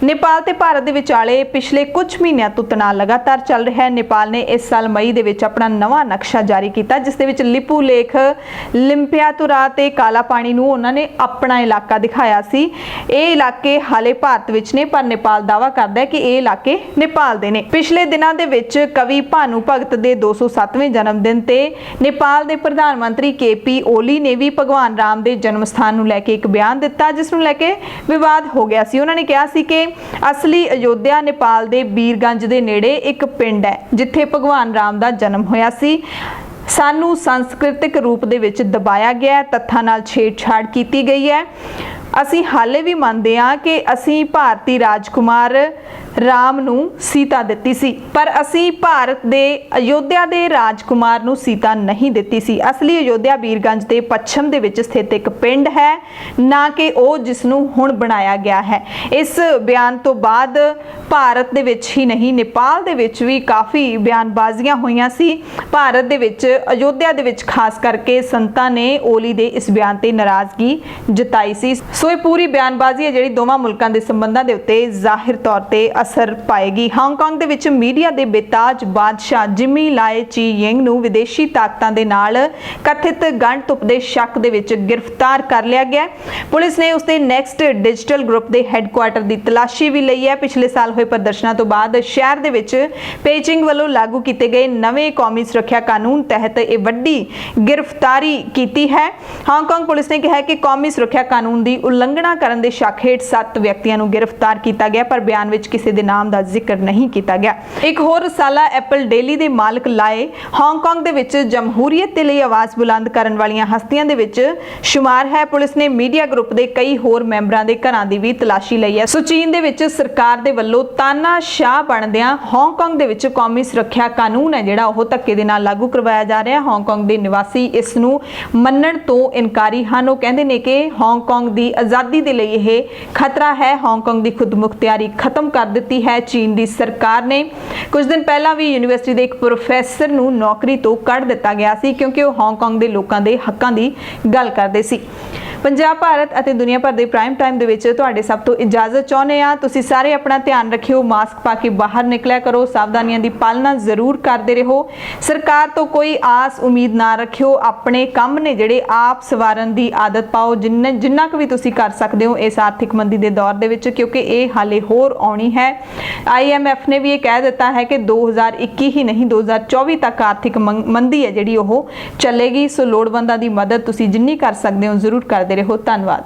ਨੇਪਾਲ ਤੇ ਭਾਰਤ ਦੇ ਵਿਚਾਲੇ ਪਿਛਲੇ ਕੁਝ ਮਹੀਨਿਆਂ ਤੋਂ ਤਣਾਅ ਲਗਾਤਾਰ ਚੱਲ ਰਿਹਾ ਹੈ। ਨੇਪਾਲ ਨੇ ਇਸ ਸਾਲ ਮਈ ਦੇ ਵਿੱਚ ਆਪਣਾ ਨਵਾਂ ਨਕਸ਼ਾ ਜਾਰੀ ਕੀਤਾ ਜਿਸ ਦੇ ਵਿੱਚ ਲਿਪੂ ਲੇਖ, ਲਿੰਪਿਆਤੁਰਾ ਤੇ ਕਾਲਾ ਪਾਣੀ ਨੂੰ ਉਹਨਾਂ ਨੇ ਆਪਣਾ ਇਲਾਕਾ ਦਿਖਾਇਆ ਸੀ। ਇਹ ਇਲਾਕੇ ਹਾਲੇ ਭਾਰਤ ਵਿੱਚ ਨੇ, ਪਰ ਨੇਪਾਲ ਦਾਅਵਾ ਕਰਦਾ ਹੈ ਕਿ ਇਹ ਇਲਾਕੇ ਨੇਪਾਲ ਦੇ ਨੇ। ਪਿਛਲੇ ਦਿਨਾਂ ਦੇ ਵਿੱਚ ਕਵੀ ਭਾਨੂ ਭਗਤ ਦੇ 207ਵੇਂ ਜਨਮ ਦਿਨ ਤੇ ਨੇਪਾਲ ਦੇ ਪ੍ਰਧਾਨ ਮੰਤਰੀ KP ਓਲੀ ਨੇ ਵੀ ਭਗਵਾਨ ਰਾਮ ਦੇ ਜਨਮ ਸਥਾਨ ਨੂੰ ਲੈ ਕੇ ਇੱਕ ਬਿਆਨ ਦਿੱਤਾ ਜਿਸ ਨੂੰ ਲੈ ਕੇ ਵਿਵਾਦ ਹੋ ਗਿਆ ਸੀ। ਉਹਨਾਂ ਨੇ ਕਿਹਾ ਸੀ ਕਿ ਅਸਲੀ ਅਯੋਧਿਆ ਨੇਪਾਲ ਦੇ ਬੀਰਗੰਜ ਦੇ ਨੇੜੇ ਇੱਕ ਪਿੰਡ ਹੈ ਜਿੱਥੇ ਭਗਵਾਨ ਰਾਮ ਦਾ ਜਨਮ ਹੋਇਆ ਸੀ। ਸਾਨੂੰ ਸੰਸਕ੍ਰਿਤਿਕ ਰੂਪ ਦੇ ਵਿੱਚ ਦਬਾਇਆ ਗਿਆ, ਤੱਥਾਂ ਨਾਲ ਛੇੜਛਾੜ ਕੀਤੀ ਗਈ ਹੈ। ਅਸੀਂ ਹਾਲੇ ਵੀ ਮੰਨਦੇ ਹਾਂ ਕਿ ਅਸੀਂ ਭਾਰਤੀ ਰਾਜਕੁਮਾਰ ਰਾਮ ਨੂੰ ਸੀਤਾ ਦਿੱਤੀ ਸੀ, ਪਰ ਅਸੀਂ ਭਾਰਤ ਦੇ ਅਯੋਧਿਆ ਦੇ ਰਾਜਕੁਮਾਰ ਨੂੰ ਸੀਤਾ ਨਹੀਂ ਦਿੱਤੀ ਸੀ। ਅਸਲੀ ਅਯੋਧਿਆ ਬੀਰਗੰਜ ਦੇ ਪੱਛਮ ਦੇ ਵਿੱਚ ਸਥਿਤ ਇੱਕ ਪਿੰਡ ਹੈ, ਨਾ ਕਿ ਉਹ ਜਿਸ ਨੂੰ ਹੁਣ ਬਣਾਇਆ ਗਿਆ ਹੈ। ਇਸ ਬਿਆਨ ਤੋਂ ਬਾਅਦ ਭਾਰਤ ਦੇ ਵਿੱਚ ਹੀ ਨਹੀਂ, ਨੇਪਾਲ ਦੇ ਵਿੱਚ ਵੀ ਕਾਫੀ ਬਿਆਨਬਾਜ਼ੀਆਂ ਹੋਈਆਂ ਸੀ। ਭਾਰਤ ਦੇ ਵਿੱਚ ਅਯੋਧਿਆ ਦੇ ਵਿੱਚ ਖਾਸ ਕਰਕੇ ਸੰਤਾਂ ਨੇ ਓਲੀ ਦੇ ਇਸ ਬਿਆਨ ਤੇ ਨਾਰਾਜ਼ਗੀ ਜਤਾਈ ਸੀ। ਸੋ ਇਹ ਪੂਰੀ ਬਿਆਨਬਾਜ਼ੀ ਹੈ ਜਿਹੜੀ ਦੋਵਾਂ ਮੁਲਕਾਂ ਦੇ ਸੰਬੰਧਾਂ ਦੇ ਉੱਤੇ ਜ਼ਾਹਿਰ ਤੌਰ ਤੇ ਅਸਰ ਪਾਏਗੀ। ਹਾਂਗਕਾਂਗ ਦੇ ਵਿੱਚ ਮੀਡੀਆ ਦੇ ਬੇਤਾਜ ਬਾਦਸ਼ਾਹ ਜਿਮੀ ਲਾਏ ਚੀ ਯਿੰਗ ਨੂੰ ਵਿਦੇਸ਼ੀ ਤਾਕਤਾਂ ਦੇ ਨਾਲ ਕਥਿਤ ਗੰਢ ਧੁੱਪ ਦੇ ਸ਼ੱਕ ਦੇ ਵਿੱਚ ਗ੍ਰਿਫਤਾਰ ਕਰ ਲਿਆ ਗਿਆ। ਪੁਲਿਸ ਨੇ ਉਸਦੇ ਨੈਕਸਟ ਡਿਜੀਟਲ ਗਰੁੱਪ ਦੇ ਹੈੱਡਕੁਆਰਟਰ ਦੀ ਤਲਾਸ਼ੀ ਵੀ ਲਈ ਹੈ। ਪਿਛਲੇ ਸਾਲ ਹੋਏ ਪ੍ਰਦਰਸ਼ਨਾਂ ਤੋਂ ਬਾਅਦ ਸ਼ਹਿਰ ਦੇ ਵਿੱਚ ਪੇਚਿੰਗ ਵੱਲੋਂ ਲਾਗੂ ਕੀਤੇ ਗਏ ਨਵੇਂ ਕੌਮੀ ਸੁਰੱਖਿਆ ਕਾਨੂੰਨ ਤਹਿਤ ਇਹ ਵੱਡੀ ਗ੍ਰਿਫਤਾਰੀ ਕੀਤੀ ਹੈ। ਹਾਂਗਕਾਂਗ ਪੁਲਿਸ ਨੇ ਕਿਹਾ ਕਿ ਕੌਮੀ ਸੁਰੱਖਿਆ ਕਾਨੂੰਨ ਦੀ ਉਲੰਘਣਾ ਕਰਨ ਦੇ ਸ਼ੱਕ ਹੇਠ 7 ਵਿਅਕਤੀਆਂ ਨੂੰ ਗ੍ਰਿਫਤਾਰ ਕੀਤਾ ਗਿਆ, ਪਰ ਬਿਆਨ ਵਿੱਚ ਕਿਸੇ ਦੇ ਨਾਮ ਦਾ ਜ਼ਿਕਰ ਨਹੀਂ ਕੀਤਾ ਗਿਆ। ਇੱਕ ਹੋਰ ਰਸਾਲਾ ਐਪਲ ਡੇਲੀ ਦੇ ਮਾਲਕ ਲਾਏ ਹਾਂਗਕਾਂਗ ਦੇ ਵਿੱਚ ਜਮਹੂਰੀਅਤ ਦੇ ਲਈ ਆਵਾਜ਼ ਬੁਲੰਦ ਕਰਨ ਵਾਲੀਆਂ ਹਸਤੀਆਂ ਦੇ ਵਿੱਚ ਸ਼ੁਮਾਰ ਹੈ। ਪੁਲਿਸ ਨੇ ਮੀਡੀਆ ਗਰੁੱਪ ਦੇ ਕਈ ਹੋਰ ਮੈਂਬਰਾਂ ਦੇ ਘਰਾਂ ਦੀ ਵੀ ਤਲਾਸ਼ੀ ਲਈ ਹੈ। ਸੋ ਚੀਨ ਦੇ ਵਿੱਚ ਸਰਕਾਰ ਦੇ ਵੱਲੋਂ ਤਾਨਾਸ਼ਾਹ ਬਣਦਿਆਂ ਹਾਂਗਕਾਂਗ ਦੇ ਵਿੱਚ ਕੌਮੀ ਸੁਰੱਖਿਆ ਕਾਨੂੰਨ ਹੈ ਜਿਹੜਾ ਉਹ ਧੱਕੇ ਦੇ ਨਾਲ ਲਾਗੂ ਕਰਵਾਇਆ ਜਾ ਰਿਹਾ। ਹਾਂਗਕਾਂਗ ਦੇ ਨਿਵਾਸੀ ਇਸ ਨੂੰ ਮੰਨਣ ਤੋਂ ਇਨਕਾਰੀ ਹਨ। ਉਹ ਕਹਿੰਦੇ ਨੇ ਕਿ ਹਾਂਗਕਾਂਗ ਦੀ ਆਜ਼ਾਦੀ ਦੇ ਲਈ ਇਹ ਖਤਰਾ ਹੈ। ਹਾਂਗਕਾਂਗ ਦੀ ਖੁਦਮੁਖਤਿਆਰੀ ਖਤਮ ਕਰ ਦਿੱਤੀ ਹੈ ਚੀਨ ਦੀ ਸਰਕਾਰ ਨੇ। ਕੁਝ ਦਿਨ ਪਹਿਲਾਂ ਵੀ ਯੂਨੀਵਰਸਿਟੀ ਦੇ ਇੱਕ ਪ੍ਰੋਫੈਸਰ ਨੂੰ ਨੌਕਰੀ ਤੋਂ ਕੱਢ ਦਿੱਤਾ ਗਿਆ ਸੀ ਕਿਉਂਕਿ ਉਹ ਹਾਂਗਕਾਂਗ ਦੇ ਲੋਕਾਂ ਦੇ ਹੱਕਾਂ ਦੀ ਗੱਲ ਕਰਦੇ ਸੀ। ਪੰਜਾਬ, ਭਾਰਤ ਅਤੇ ਦੁਨੀਆ ਭਰ ਦੇ ਪ੍ਰਾਈਮ ਟਾਈਮ ਦੇ ਵਿੱਚ ਤੁਹਾਡੇ ਸਭ ਤੋਂ ਇਜਾਜ਼ਤ ਚਾਹੁੰਦੇ ਆ। ਤੁਸੀਂ ਸਾਰੇ ਆਪਣਾ ਧਿਆਨ ਰੱਖਿਓ, ਮਾਸਕ ਪਾ ਕੇ ਬਾਹਰ ਨਿਕਲਿਆ ਕਰੋ, ਸਾਵਧਾਨੀਆਂ ਦੀ ਪਾਲਣਾ ਜ਼ਰੂਰ ਕਰਦੇ ਰਹੋ। ਸਰਕਾਰ ਤੋਂ ਕੋਈ ਆਸ ਉਮੀਦ ਨਾ ਰੱਖਿਓ। ਆਪਣੇ ਕੰਮ ਨੇ ਜਿਹੜੇ ਆਪ ਸਵਾਰਨ ਦੀ ਆਦਤ ਪਾਓ ਜਿੰਨਾ ਕੁ ਵੀ ਤੁਸੀਂ ਕਰ ਸਕਦੇ ਹੋ ਇਸ ਆਰਥਿਕ ਮੰਦੀ ਦੇ ਦੌਰ ਦੇ ਵਿੱਚ, ਕਿਉਂਕਿ ਇਹ ਹਾਲੇ ਹੋਰ ਆਉਣੀ ਹੈ। IMF ਨੇ ਵੀ ਇਹ ਕਹਿ ਦਿੱਤਾ ਹੈ ਕਿ 2021 ਹੀ ਨਹੀਂ 2024 ਤੱਕ ਆਰਥਿਕ ਮੰਦੀ ਹੈ ਜਿਹੜੀ ਉਹ ਚੱਲੇਗੀ। ਸੋ ਲੋੜਵੰਦਾਂ ਦੀ ਮਦਦ ਤੁਸੀਂ ਜਿੰਨੀ ਕਰ ਸਕਦੇ ਹੋ ਜ਼ਰੂਰ ਕਰਦੇ ਰਹੋ। ਧੰਨਵਾਦ।